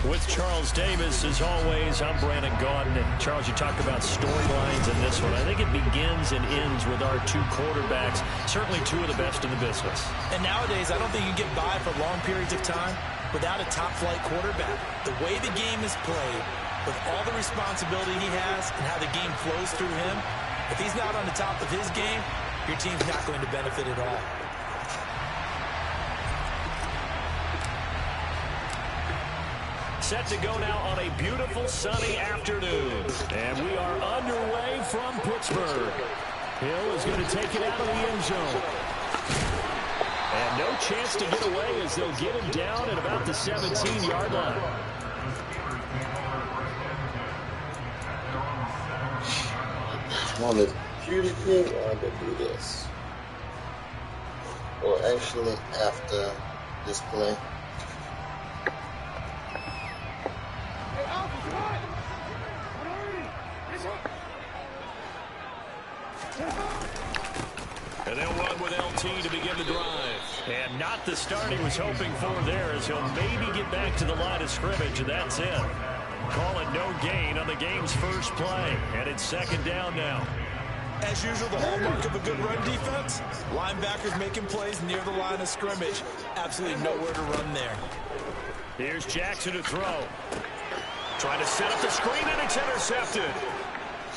With Charles Davis, as always, I'm Brandon Gaudin. And Charles, you talked about storylines in this one. I think it begins and ends with our two quarterbacks, certainly two of the best in the business. And nowadays, I don't think you get by for long periods of time without a top-flight quarterback. The way the game is played, with all the responsibility he has and how the game flows through him, if he's not on the top of his game, your team's not going to benefit at all. Set to go now on a beautiful sunny afternoon. And we are underway from Pittsburgh. Hill is going to take it out of the end zone. And no chance to get away as they'll get him down at about the 17-yard line. On the beauty thing, I could do this. Or actually, after this play. And they'll run with LT to begin the drive. And not the start he was hoping for there, as he'll maybe get back to the line of scrimmage, and that's it. Call it no gain on the game's first play. And it's second down now. As usual, the hallmark of a good run defense, linebackers making plays near the line of scrimmage. Absolutely nowhere to run there. Here's Jackson to throw. Trying to set up the screen, and it's intercepted.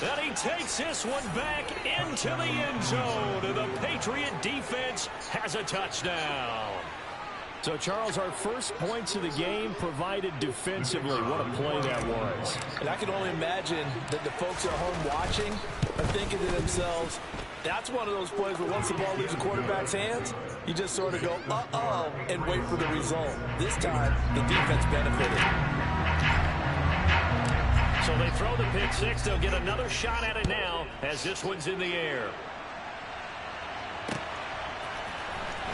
And he takes this one back into the end zone. And the Patriot defense has a touchdown. So, Charles, our first points of the game provided defensively. What a play that was. And I can only imagine that the folks at home watching are thinking to themselves, that's one of those plays where once the ball leaves the quarterback's hands, you just sort of go, uh-oh, and wait for the result. This time, the defense benefited. So they throw the pick six. They'll get another shot at it now as this one's in the air.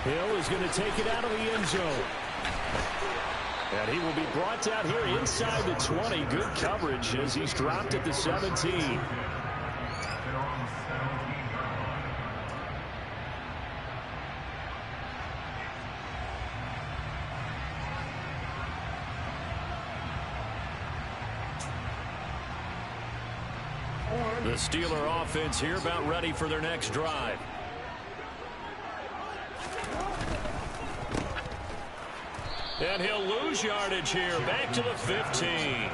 Hill is going to take it out of the end zone. And he will be brought down here inside the 20. Good coverage as he's dropped at the 17. The Steeler offense here about ready for their next drive. And he'll lose yardage here. Back to the 15.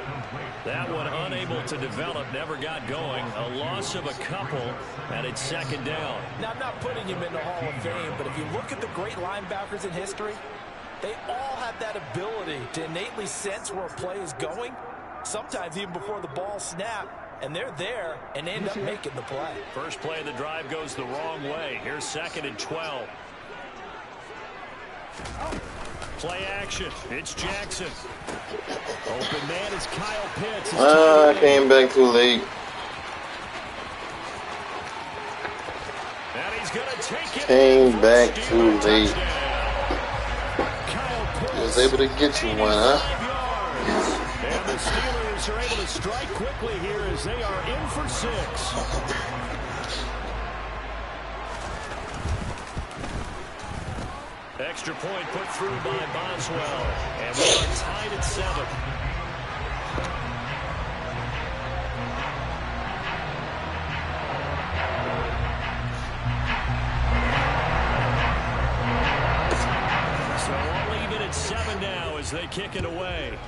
That one unable to develop, never got going. A loss of a couple, and it's second down. Now, I'm not putting him in the Hall of Fame, but if you look at the great linebackers in history, they all have that ability to innately sense where a play is going, sometimes even before the ball snaps. And they're there and end up making the play. First play of the drive goes the wrong way. Here's 2nd and 12. Play action. It's Jackson. Open man is Kyle Pitts. I came back too late. And he's going to take it. Came back too late. He was able to get you one, huh? And the Steelers are able to strike quickly here as they are in for 6. Extra point put through by Boswell. And we are tied at 7. So we'll leave it at 7 now as they kick it away.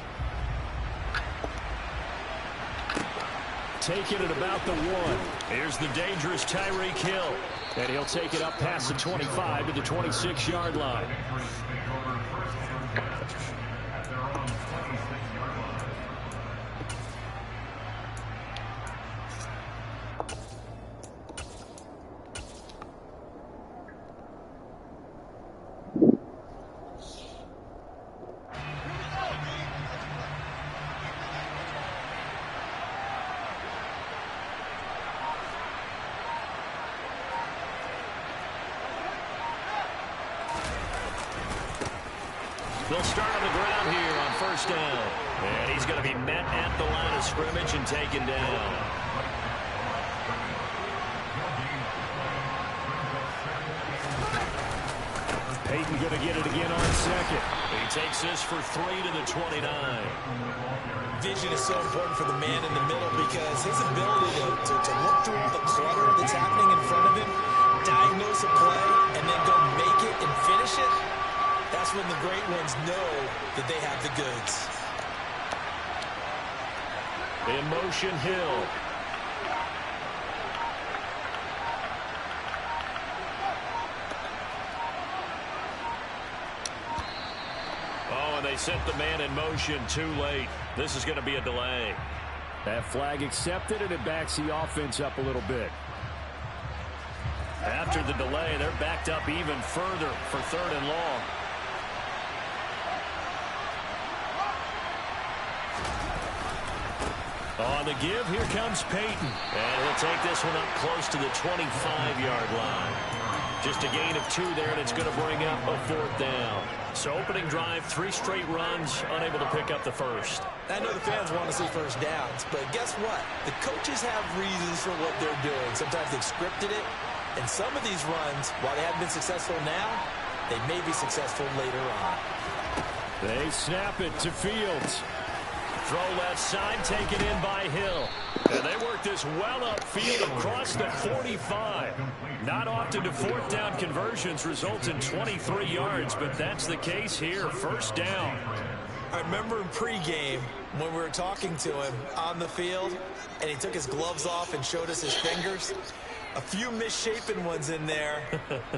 Take it at about the 1. Here's the dangerous Tyreek Hill. And he'll take it up past the 25 to the 26-yard line. They'll start on the ground here on first down. And he's going to be met at the line of scrimmage and taken down. Peyton going to get it again on 2nd. He takes this for 3 to the 29. Vision is so important for the man in the middle because his ability to look through all the clutter that's happening in front of him, diagnose a play, and then go make it and finish it. That's when the great ones know that they have the goods. In motion, Hill. Oh, and they sent the man in motion too late. This is going to be a delay. That flag accepted, and it backs the offense up a little bit. After the delay, they're backed up even further for 3rd and long. On the give, here comes Peyton. And he'll take this one up close to the 25-yard line. Just a gain of 2 there, and it's going to bring up a 4th down. So opening drive, 3 straight runs, unable to pick up the first. I know the fans want to see first downs, but guess what? The coaches have reasons for what they're doing. Sometimes they've scripted it, and some of these runs, while they haven't been successful now, they may be successful later on. They snap it to Fields. Throw left side, taken in by Hill. And they work this well upfield across the 45. Not often do 4th down conversions result in 23 yards, but that's the case here. First down. I remember in pregame when we were talking to him on the field, and he took his gloves off and showed us his fingers. A few misshapen ones in there,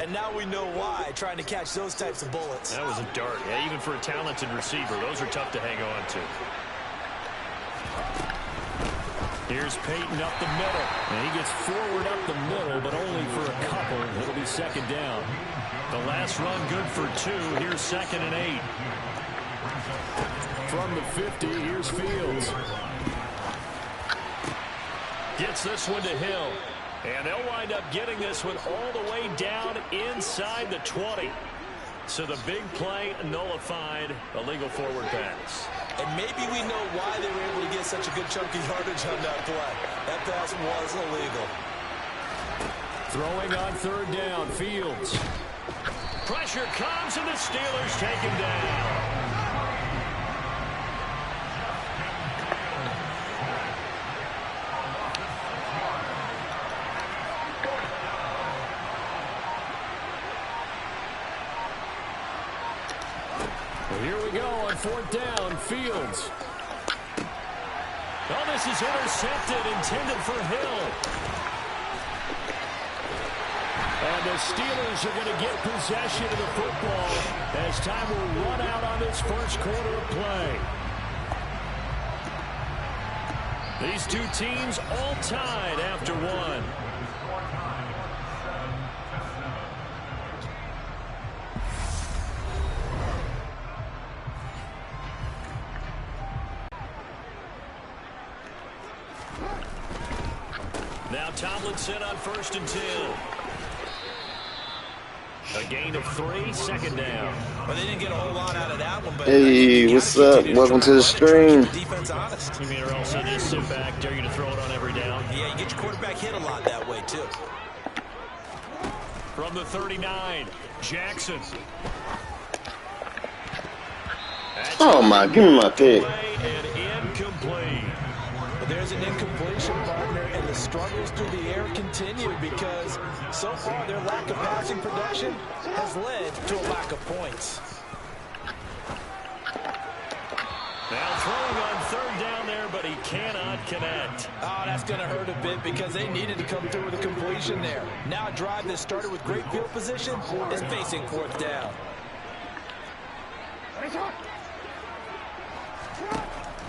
and now we know why, trying to catch those types of bullets. That was a dart. Yeah, even for a talented receiver, those are tough to hang on to. Here's Peyton up the middle. And he gets forward up the middle, but only for a couple. It'll be second down. The last run good for 2. Here's 2nd and 8. From the 50, here's Fields. Gets this one to Hill. And they'll wind up getting this one all the way down inside the 20. So the big play nullified, illegal forward pass. And maybe we know why they were able to get such a good chunky yardage on that play. That pass was illegal. Throwing on 3rd down, Fields. Pressure comes, and the Steelers take him down. Here we go on 4th down, Fields. Oh, this is intercepted, intended for Hill. And the Steelers are going to get possession of the football as time will run out on this first quarter of play. These two teams all tied after 1. Now Tomlinson on 1st and 10. A gain of 3, 2nd down. Well, they didn't get a whole lot out of that one, but hey, what's up? Welcome to the stream. Defense honest. You mean or else they just sit back, dare you to throw it on every down? Yeah, you get your quarterback hit a lot that way, too. From the 39, Jackson. Oh, my, give me my pick. And incomplete. But there's an incompletion, partner, and the struggles through the air continue because so far their lack of passing production has led to a lack of points. Now throwing on 3rd down there, but he cannot connect. Oh, that's going to hurt a bit because they needed to come through with a completion there. Now a drive that started with great field position is facing 4th down.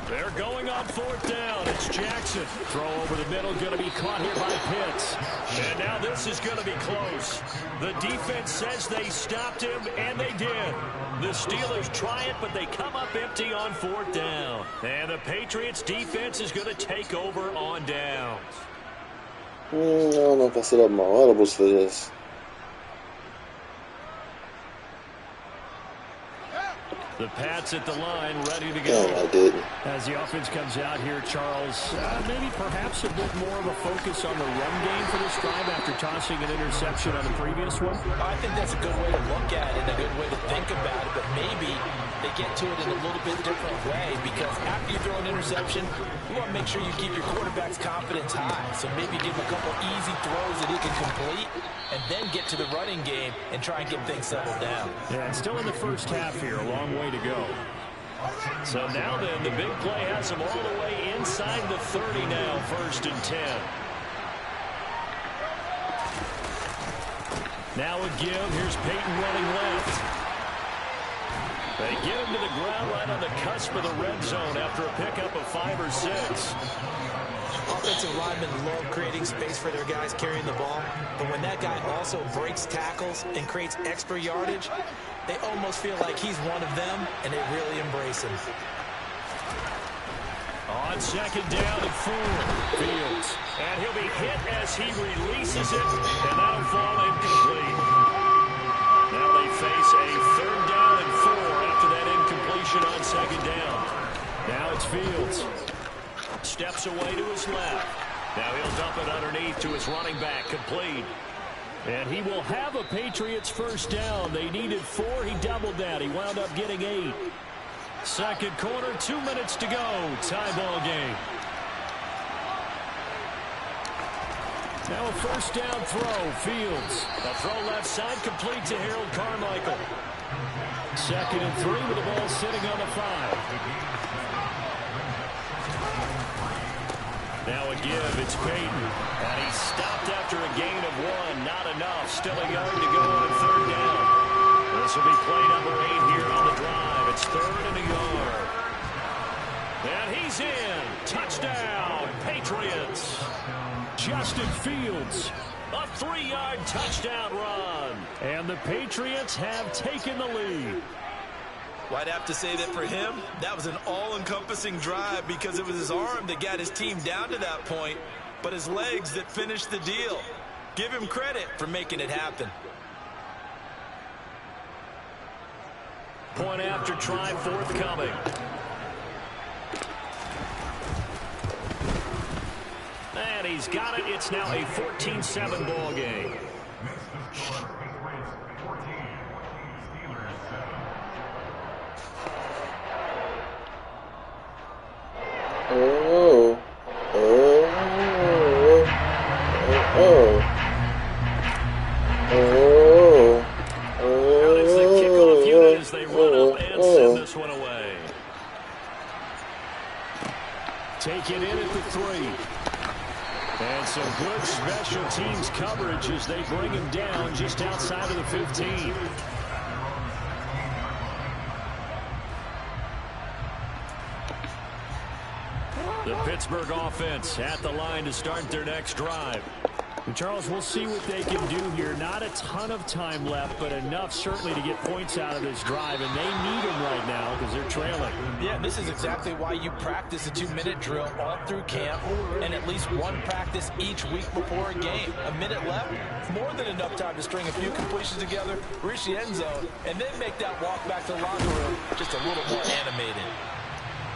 They're going on 4th down. It's Jackson. Throw over the middle, going to be caught here by Pitts. And now this is going to be close. The defense says they stopped him, and they did. The Steelers try it, but they come up empty on 4th down. And the Patriots defense is going to take over on downs. I don't know if I set up my audibles for this. The Pats at the line, ready to go. No, I didn't. As the offense comes out here, Charles, maybe perhaps a bit more of a focus on the run game for this drive after tossing an interception on the previous one. I think that's a good way to look at it, a good way to think about it, but maybe they get to it in a little bit different way because after you throw an interception, you want to make sure you keep your quarterback's confidence high. So maybe give him a couple easy throws that he can complete and then get to the running game and try and get things settled down. Yeah, and still in the first half here, a long way to go. So now then, the big play has him all the way inside the 30 now, 1st and 10. Now a give. Here's Peyton running left. They get him to the ground right on the cusp of the red zone after a pickup of 5 or 6. Offensive linemen love creating space for their guys carrying the ball, but when that guy also breaks tackles and creates extra yardage, they almost feel like he's one of them, and they really embrace him. On 2nd down and 4, Fields. And he'll be hit as he releases it, and that'll fall incomplete. Now they face a 3rd down and 4 after that incompletion on 2nd down. Now it's Fields. Steps away to his left. Now he'll dump it underneath to his running back, complete. And he will have a Patriots 1st down. They needed 4. He doubled that. He wound up getting 8. 2nd quarter, 2 minutes to go. Tie ball game. Now a 1st down throw. Fields. A throw left side, complete to Harold Carmichael. 2nd and 3 with the ball sitting on the 5. Now a give, it's Payton. And he's stopped after a gain of 1. Not enough. Still a yard to go on 3rd down. This will be play number 8 here on the drive. It's 3rd and a yard. And he's in. Touchdown, Patriots. Justin Fields. A 3-yard touchdown run. And the Patriots have taken the lead. Well, I'd have to say that for him, that was an all-encompassing drive because it was his arm that got his team down to that point, but his legs that finished the deal. Give him credit for making it happen. Point after try forthcoming. And he's got it. It's now a 14-7 ball game. Now there's the kickoff unit as they run up and send this one away. Take it in at the 3. And some good special teams coverage as they bring him down just outside of the 15. The Pittsburgh offense at the line to start their next drive. And Charles, we'll see what they can do here. Not a ton of time left, but enough certainly to get points out of this drive. And they need them right now because they're trailing. Yeah, this is exactly why you practice a 2-minute drill all through camp and at least one practice each week before a game. A minute left, more than enough time to string a few completions together, reach the end zone, and then make that walk back to the locker room just a little more animated.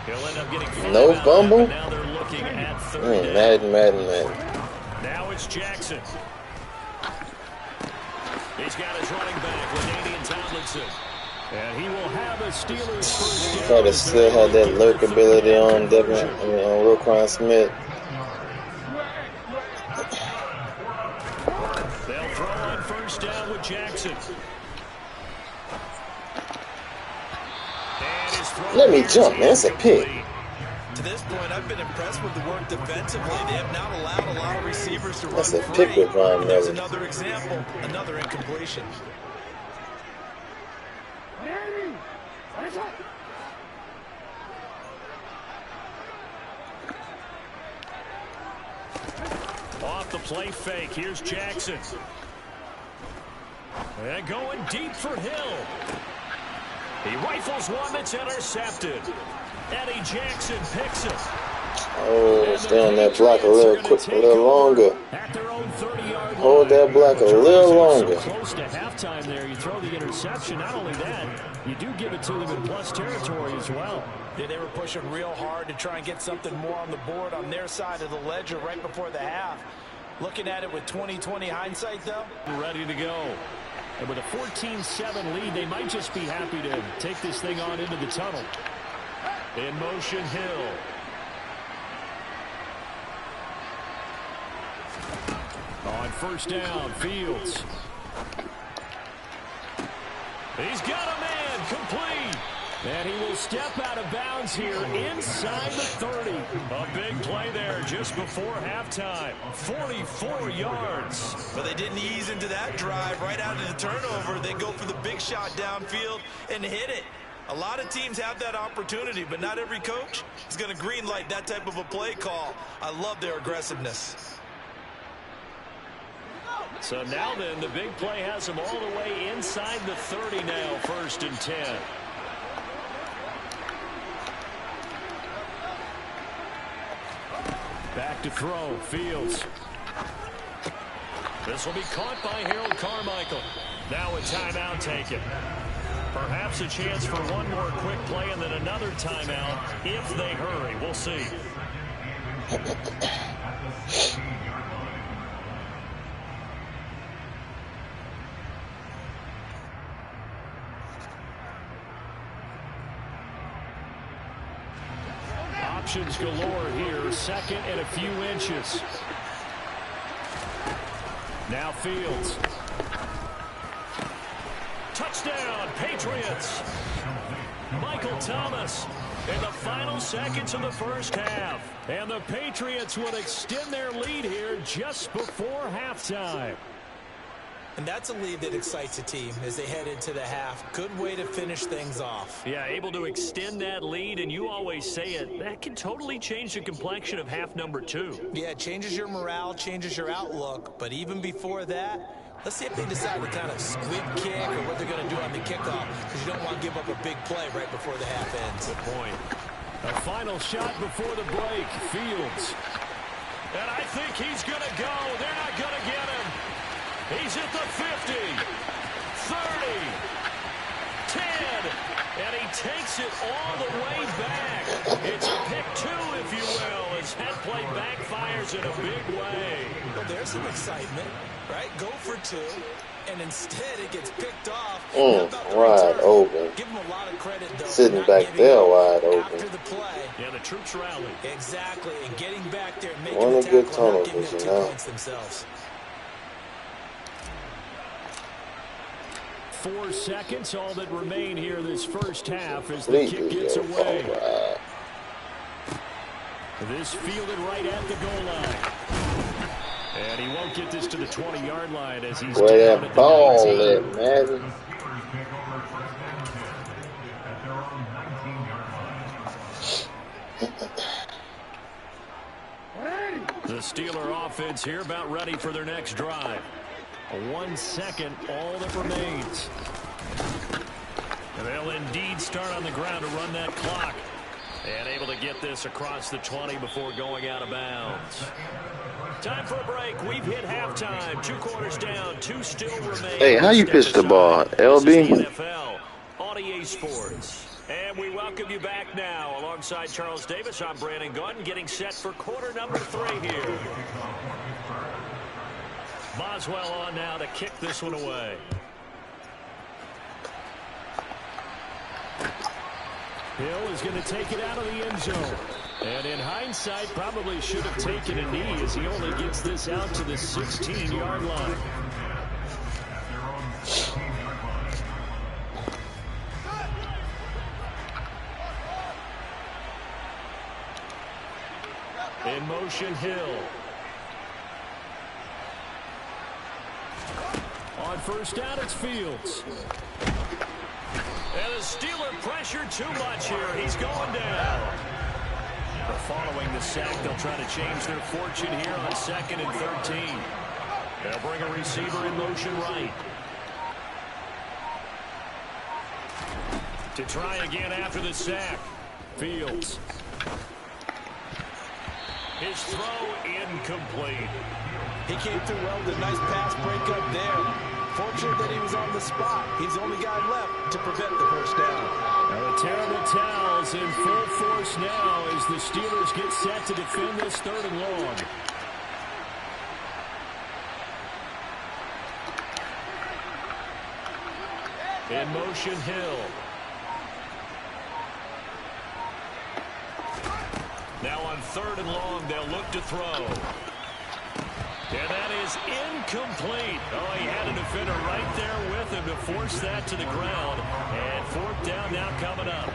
He'll end up getting no fumble. Now they're looking at 3rd down. Madden. Now it's Jackson. He's got his running back, LaDainian Tomlinson. And he will have a Steelers first down. Try to still have that lurkability on Devin, on Roquan Smith. They'll throw on 1st down with Jackson. Let me jump, man. It's a pick. To this point, I've been impressed with the work defensively. They have not allowed a lot of receivers to run That's a free. pick with Ryan There's Miller. another example, another incompletion. Off the play fake, here's Jackson. And going deep for Hill. He rifles one that's intercepted. Eddie Jackson picks it. Oh, stay on that block a little longer. At their own 30-yard line. Hold that block a little longer. So close to halftime there. You throw the interception. Not only that, you do give it to them in plus territory as well. Yeah, they were pushing real hard to try and get something more on the board on their side of the ledger right before the half. Looking at it with 20/20 hindsight, though. Ready to go. And with a 14-7 lead, they might just be happy to take this thing on into the tunnel. In motion, Hill. On 1st down, Fields. He's got a man, complete. And he will step out of bounds here inside the 30. A big play there just before halftime. 44 yards. But they didn't ease into that drive right out of the turnover. They go for the big shot downfield and hit it. A lot of teams have that opportunity, but not every coach is going to green light that type of a play call. I love their aggressiveness. So now then, the big play has them all the way inside the 30 now, 1st and 10. Back to throw, Fields. This will be caught by Harold Carmichael. Now a timeout taken. Perhaps a chance for one more quick play and then another timeout if they hurry. We'll see. Options galore here. 2nd and a few inches. Now Fields. Touchdown, Patriots. Michael Thomas in the final seconds of the first half. And the Patriots will extend their lead here just before halftime. And that's a lead that excites a team as they head into the half. Good way to finish things off. Yeah, able to extend that lead, and you always say it, that can totally change the complexion of half number 2. Yeah, it changes your morale, changes your outlook. But even before that, let's see if they decide to kind of squib kick or what they're going to do on the kickoff, because you don't want to give up a big play right before the half ends. Good point. A final shot before the break. Fields. And I think he's going to go. They're not going to get him. He's at the 50, 30, 10, and he takes it all the way back. It's a pick 2, if you will, as that play backfires in a big way. Well, there's some excitement, right? Go for 2, and instead it gets picked off. Wide open. Give him a lot of credit, though. Sitting back there wide open. After the play. Yeah, the troops rally. Exactly, and getting back there, making One the of the good tackle, not giving turnovers, up 2 you know. points themselves. 4 seconds, all that remain here this first half as the kick gets away. This fielded right at the goal line. And he won't get this to the 20-yard line as he's Where down that at the ball 19. at, man? The Steeler offense here about ready for their next drive. 1 second, all that remains. And they'll indeed start on the ground to run that clock. And able to get this across the 20 before going out of bounds. Time for a break. We've hit halftime. 2 quarters down. 2 still remain. Hey, how you pitch the ball? LB? This is the NFL on EA Sports. And we welcome you back now. Alongside Charles Davis, I'm Brandon Gunn, getting set for quarter number 3 here. Boswell on now to kick this one away. Hill is going to take it out of the end zone. And in hindsight, probably should have taken a knee as he only gets this out to the 16-yard line. In motion, Hill. On first down, it's Fields. And the Steeler pressure too much here. He's going down. Following the sack, they'll try to change their fortune here on 2nd and 13. They'll bring a receiver in motion right. To try again after the sack. Fields. His throw incomplete. He came through well with a nice pass breakup there. Fortunate that he was on the spot. He's the only guy left to prevent the first down. Now the terrible towels in full force now as the Steelers get set to defend this 3rd and long. In motion, Hill. Now on 3rd and long, they'll look to throw. And that is incomplete. Oh, he had a defender right there with him to force that to the ground. And 4th down now coming up.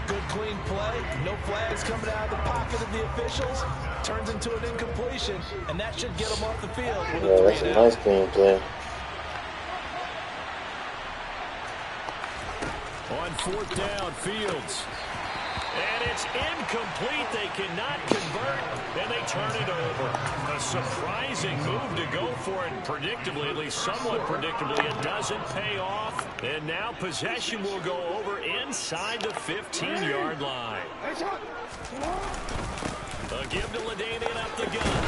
Good clean play. No flags coming out of the pocket of the officials. Turns into an incompletion, and that should get him off the field with Yeah, a that's 3 a and out. nice game play. On 4th down, Fields. And it's incomplete. They cannot convert, and they turn it over. A surprising move to go for it predictably, at least somewhat predictably. It doesn't pay off, and now possession will go over inside the 15-yard line. A give to LaDainian up the gun.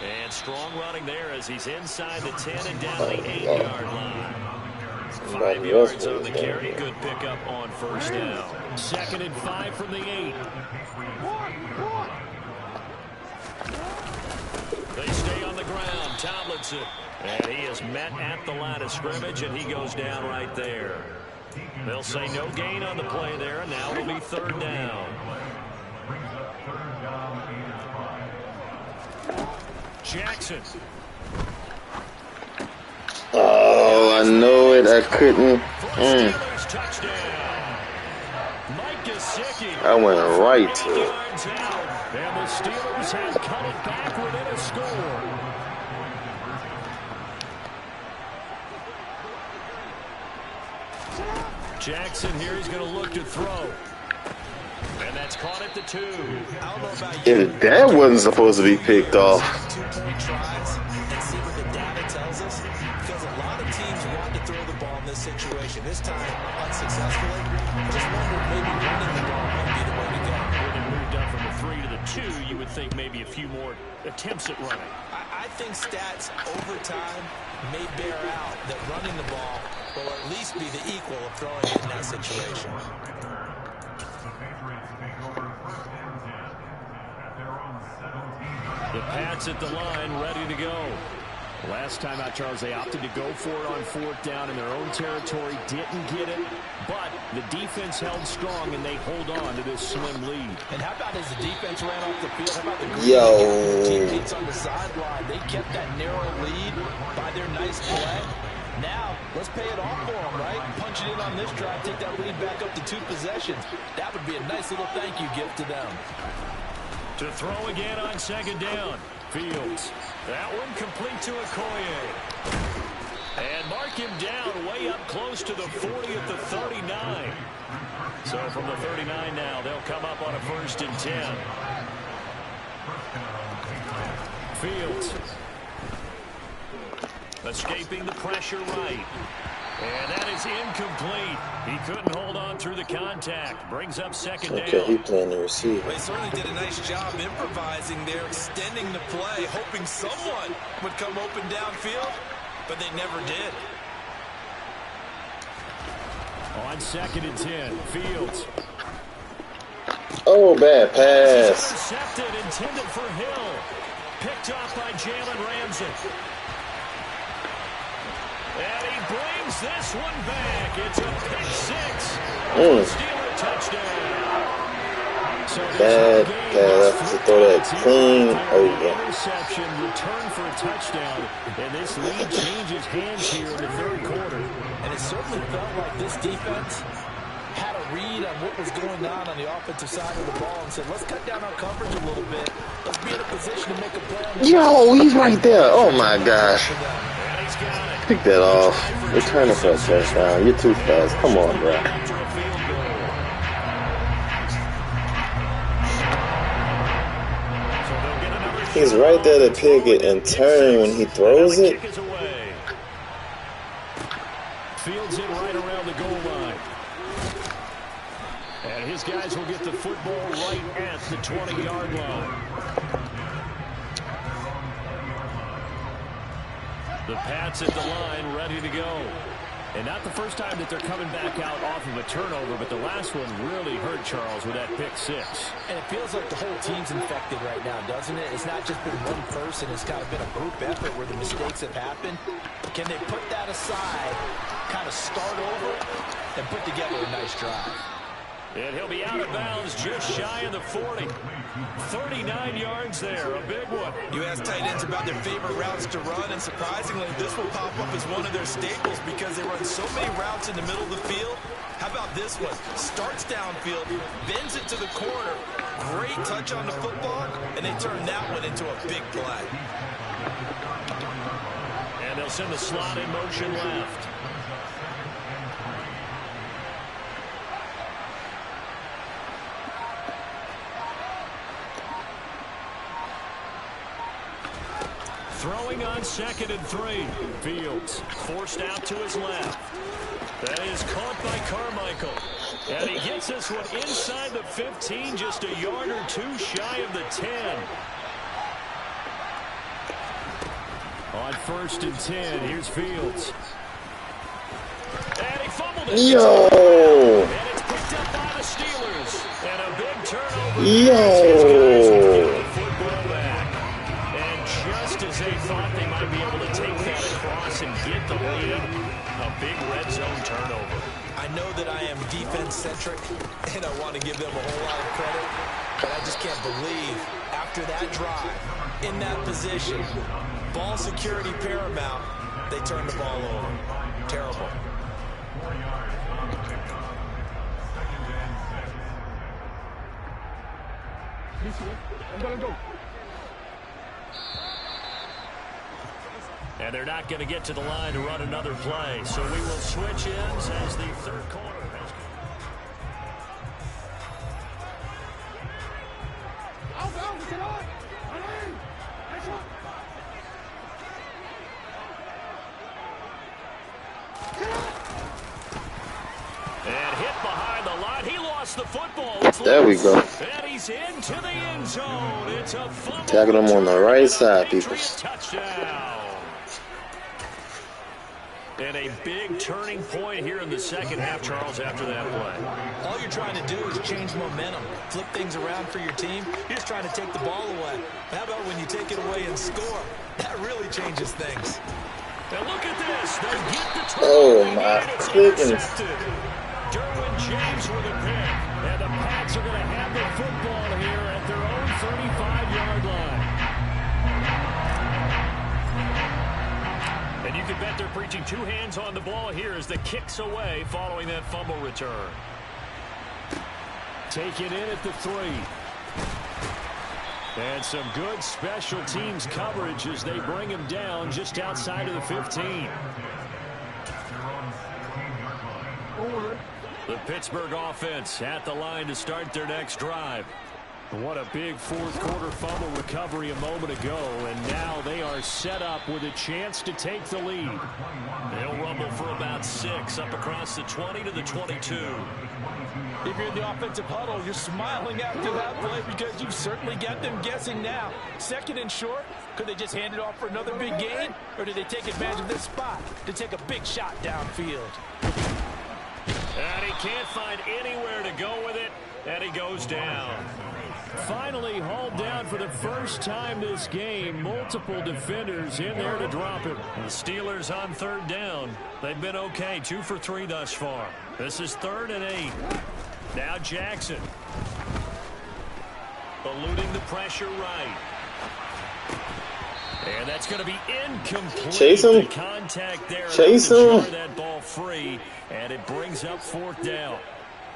And strong running there as he's inside the 10 and down the 8-yard line. 5 yards on the carry. Good pickup on first down. 2nd and 5 from the 8. They stay on the ground. Tomlinson. And he is met at the line of scrimmage, and he goes down right there. They'll say no gain on the play there, and now it'll be 3rd down. Jackson. Oh, I I know it. I couldn't. Steelers touchdown. Mike Gesicki. I went right to it. Yards out, and the Steelers have cut it back within a score. Jackson here, he's going to look to throw. And that's caught at the 2. I don't know about you. If that wasn't supposed to be picked off. 2-point tries and see what the data tells us. Because a lot of teams want to throw the ball in this situation. This time, unsuccessfully. Just wonder if maybe running the ball might be the way to go. When it moved up from the 3 to the 2, you would think maybe a few more attempts at running. I think stats over time may bear out that running the ball will at least be the equal of throwing it in that situation. The Pats at the line, ready to go. Last time out, Charles, they opted to go for it on 4th down in their own territory. Didn't get it, but the defense held strong, and they hold on to this slim lead. And how about as the defense ran off the field? How about the teammates on the sideline? They kept that narrow lead by their nice play. Now, let's pay it off for them, right? Punch it in on this drive, take that lead back up to 2 possessions. That would be a nice little thank you gift to them. To throw again on 2nd down. Fields. That one complete to Okoye. And mark him down way up close to the 40 at the 39. So from the 39 now, they'll come up on a 1st and 10. Fields. Escaping the pressure right. And that is incomplete. He couldn't hold on through the contact. Brings up 2nd down. Okay, he playing the receiver. They certainly did a nice job improvising there, extending the play, hoping someone would come open downfield, but they never did. On 2nd and 10, Fields. Oh, bad pass. Intercepted, intended for Hill. Picked off by Jalen Ramsey. And he brings this one back. It's a pick 6. Steeler touchdown. So Bad pass to throw that clean over. Interception, return for a touchdown. And this lead changes hands here in the 3rd quarter. And it certainly felt like this defense had a read on what was going on the offensive side of the ball and said, let's cut down our coverage a little bit. Let's be in a position to make a play on the Yo, he's right there. Oh, my gosh. Pick that off. Return it for a touchdown. You're too fast. Come on, bro. He's right there to pick it and turn when he throws it. Fields it right around the goal line. And his guys will get the football right at the 20-yard line. The Pats at the line, ready to go. And not the first time that they're coming back out off of a turnover, but the last one really hurt Charles with that pick 6. And it feels like the whole team's infected right now, doesn't it? It's not just been one person. It's kind of been a group effort where the mistakes have happened. Can they put that aside, kind of start over, and put together a nice drive? And he'll be out of bounds just shy of the 40. 39 yards there, a big one. You ask tight ends about their favorite routes to run, and surprisingly, this will pop up as one of their staples because they run so many routes in the middle of the field. How about this one? Starts downfield, bends it to the corner. Great touch on the football, and they turn that one into a big play. And they'll send the slot in motion left. Throwing on 2nd and 3. Fields forced out to his left. That is caught by Carmichael. And he gets this one inside the 15, just a yard or 2 shy of the 10. On 1st and 10, here's Fields. And he fumbled it. Yo! And it's picked up by the Steelers. And a big turnover. Yo! They thought they might be able to take that across and get the lead. A big red zone turnover. I know that I am defense-centric, and I want to give them a whole lot of credit, but I just can't believe after that drive, in that position, ball security paramount, they turned the ball over. Terrible. I'm gonna go. And they're not going to get to the line to run another play. So we will switch ends as the third quarter has come. And hit behind the line. He lost the football. There we go. And he's into the end zone. It's a fumble. Tackle him on the right side, people. Touchdown. And a big turning point here in the second half, Charles, after that play. All you're trying to do is change momentum, flip things around for your team. You're just trying to take the ball away. How about when you take it away and score? That really changes things. And look at this. They get the Oh, my goodness. Derwin James with a pick. And the Pats are going to have the football here at their own 35-yard line. And you can bet they're preaching two hands on the ball here as the kick's away following that fumble return. Taken in at the 3. And some good special teams coverage as they bring him down just outside of the 15. The Pittsburgh offense at the line to start their next drive. What a big fourth quarter fumble recovery a moment ago, and now they are set up with a chance to take the lead. They'll rumble for about 6 up across the 20 to the 22. If you're in the offensive huddle, you're smiling after that play because you've certainly got them guessing now. Second and short, could they just hand it off for another big gain, or did they take advantage of this spot to take a big shot downfield? And he can't find anywhere to go with it, and he goes down. Finally hauled down for the first time this game. Multiple defenders in there to drop him. The Steelers on third down. They've been okay, 2 for 3 thus far. This is 3rd and 8. Now Jackson. Eluding the pressure right. And that's going to be incomplete. Chase him. The contact there. Chase him. That ball free, and it brings up 4th down.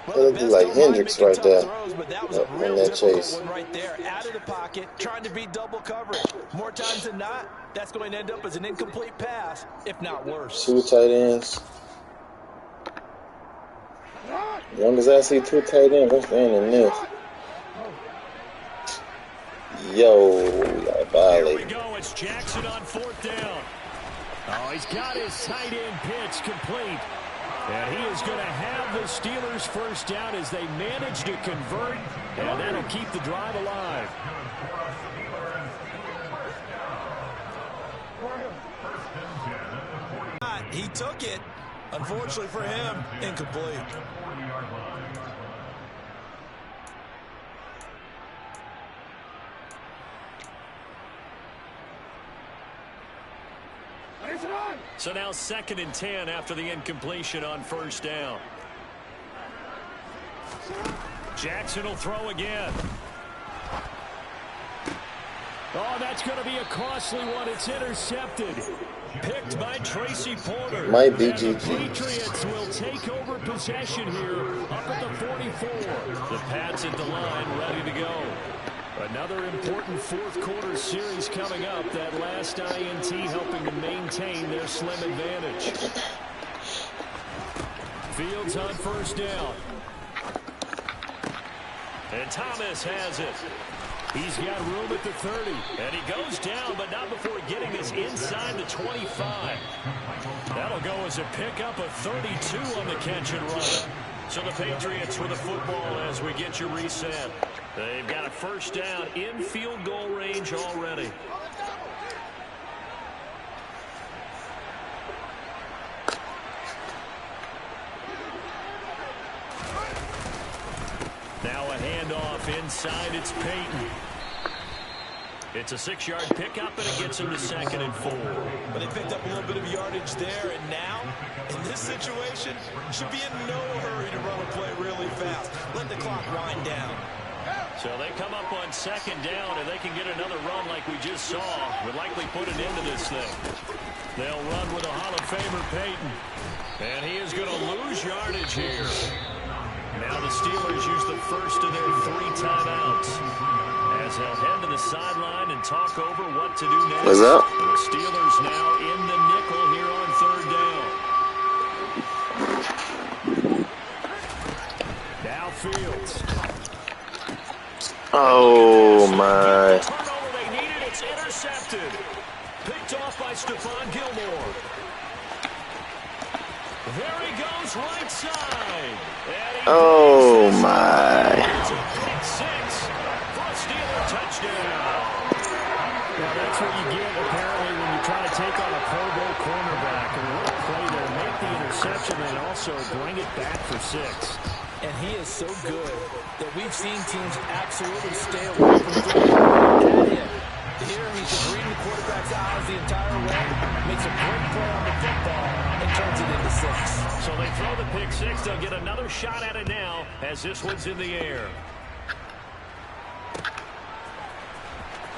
That looked like Hendricks right there. But that was a in real that difficult chase. one right there. Out of the pocket, trying to beat double coverage. More times than not, that's going to end up as an incomplete pass, if not worse. 2 tight ends. As long as I see 2 tight ends, I'm staying in this. Yo, we got Here we violated. go. It's Jackson on 4th down. Oh, he's got his tight end pitch complete. And he is going to have the Steelers first down as they manage to convert. And that'll keep the drive alive. He took it. Unfortunately for him, incomplete. So now 2nd and 10 after the incompletion on first down. Jackson will throw again. Oh, that's going to be a costly one. It's intercepted. Picked by Tracy Porter. Might be And the GG. Patriots will take over possession here up at the 44. The Pats at the line ready to go. Another important fourth quarter series coming up. That last INT helping to maintain their slim advantage. Fields on first down. And Thomas has it. He's got room at the 30. And he goes down, but not before getting this inside the 25. That'll go as a pickup of 32 on the catch and run. So the Patriots with the football as we get you reset. They've got a first down in field goal range already. Now a handoff inside. It's Peyton. It's a 6-yard pickup, and it gets him to 2nd and 4. But they picked up a little bit of yardage there, and now, in this situation, should be in no hurry to run a play really fast. Let the clock wind down. So they come up on 2nd down, and they can get another run like we just saw. Would likely put an end to this thing. They'll run with a Hall of Famer, Peyton. And he is going to lose yardage here. Now the Steelers use the first of their 3 timeouts as they'll head to the sideline and talk over what to do next. What's up? The Steelers now in the nickel here on 3rd down. Now Fields. Oh, my. Turnover they needed. It's intercepted. Picked off by Stephon Gilmore. There he goes, right side. Oh, my. It's a pick 6 for a Steeler touchdown. Now, that's what you get, apparently, when you try to take on a Pro Bowl cornerback. And what a play there. Make the interception and also bring it back for 6. And he is so good that we've seen teams absolutely stay away from throwing at him. Here, he's just reading the quarterback's eyes the entire way, makes a great play on the football, and turns it into 6. So they throw the pick 6. They'll get another shot at it now as this one's in the air.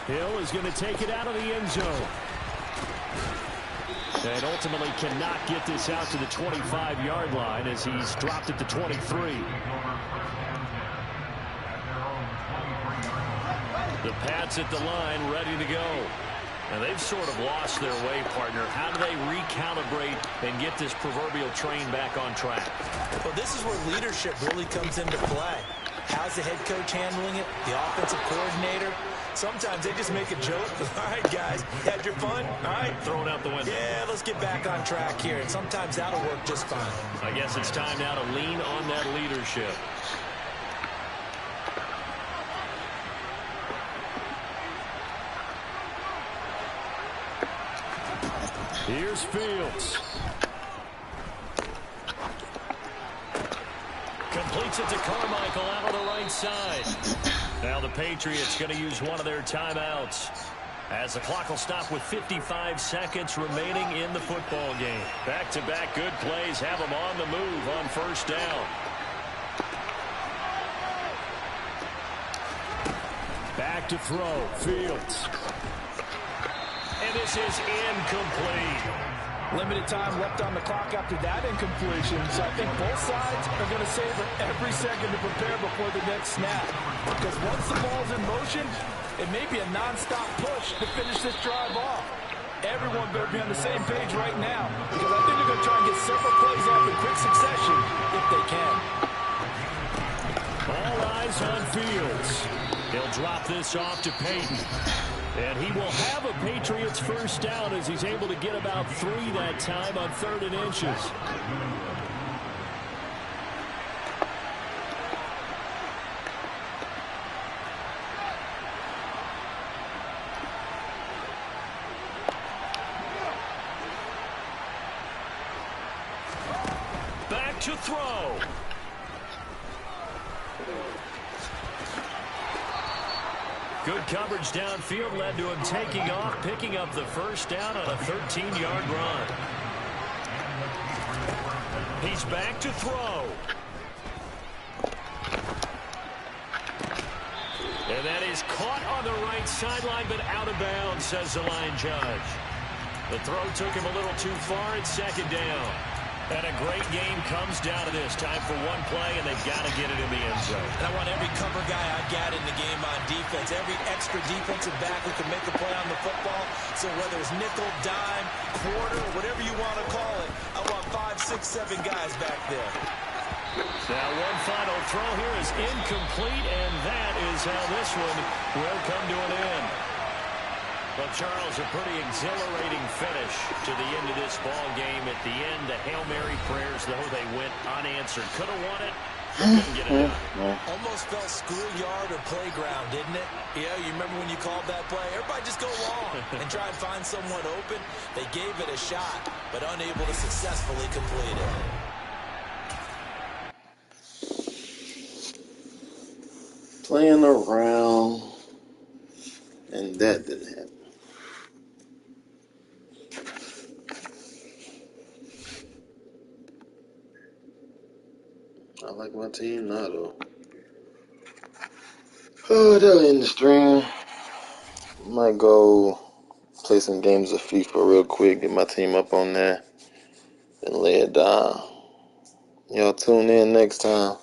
Hill is going to take it out of the end zone. And ultimately cannot get this out to the 25-yard line as he's dropped it to 23. The Pats at the line ready to go. And they've sort of lost their way, partner. How do they recalibrate and get this proverbial train back on track? Well, this is where leadership really comes into play. How's the head coach handling it? The offensive coordinator? Sometimes they just make a joke. All right, guys, had your fun? All right. Throw it out the window. Yeah, let's get back on track here. And sometimes that'll work just fine. I guess it's time now to lean on that leadership. Here's Fields. Completes it to Carmichael out on the right side. Now the Patriots going to use one of their timeouts as the clock will stop with 55 seconds remaining in the football game. Back-to-back good plays have them on the move on 1st down. Back to throw. Fields. And this is incomplete. Limited time left on the clock after that incompletion, so I think both sides are going to savor every second to prepare before the next snap. Because once the ball's in motion, it may be a nonstop push to finish this drive off. Everyone better be on the same page right now, because I think they're going to try and get several plays off in quick succession if they can. All eyes on Fields. He'll drop this off to Peyton. And he will have a Patriots 1st down as he's able to get about 3 that time on 3rd and inches. Back to throw. Good coverage downfield led to him taking off, picking up the 1st down on a 13-yard run. He's back to throw. And that is caught on the right sideline, but out of bounds, says the line judge. The throw took him a little too far at 2nd down. And a great game comes down to this. Time for one play, and they've got to get it in the end zone. And I want every cover guy I've got in the game on defense, every extra defensive back who can make a play on the football. So whether it's nickel, dime, quarter, whatever you want to call it, I want 5, 6, 7 guys back there. Now one final throw here is incomplete, and that is how this one will come to an end. Well, Charles, a pretty exhilarating finish to the end of this ball game. At the end, the Hail Mary prayers, though, they went unanswered. Could have won it, couldn't get it done. Almost felt schoolyard or playground, didn't it? Yeah, you remember when you called that play? Everybody just go long and try and find someone open. They gave it a shot, but unable to successfully complete it. Playing around, and that didn't happen. I like my team now, though. Oh, that'll end the stream. Might go play some games of FIFA real quick, get my team up on there. and lay it down. Y'all tune in next time.